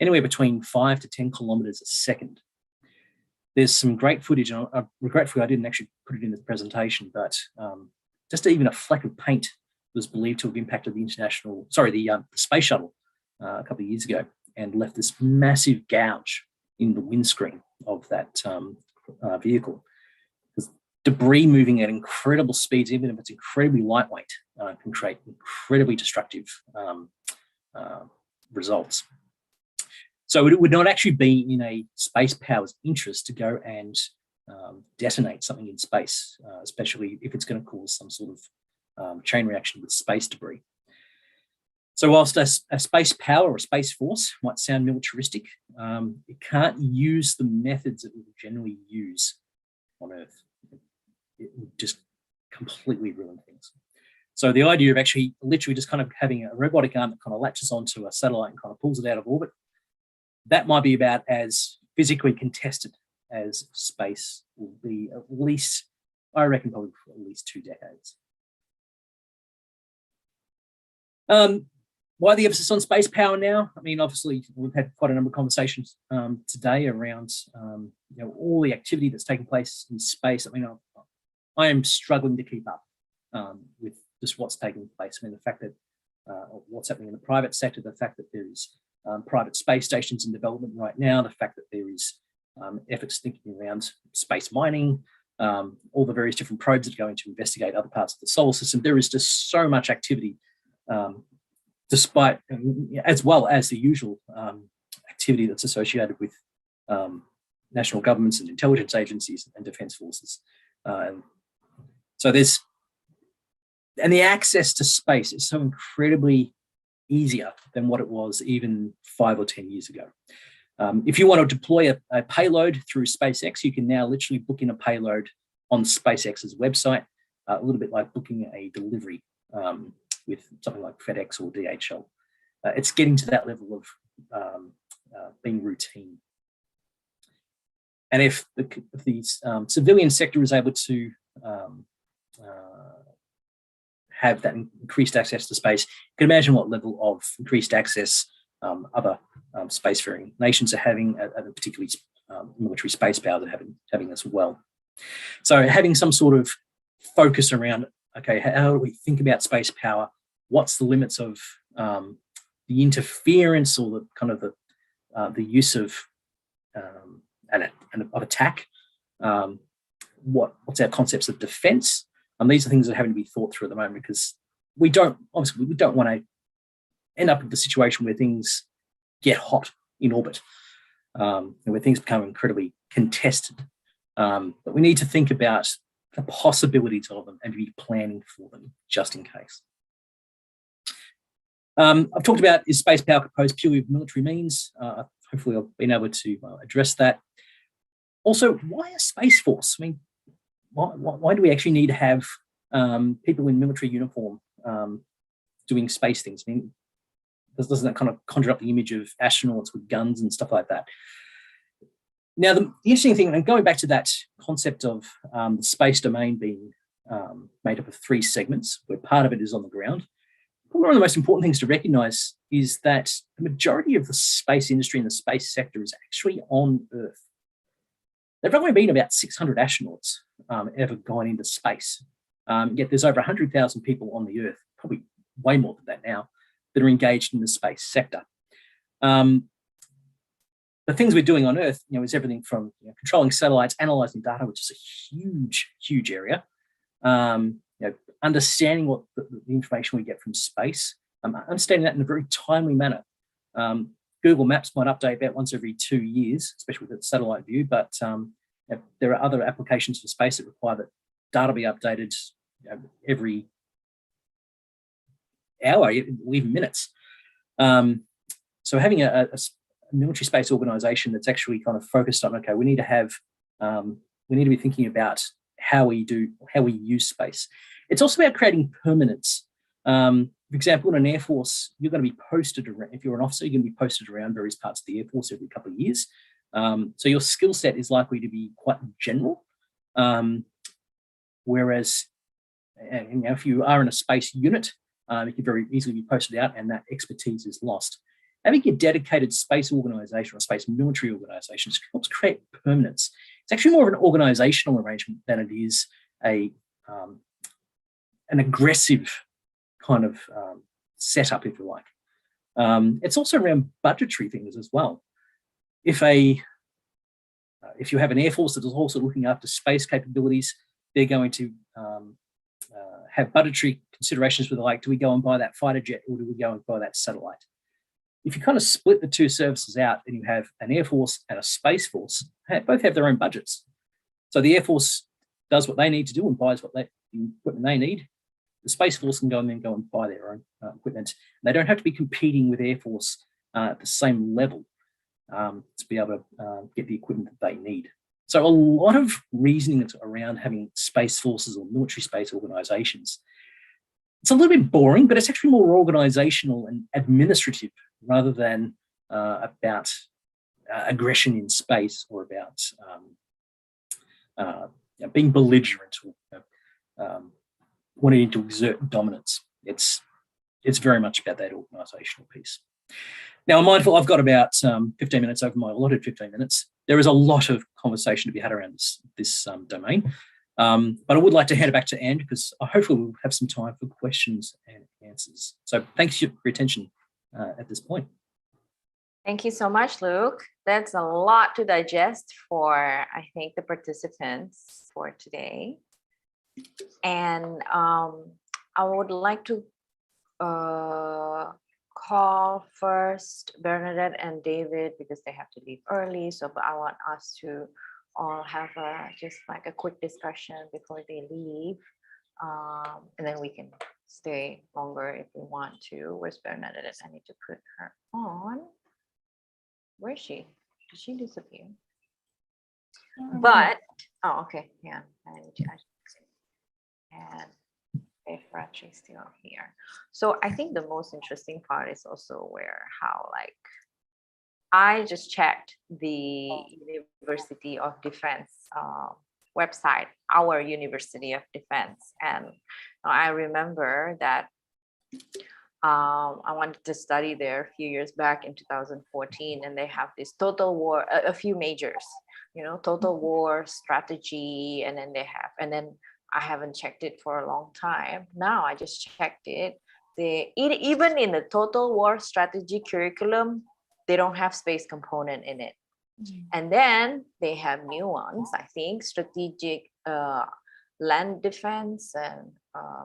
anywhere between 5 to 10 kilometers a second. There's some great footage, and regretfully I didn't actually put it in the presentation, but just even a fleck of paint was believed to have impacted the space shuttle a couple of years ago and left this massive gouge in the windscreen of that vehicle. Because debris moving at incredible speeds, even if it's incredibly lightweight, can create incredibly destructive results. So it would not actually be in a space power's interest to go and detonate something in space, especially if it's going to cause some sort of chain reaction with space debris. So whilst a space power or a space force might sound militaristic, it can't use the methods that we would generally use on Earth. It would just completely ruin things. So the idea of actually literally just kind of having a robotic arm that kind of latches onto a satellite and kind of pulls it out of orbit, that might be about as physically contested as space will be, at least, I reckon, probably for at least 2 decades. Why the emphasis on space power now? I mean, obviously, we've had quite a number of conversations today around all the activity that's taking place in space. I mean, I am struggling to keep up with just what's taking place. I mean, the fact that what's happening in the private sector, the fact that there is private space stations in development right now, the fact that there is efforts thinking around space mining, all the various different probes that are going to investigate other parts of the solar system. There is just so much activity, despite, as well as the usual activity that's associated with national governments and intelligence agencies and defense forces. So and the access to space is so incredibly easier than what it was even 5 or 10 years ago. If you want to deploy a payload through SpaceX, you can now literally book in a payload on SpaceX's website, a little bit like booking a delivery with something like FedEx or DHL. It's getting to that level of being routine. And if the civilian sector is able to have that increased access to space, you can imagine what level of increased access other spacefaring nations are having, and particularly military space power that are having as well. So having some sort of focus around, okay, how do we think about space power? What's the limits of the interference or the kind of the use of of attack? What's our concepts of defense? These are things that are having to be thought through at the moment, because we don't want to end up in the situation where things get hot in orbit, and where things become incredibly contested. But we need to think about the possibilities of them and be planning for them just in case. I've talked about, is space power composed purely of military means? Hopefully I've been able to address that. Also, why a space force? I mean, why do we actually need to have people in military uniform doing space things? I mean, doesn't that kind of conjure up the image of astronauts with guns and stuff like that? Now, the interesting thing, and going back to that concept of the space domain being made up of 3 segments, where part of it is on the ground, one of the most important things to recognize is that the majority of the space industry and the space sector is actually on Earth. There have only been about 600 astronauts ever gone into space, yet there's over 100,000 people on the Earth, probably way more than that now, that are engaged in the space sector. The things we're doing on Earth, is everything from controlling satellites, analyzing data, which is a huge, huge area. Understanding what the information we get from space, understanding that in a very timely manner. Google Maps might update about once every 2 years, especially with its satellite view, but there are other applications for space that require that data be updated every hour, even minutes. So having a military space organization that's actually kind of focused on, okay, we need to be thinking about how we use space. It's also about creating permanence. For example, in an Air Force, you're going to be posted around, if you're an officer, you're going to be posted around various parts of the Air Force every couple of years. So your skill set is likely to be quite general. Whereas, if you are in a space unit, you can very easily be posted out and that expertise is lost. Having a dedicated space organization or space military organization helps create permanence. It's actually more of an organizational arrangement than it is an aggressive kind of setup, if you like. It's also around budgetary things as well. If you have an Air Force that is also looking after space capabilities, they're going to have budgetary considerations with like, do we go and buy that fighter jet or do we go and buy that satellite? If you kind of split the 2 services out and you have an Air Force and a Space Force, both have their own budgets. So the Air Force does what they need to do and buys what the equipment they need. the Space Force can go and buy their own equipment. They don't have to be competing with Air Force at the same level to be able to get the equipment that they need. So a lot of reasoning around having space forces or military space organizations. It's a little bit boring, but it's actually more organizational and administrative rather than about aggression in space or about being belligerent or wanting to exert dominance. It's very much about that organizational piece. Now, I'm mindful I've got about 15 minutes over my allotted 15 minutes. There is a lot of conversation to be had around this domain, but I would like to hand it back to Anne because hopefully we'll have some time for questions and answers. So thanks for your attention at this point. Thank you so much, Luke. That's a lot to digest for, I think, the participants for today. And I would like to call first Bernadette and David because they have to leave early. So I want us to all have just like a quick discussion before they leave. And then we can stay longer if we want to. Where's Bernadette? I need to put her on. Where is she? Did she disappear? But, oh, okay, yeah. And if Rachi is still here. So I think the most interesting part is also how like, I just checked the University of Defense website, our University of Defense. And I remember that I wanted to study there a few years back in 2014, and they have this total war, a few majors, total war strategy, and then I haven't checked it for a long time. Now I just checked it. Even in the total war strategy curriculum, they don't have space component in it. And then they have new ones, I think, strategic land defense and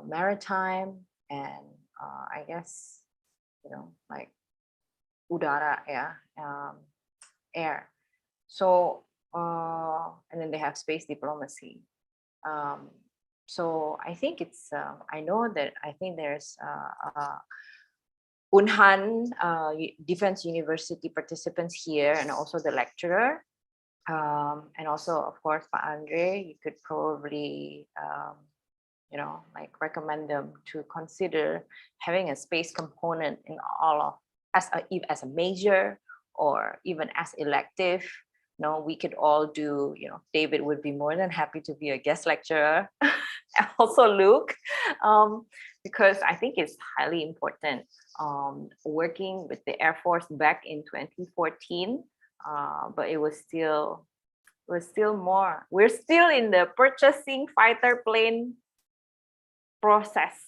maritime and I guess, like udara, air. So, and then they have space diplomacy. So I think it's, I know that I think there's Unhan Defense University participants here and also the lecturer. And also, of course, Pak Andre, you could probably, like recommend them to consider having a space component in all of, as a major or even as elective. We could all do, David would be more than happy to be a guest lecturer. Also Luke, because I think it's highly important working with the Air Force back in 2014, but it was still more, we're still in the purchasing fighter plane process,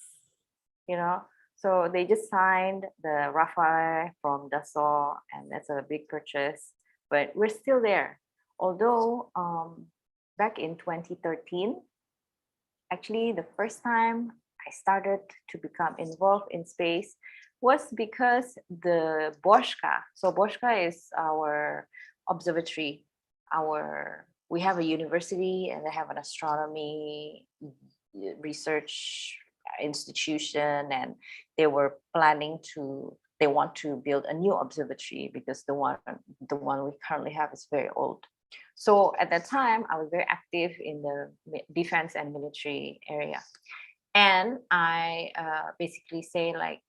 so they just signed the Rafale from Dassault, and that's a big purchase, but we're still there. Although back in 2013, actually the first time I started to become involved in space was because the Boschka, so Boschka is our observatory, we have a university and they have an astronomy research institution, and they were they want to build a new observatory because the one we currently have is very old. So at that time, I was very active in the defense and military area. And I basically say, like,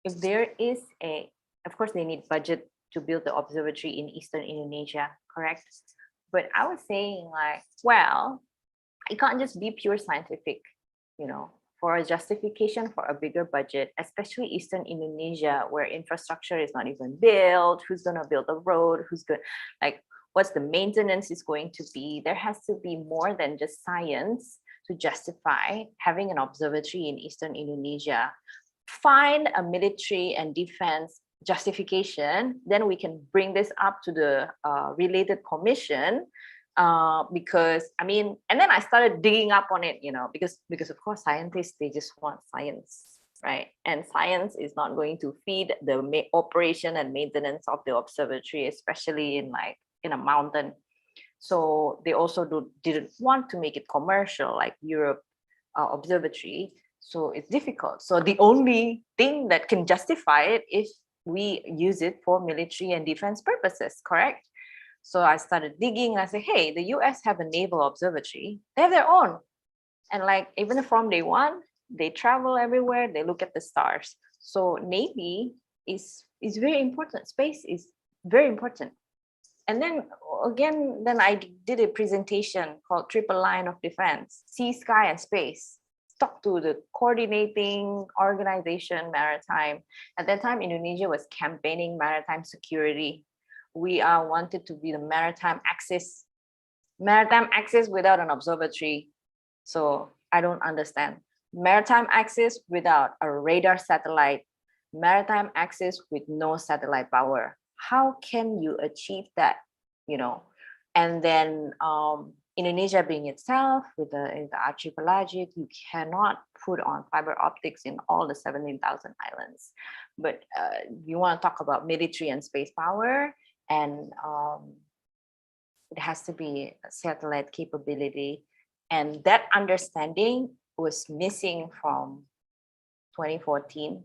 if there is of course they need budget to build the observatory in Eastern Indonesia, correct? But I was saying, like, well, it can't just be pure scientific, for a justification for a bigger budget, especially Eastern Indonesia, where infrastructure is not even built. Who's going to build a road? What's the maintenance is going to be? There has to be more than just science to justify having an observatory in Eastern Indonesia. Find a military and defense justification, then we can bring this up to the related commission. Because and then I started digging up on it, because of course scientists, they just want science, right? And science is not going to feed the operation and maintenance of the observatory, especially in a mountain. So they also didn't want to make it commercial like Europe observatory. So it's difficult. So the only thing that can justify it is we use it for military and defense purposes, correct? So I started digging. I said, hey, the US have a naval observatory. They have their own. And like even from day one, they travel everywhere. They look at the stars. So Navy is very important. Space is very important. And then again, then I did a presentation called Triple Line of Defense, Sea, Sky, and Space. Talk to the coordinating organization, maritime. At that time, Indonesia was campaigning maritime security. We wanted to be the maritime axis without an observatory. So I don't understand. Maritime axis without a radar satellite, maritime axis with no satellite power. How can you achieve that? You know, and then Indonesia being itself with the archipelagic, you cannot put on fiber optics in all the 17,000 islands. But you want to talk about military and space power, and it has to be a satellite capability. And that understanding was missing from 2014.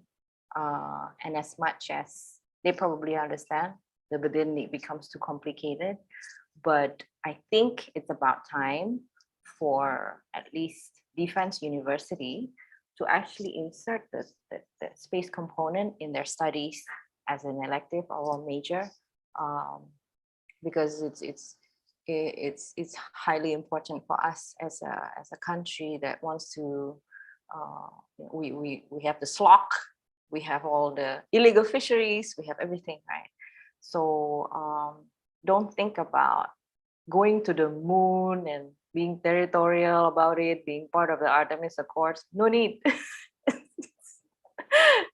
And as much as they probably understand, but then it becomes too complicated. But I think it's about time for at least Defense University to actually insert the space component in their studies as an elective or a major, because it's highly important for us as a country that wants to. We have the SLOC, we have all the illegal fisheries, we have everything, right? So don't think about going to the moon and being territorial about it, being part of the Artemis Accords. No need.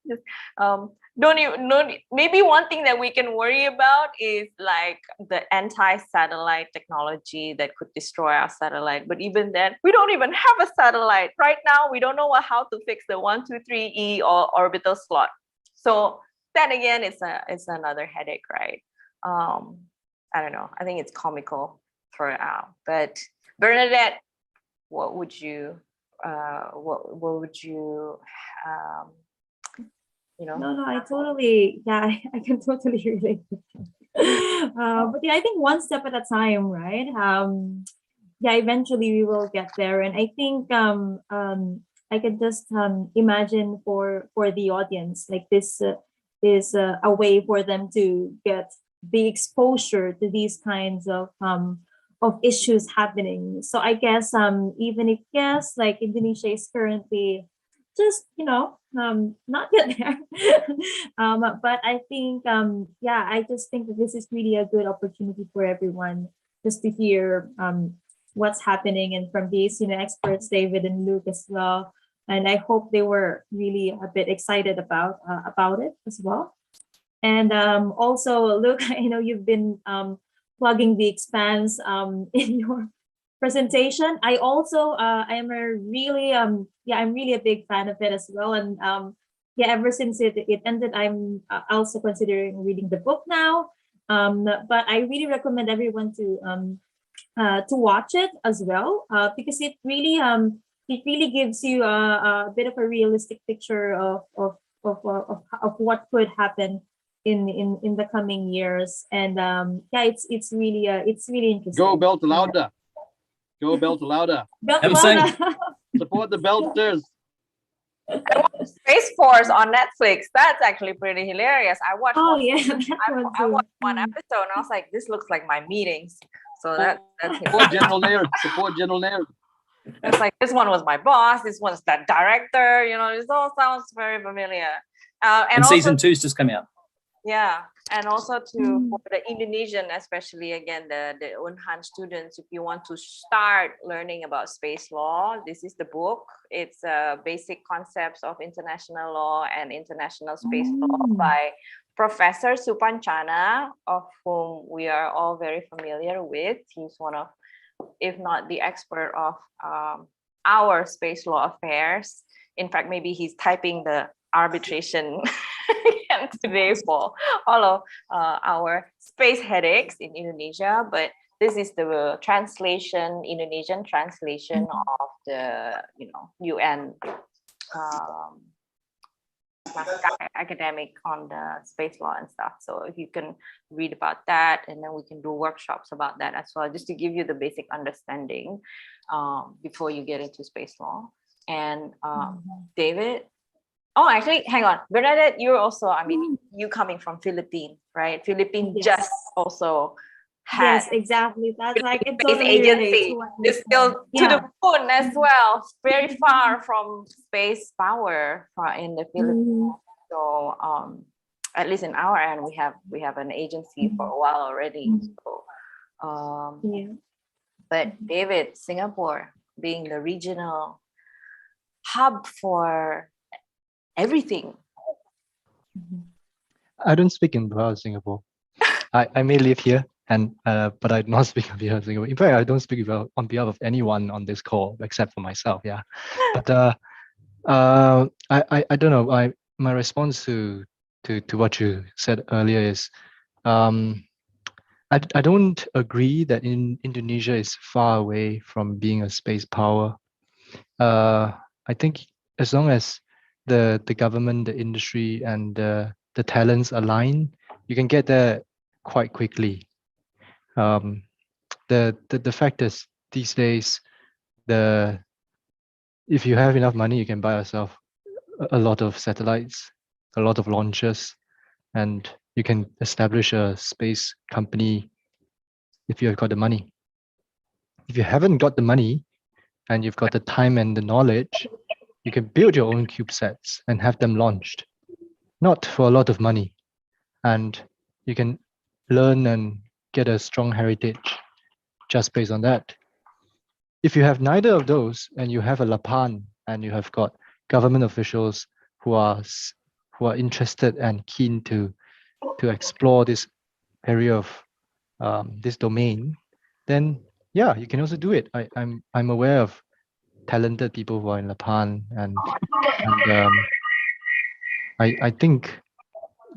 Just, don't even, maybe one thing that we can worry about is like the anti-satellite technology that could destroy our satellite. But even then, we don't even have a satellite right now. We don't know how to fix the 123E or orbital slot. So then again, it's another headache, right? I don't know. I think it's comical for now. But Bernadette, what would you No, I totally, I can totally relate. But yeah, I think one step at a time, right? Eventually we will get there. And I think I can just imagine for the audience, like this is a way for them to get the exposure to these kinds of issues happening. So I guess even if like Indonesia is currently just not yet there, but I think I just think that this is really a good opportunity for everyone just to hear what's happening, and from these experts, David and Luke as well. And I hope they were really a bit excited about it as well. And also, Luke, I know you've been plugging the Expanse in your presentation. I also I am a really I'm really a big fan of it as well. And ever since it ended, I'm also considering reading the book now. But I really recommend everyone to watch it as well, because it really gives you a bit of a realistic picture of what could happen in the coming years. And it's really interesting. Go Belt Louder. Go Belt Louder. Support the Belters. I watched Space Force on Netflix. That's actually pretty hilarious. I watched. Oh one, yeah, I watched one episode and I was like, this looks like my meetings. So that's Support General Nair. Support General Nair. It's like this one was my boss. This one's the director. This all sounds very familiar. And also, season 2's just come out. Yeah, and also for the Indonesian, especially again the Unhan students, if you want to start learning about space law, this is the book. It's Basic Concepts of International Law and International Space Law by Professor Supancana, of whom we are all very familiar with. He's one of, if not the expert of our space law affairs. In fact, maybe he's typing the arbitration today for all of our space headaches in Indonesia. But this is the translation, Indonesian translation of the UN um, academic on the space law and stuff. So if you can read about that, and then we can do workshops about that as well, just to give you the basic understanding before you get into space law. And David, oh, actually, hang on, Bernadette, you're also, I mean, you coming from Philippines, right? Philippines just also had Yes, exactly. That's like it space totally relates agency. to what It's still to the moon as well, very far from space power in the Philippines. So at least in our end, we have an agency for a while already. So but David, Singapore being the regional hub for everything. I don't speak in behalf of Singapore. I may live here, and but I do not speak on behalf of Singapore. In fact, I don't speak on behalf of anyone on this call except for myself. Yeah, but I don't know. My response to what you said earlier is, I don't agree that Indonesia is far away from being a space power. I think as long as the government, the industry, and the talents align, you can get there quite quickly. The fact is, these days, if you have enough money, you can buy yourself a lot of satellites, a lot of launches, and you can establish a space company if you've got the money. If you haven't got the money and you've got the time and the knowledge, you can build your own CubeSats and have them launched, not for a lot of money. And you can learn and get a strong heritage just based on that. If you have neither of those, and you have a Lapan, and you have got government officials who are interested and keen to explore this area of this domain, then yeah, you can also do it. I'm aware of talented people who are in Lapan, and I think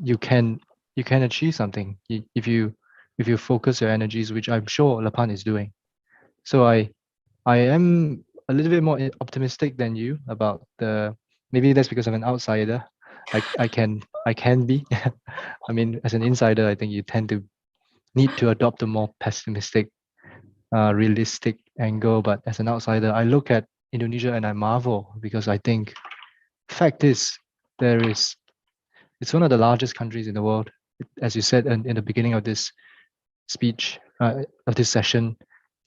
you can achieve something if you focus your energies, which I'm sure Lapan is doing. So I am a little bit more optimistic than you about maybe that's because I'm an outsider. I can be. I mean, as an insider, I think you tend to need to adopt a more pessimistic, realistic angle. But as an outsider, I look at Indonesia and I marvel, because I think fact is it's one of the largest countries in the world. As you said in the beginning of this speech, of this session,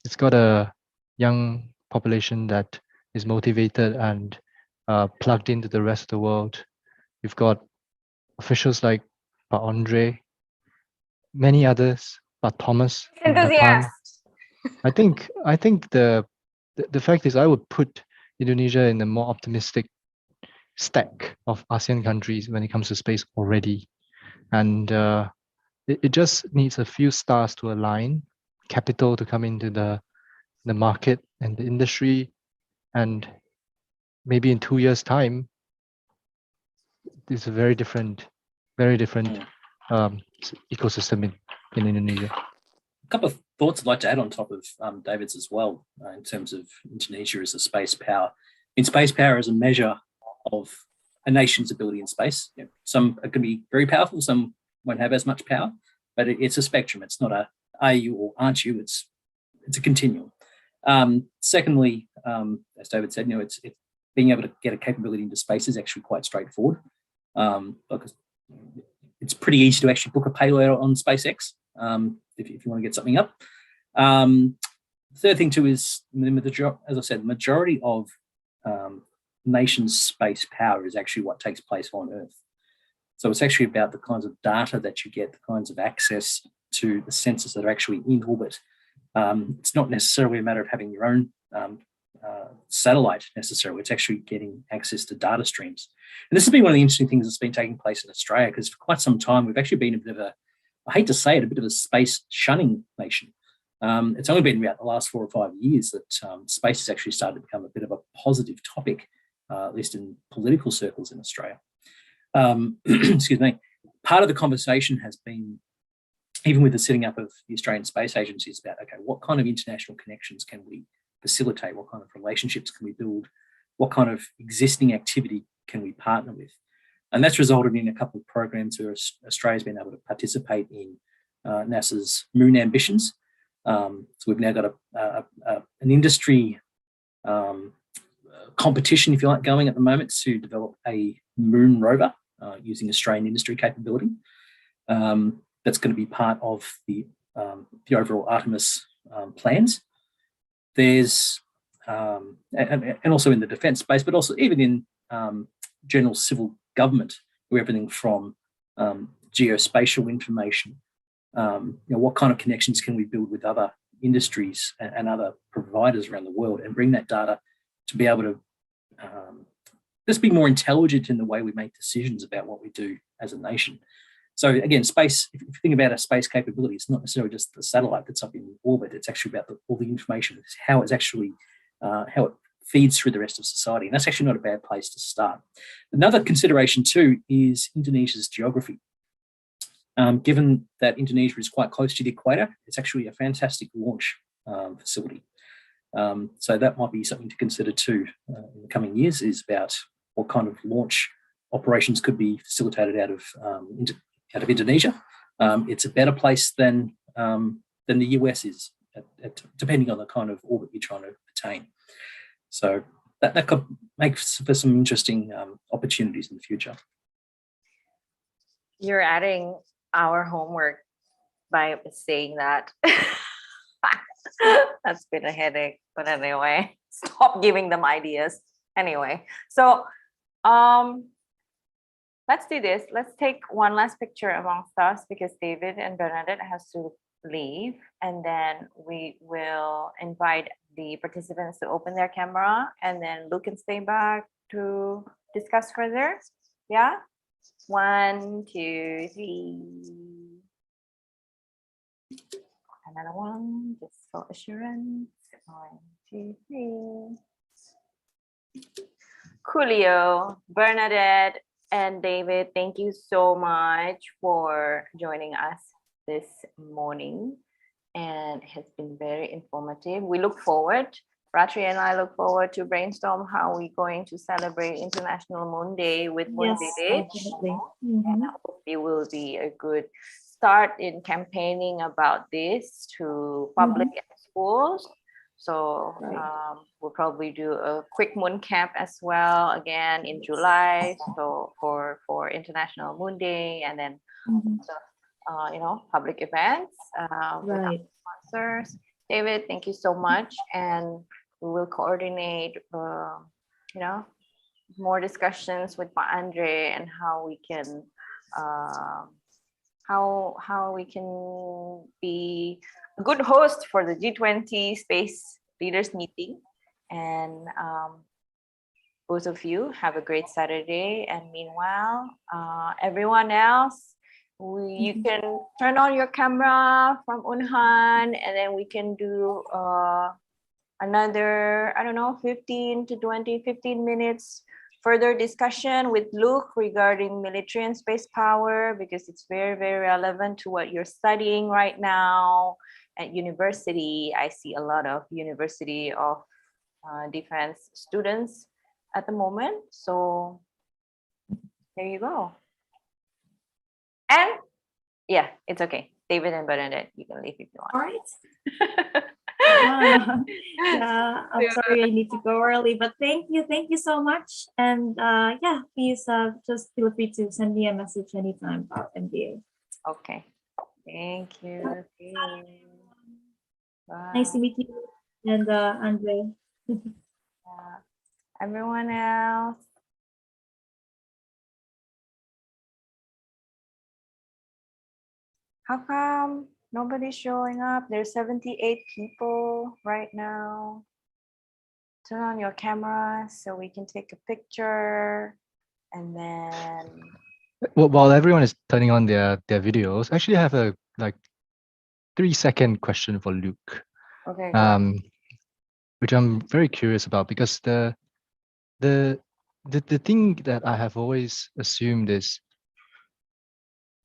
it's got a young population that is motivated and plugged into the rest of the world. You've got officials like Pak Andre, many others, Pak Thomas in Japan. I think the fact is, I would put Indonesia in a more optimistic stack of ASEAN countries when it comes to space already. And it just needs a few stars to align, capital to come into the market and the industry, and maybe in 2 years' time, it's a very different ecosystem in Indonesia. A couple of thoughts I'd like to add on top of David's as well, in terms of Indonesia as a space power. In space power as a measure of a nation's ability in space. You know, some are going to be very powerful, some won't have as much power, but it's a spectrum. It's not a are you or aren't you, it's a continuum. Secondly, as David said, it's being able to get a capability into space is actually quite straightforward. Because it's pretty easy to actually book a payload on SpaceX if you want to get something up. Third thing too is, as I said, the majority of nations' space power is actually what takes place on Earth. So it's actually about the kinds of data that you get, the kinds of access to the sensors that are actually in orbit. It's not necessarily a matter of having your own satellite necessarily. It's actually getting access to data streams. And this has been one of the interesting things that's been taking place in Australia, because for quite some time we've actually been a bit of a, I hate to say it, a bit of a space shunning nation. It's only been about the last 4 or 5 years that space has actually started to become a bit of a positive topic, at least in political circles in Australia. Excuse me. Part of the conversation has been, even with the setting up of the Australian Space Agency, is about, okay, what kind of international connections can we facilitate? What kind of relationships can we build what kind of existing activity can we partner with? And that's resulted in a couple of programs where Australia's been able to participate in NASA's moon ambitions. So we've now got an industry competition, if you like, going at the moment to develop a moon rover using Australian industry capability. That's going to be part of the overall Artemis plans. There's and also in the defence space, but also even in general civil government, where everything from geospatial information, what kind of connections can we build with other industries and other providers around the world, and bring that data to be able to just be more intelligent in the way we make decisions about what we do as a nation. So again, space, if you think about a space capability, it's not necessarily just the satellite that's up in orbit, it's actually about all the information, it's how it's actually, how it feeds through the rest of society. And that's actually not a bad place to start. Another consideration too is Indonesia's geography. Given that Indonesia is quite close to the equator, it's actually a fantastic launch facility. So that might be something to consider too in the coming years, is about what kind of launch operations could be facilitated out of Indonesia. It's a better place than the US is, depending on the kind of orbit you're trying to attain. So that could make for some interesting opportunities in the future. You're adding our homework by saying that. That's been a headache, but anyway, stop giving them ideas. Anyway, so let's do this. Let's take one last picture amongst us, because David and Bernadette has to leave, and then we will invite the participants to open their camera, and then Luke can stay back to discuss further. Yeah, 1, 2, 3. Another one, just for assurance. 1, 2, 3. Coolio, Bernadette, and David, thank you so much for joining us this morning, and it has been very informative. We look forward, Ratri and I look forward to brainstorm how we're going to celebrate International Moon Day with Moon Village. Definitely. And I hope it will be a good start in campaigning about this to public and schools. So we'll probably do a quick moon camp as well again in July. So for International Moon Day, and then public events with our sponsors. David, thank you so much, and we will coordinate more discussions with Pa Andre and how we can how we can be a good host for the G20 Space Leaders Meeting. And both of you have a great Saturday. And meanwhile, everyone else, you can turn on your camera from Unhan, and then we can do another, 15 minutes further discussion with Luke regarding military and space power, because it's very, very relevant to what you're studying right now at university. I see a lot of University of Defense students at the moment. So there you go. And yeah, it's okay. David and Bernadette, you can leave if you want. All right. I'm sorry I need to go early, but thank you so much. And please just feel free to send me a message anytime about MBA. Okay, thank you. Bye. Nice to meet you, and Andre. Everyone else. How come nobody's showing up? There's 78 people right now. Turn on your camera so we can take a picture, and then. Well, while everyone is turning on their videos, actually I have a 3-second question for Luke. Okay. Which I'm very curious about, because the thing that I have always assumed is,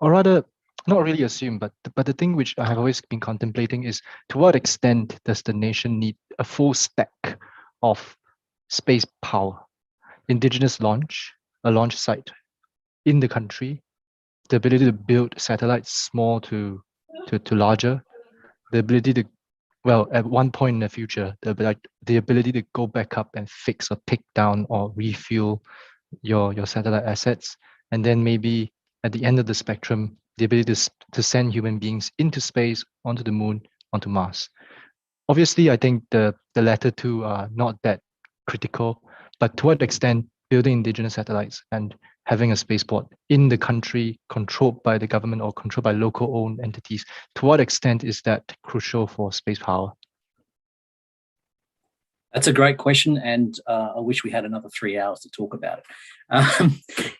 or rather not really assumed, but the thing which I have always been contemplating is, to what extent does the nation need a full stack of space power, indigenous launch, a launch site in the country, the ability to build satellites small to larger, the ability to, well, at one point in the future, the ability to go back up and fix or take down or refuel your satellite assets, and then maybe at the end of the spectrum, the ability to send human beings into space, onto the moon, onto Mars. Obviously, I think the latter two are not that critical, but to what extent building indigenous satellites and having a spaceport in the country controlled by the government or controlled by local owned entities, to what extent is that crucial for space power? That's a great question, and I wish we had another 3 hours to talk about it.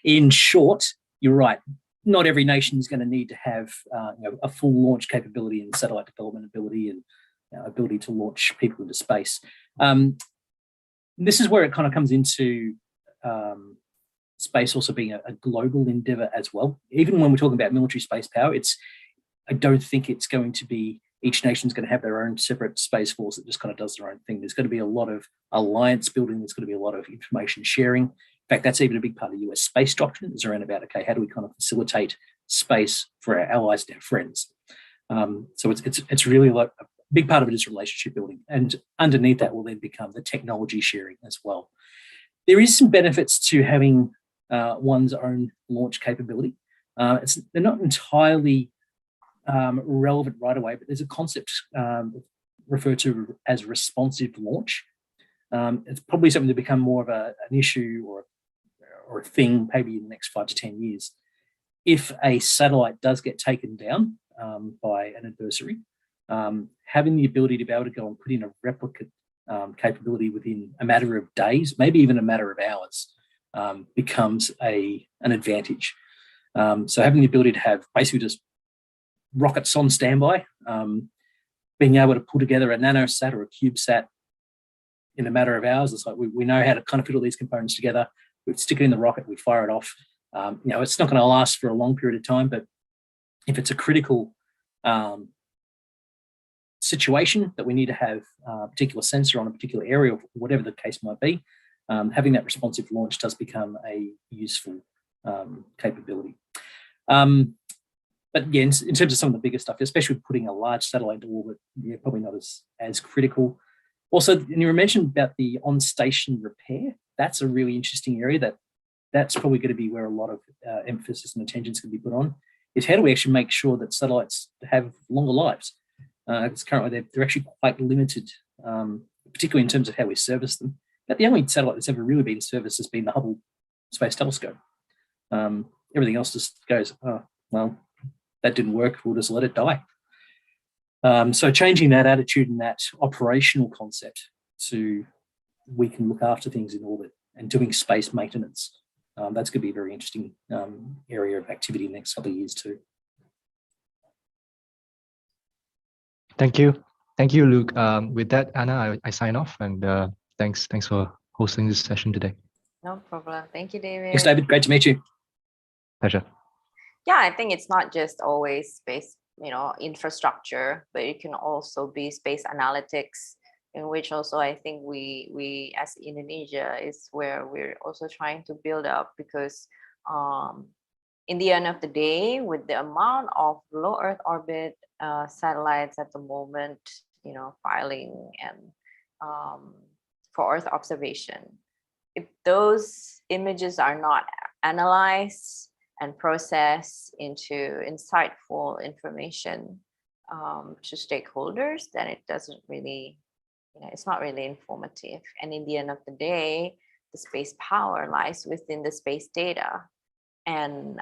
In short, you're right. Not every nation is going to need to have a full launch capability and satellite development ability and ability to launch people into space. This is where it kind of comes into space also being a global endeavor as well. Even when we're talking about military space power, I don't think it's going to be each nation's going to have their own separate space force that just kind of does their own thing. There's going to be a lot of alliance building. There's going to be a lot of information sharing. In fact, that's even a big part of the US space doctrine is around about, okay, how do we kind of facilitate space for our allies and our friends? So it's really like a big part of it is relationship building. And underneath that will then become the technology sharing as well. There is some benefits to having one's own launch capability. They're not entirely relevant right away, but there's a concept referred to as responsive launch. It's probably something to become more of an issue or a thing maybe in the next 5 to 10 years. If a satellite does get taken down by an adversary, having the ability to be able to go and put in a replicate capability within a matter of days, maybe even a matter of hours, becomes an advantage. So having the ability to have basically just rockets on standby, being able to pull together a nanosat or a CubeSat in a matter of hours, it's like we know how to kind of put all these components together. We stick it in the rocket, we fire it off. It's not going to last for a long period of time, but if it's a critical situation that we need to have a particular sensor on a particular area, or whatever the case might be, having that responsive launch does become a useful capability. But again, in terms of some of the bigger stuff, especially putting a large satellite into orbit, probably not as critical. Also, and you mentioned about the on-station repair. That's a really interesting area that's probably going to be where a lot of emphasis and attention is going to be put on, is how do we actually make sure that satellites have longer lives? Because currently they're actually quite limited, particularly in terms of how we service them. But the only satellite that's ever really been serviced has been the Hubble Space Telescope. Everything else just goes, oh, well, that didn't work, we'll just let it die. So changing that attitude and that operational concept to we can look after things in orbit and doing space maintenance, that's going to be a very interesting area of activity in the next couple of years too. Thank you. Thank you, Luke. With that, Anna, I sign off, and thanks for hosting this session today. No problem. Thank you, David. Thanks, David. Great to meet you. Pleasure. Yeah, I think it's not just always space, infrastructure, but it can also be space analytics, in which also I think we as Indonesia is where we're also trying to build up, because in the end of the day, with the amount of low Earth orbit satellites at the moment, filing and for Earth observation, if those images are not analyzed and processed into insightful information to stakeholders, then it doesn't really, it's not really informative. And in the end of the day, the space power lies within the space data. And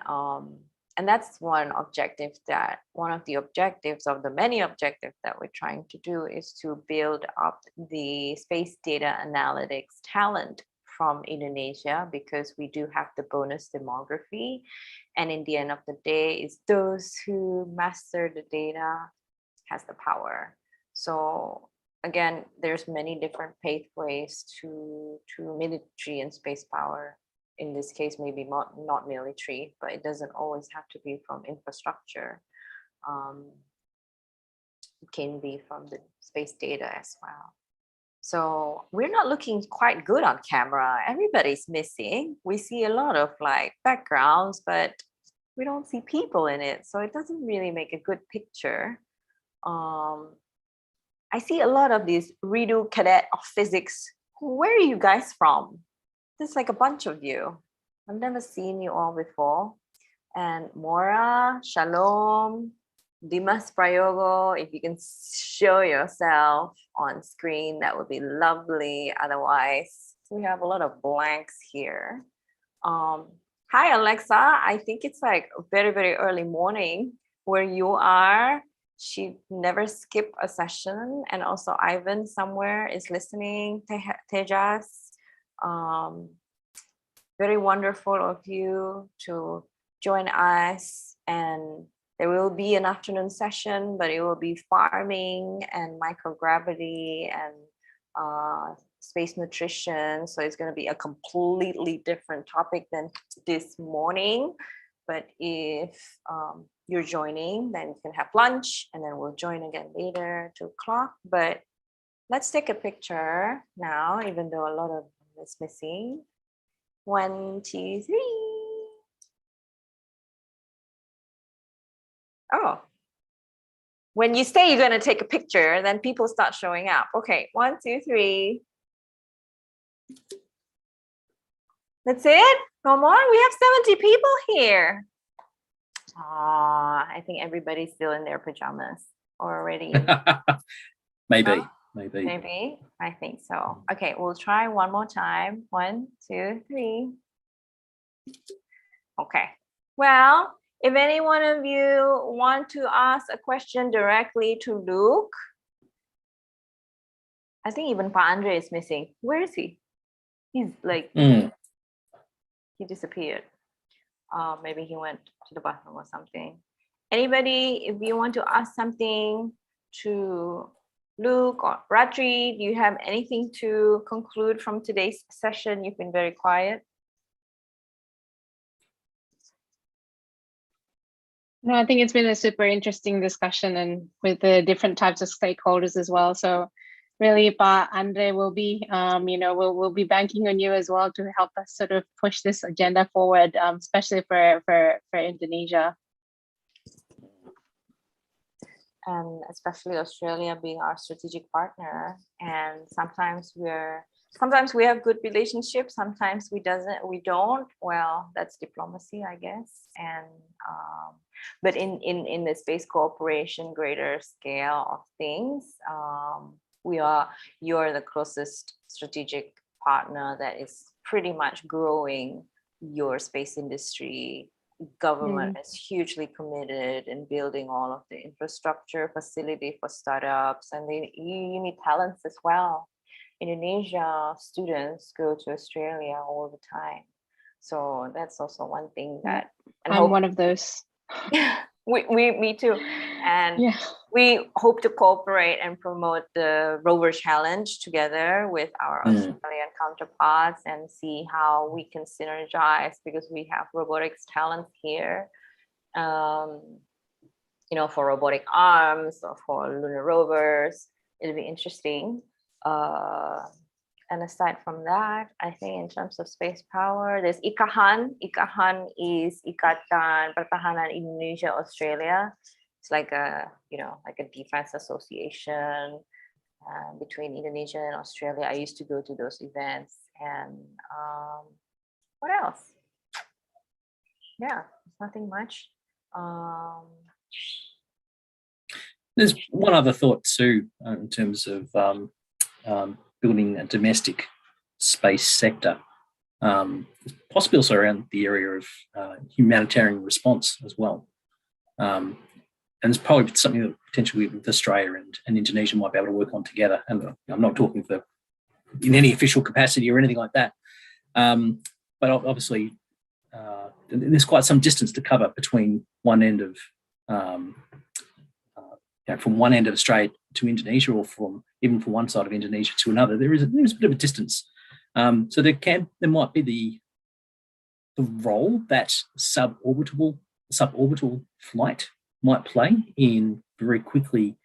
that's one of the objectives of the many objectives that we're trying to do, is to build up the space data analytics talent from Indonesia, because we do have the bonus demography. And in the end of the day, it's those who master the data has the power. So again, there's many different pathways to military and space power. In this case, maybe not military, but it doesn't always have to be from infrastructure. It can be from the space data as well. So we're not looking quite good on camera. Everybody's missing. We see a lot of like backgrounds, but we don't see people in it. So it doesn't really make a good picture. I see a lot of these Redo Cadet of Physics. Where are you guys from? There's like a bunch of you. I've never seen you all before. And Mora, Shalom, Dimas Prayogo, if you can show yourself on screen, that would be lovely. Otherwise, we have a lot of blanks here. Hi, Alexa. I think it's like a very, very early morning where you are. She never skipped a session. And also Ivan somewhere is listening. Tejas, very wonderful of you to join us. And there will be an afternoon session, but it will be farming and microgravity and space nutrition. So it's going to be a completely different topic than this morning. But if you're joining, then you can have lunch and then we'll join again later, 2 o'clock. But let's take a picture now, even though a lot of them is missing. 1, 2, 3. Oh, when you say you're going to take a picture, then people start showing up. Okay, 1, 2, 3. That's it? No more? We have 70 people here. I think everybody's still in their pajamas or already. Maybe. Maybe. I think so. Okay, we'll try one more time. 1, 2, 3. Okay. Well, if any one of you want to ask a question directly to Luke, I think even Pa Andre is missing. Where is he? He's like, he disappeared. Maybe he went to the bathroom or something. Anybody, if you want to ask something to Luke or Ratri, do you have anything to conclude from today's session? You've been very quiet. No, I think it's been a super interesting discussion and with the different types of stakeholders as well. So really, Pa Andre will be, we'll be banking on you as well to help us sort of push this agenda forward, especially for Indonesia. And especially Australia being our strategic partner. And sometimes we have good relationships, sometimes we don't. Well, that's diplomacy, I guess. And but in the space cooperation greater scale of things, you're the closest strategic partner that is pretty much growing your space industry. Government is hugely committed in building all of the infrastructure facility for startups, and you need talents as well. Indonesia students go to Australia all the time, so that's also one thing that I'm one of those. me too, and we hope to cooperate and promote the Rover Challenge together with our Australian counterparts and see how we can synergize, because we have robotics talent here, for robotic arms or for lunar rovers. It'll be interesting. And aside from that, I think in terms of space power, there's IKAHAN. IKAHAN is Ikatan Pertahanan Indonesia Australia. It's like a defense association between Indonesia and Australia. I used to go to those events. And what else? Yeah, nothing much. There's one other thought too, in terms of building a domestic space sector, possibly also around the area of humanitarian response as well. And it's probably something that potentially with Australia and Indonesia might be able to work on together. And I'm not talking in any official capacity or anything like that. But obviously, there's quite some distance to cover between one end of, from one end of Australia to Indonesia, or even from one side of Indonesia to another. There's a bit of a distance. So there might be the role that suborbital flight might play in very quickly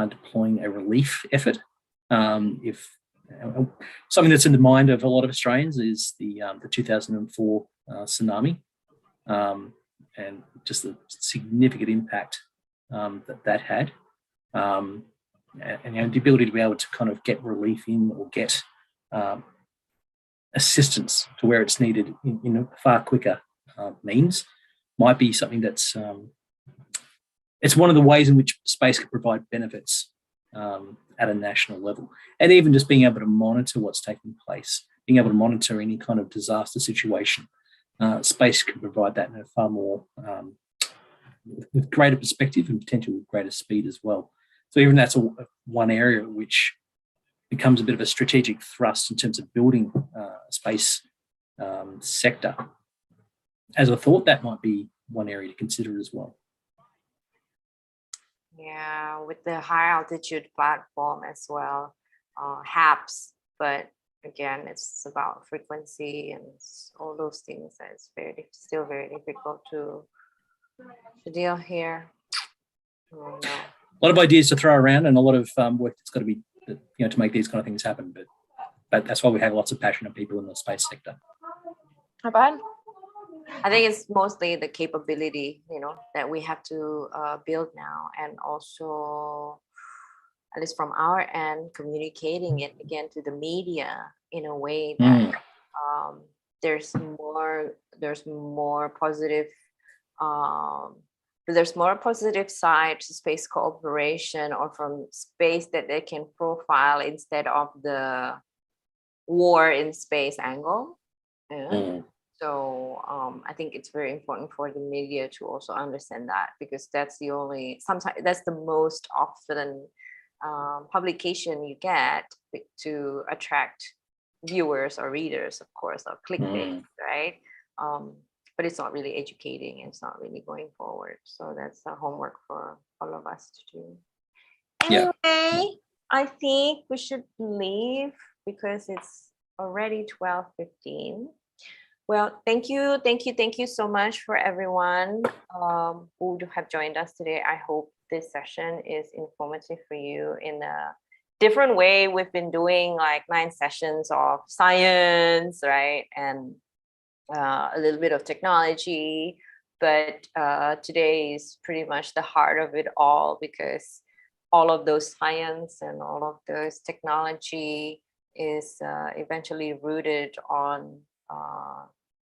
deploying a relief effort. If Something that's in the mind of a lot of Australians is the 2004 tsunami, and just the significant impact that had, and the ability to be able to kind of get relief in or get assistance to where it's needed in a far quicker means might be something that's it's one of the ways in which space can provide benefits at a national level, and even just being able to monitor what's taking place, being able to monitor any kind of disaster situation. Space can provide that in a far more with greater perspective and potential with greater speed as well. So even that's one area which becomes a bit of a strategic thrust in terms of building a space sector. As a thought, that might be one area to consider as well. Yeah, with the high altitude platform as well, HAPS, but again, it's about frequency and all those things that it's still very difficult to deal here. Oh, no. A lot of ideas to throw around and a lot of work that's got to be, to make these kind of things happen. But that's why we have lots of passionate people in the space sector. Aban? I think it's mostly the capability, that we have to build now, and also, at least from our end, communicating it again to the media in a way that there's more positive side to space cooperation, or from space that they can profile instead of the war in space angle. So I think it's very important for the media to also understand that, because that's that's the most often publication you get to attract viewers or readers, of course, or clickbait, right? But it's not really educating, and it's not really going forward. So that's a homework for all of us to do. Anyway, I think we should leave because it's already 12:15. Well, thank you so much for everyone who have joined us today. I hope this session is informative for you in a different way. We've been doing like 9 sessions of science, right? And a little bit of technology, but today is pretty much the heart of it all, because all of those science and all of those technology is eventually rooted on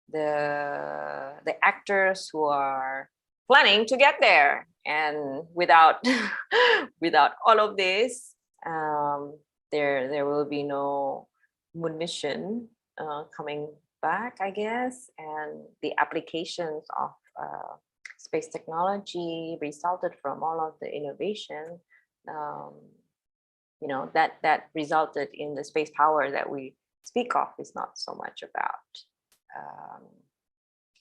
the actors who are planning to get there. And without all of this, there will be no moon mission coming back, I guess. And the applications of space technology resulted from all of the innovation, that resulted in the space power that we speak of is not so much about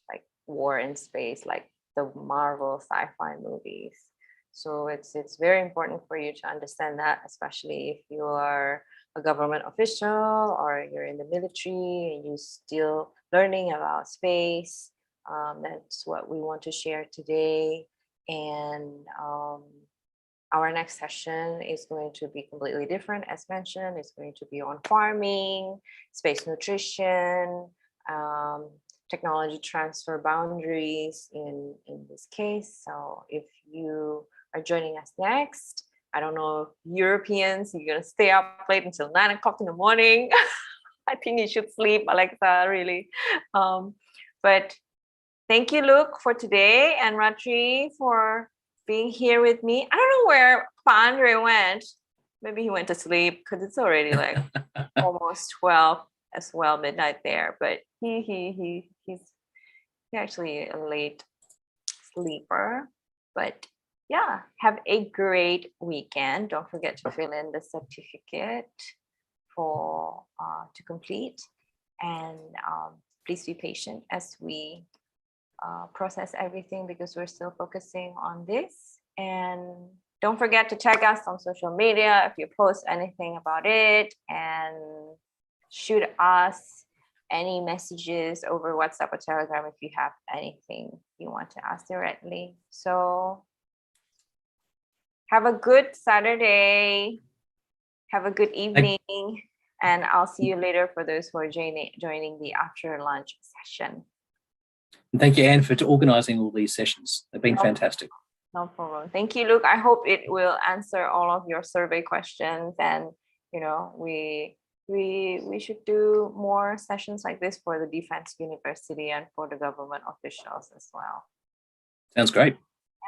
like war in space, like the Marvel sci-fi movies. So it's very important for you to understand that, especially if you are a government official or you're in the military and you're still learning about space. That's what we want to share today. And our next session is going to be completely different. As mentioned, it's going to be on farming, space nutrition, technology transfer boundaries in this case. So if you are joining us next, I don't know if Europeans, you're going to stay up late until 9 o'clock in the morning. I think you should sleep, Alexa, really. But thank you, Luke, for today, and Ratri for being here with me. I don't know where Pa Andre went. Maybe he went to sleep because it's already like almost 12 as well, midnight there. But he's actually a late sleeper. But yeah, have a great weekend. Don't forget to fill in the certificate for to complete, and please be patient as we process everything, because we're still focusing on this. And don't forget to tag us on social media if you post anything about it, and shoot us any messages over WhatsApp or Telegram if you have anything you want to ask directly. So have a good Saturday. Have a good evening. And I'll see you later for those who are joining the after lunch session. And thank you, Anne, for organising all these sessions. They've been fantastic. No problem. Thank you, Luke. I hope it will answer all of your survey questions, and we should do more sessions like this for the Defense University and for the government officials as well. Sounds great.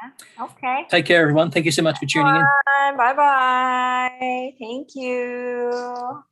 Yeah. Okay. Take care, everyone. Thank you so much for tuning in. Bye bye. Thank you.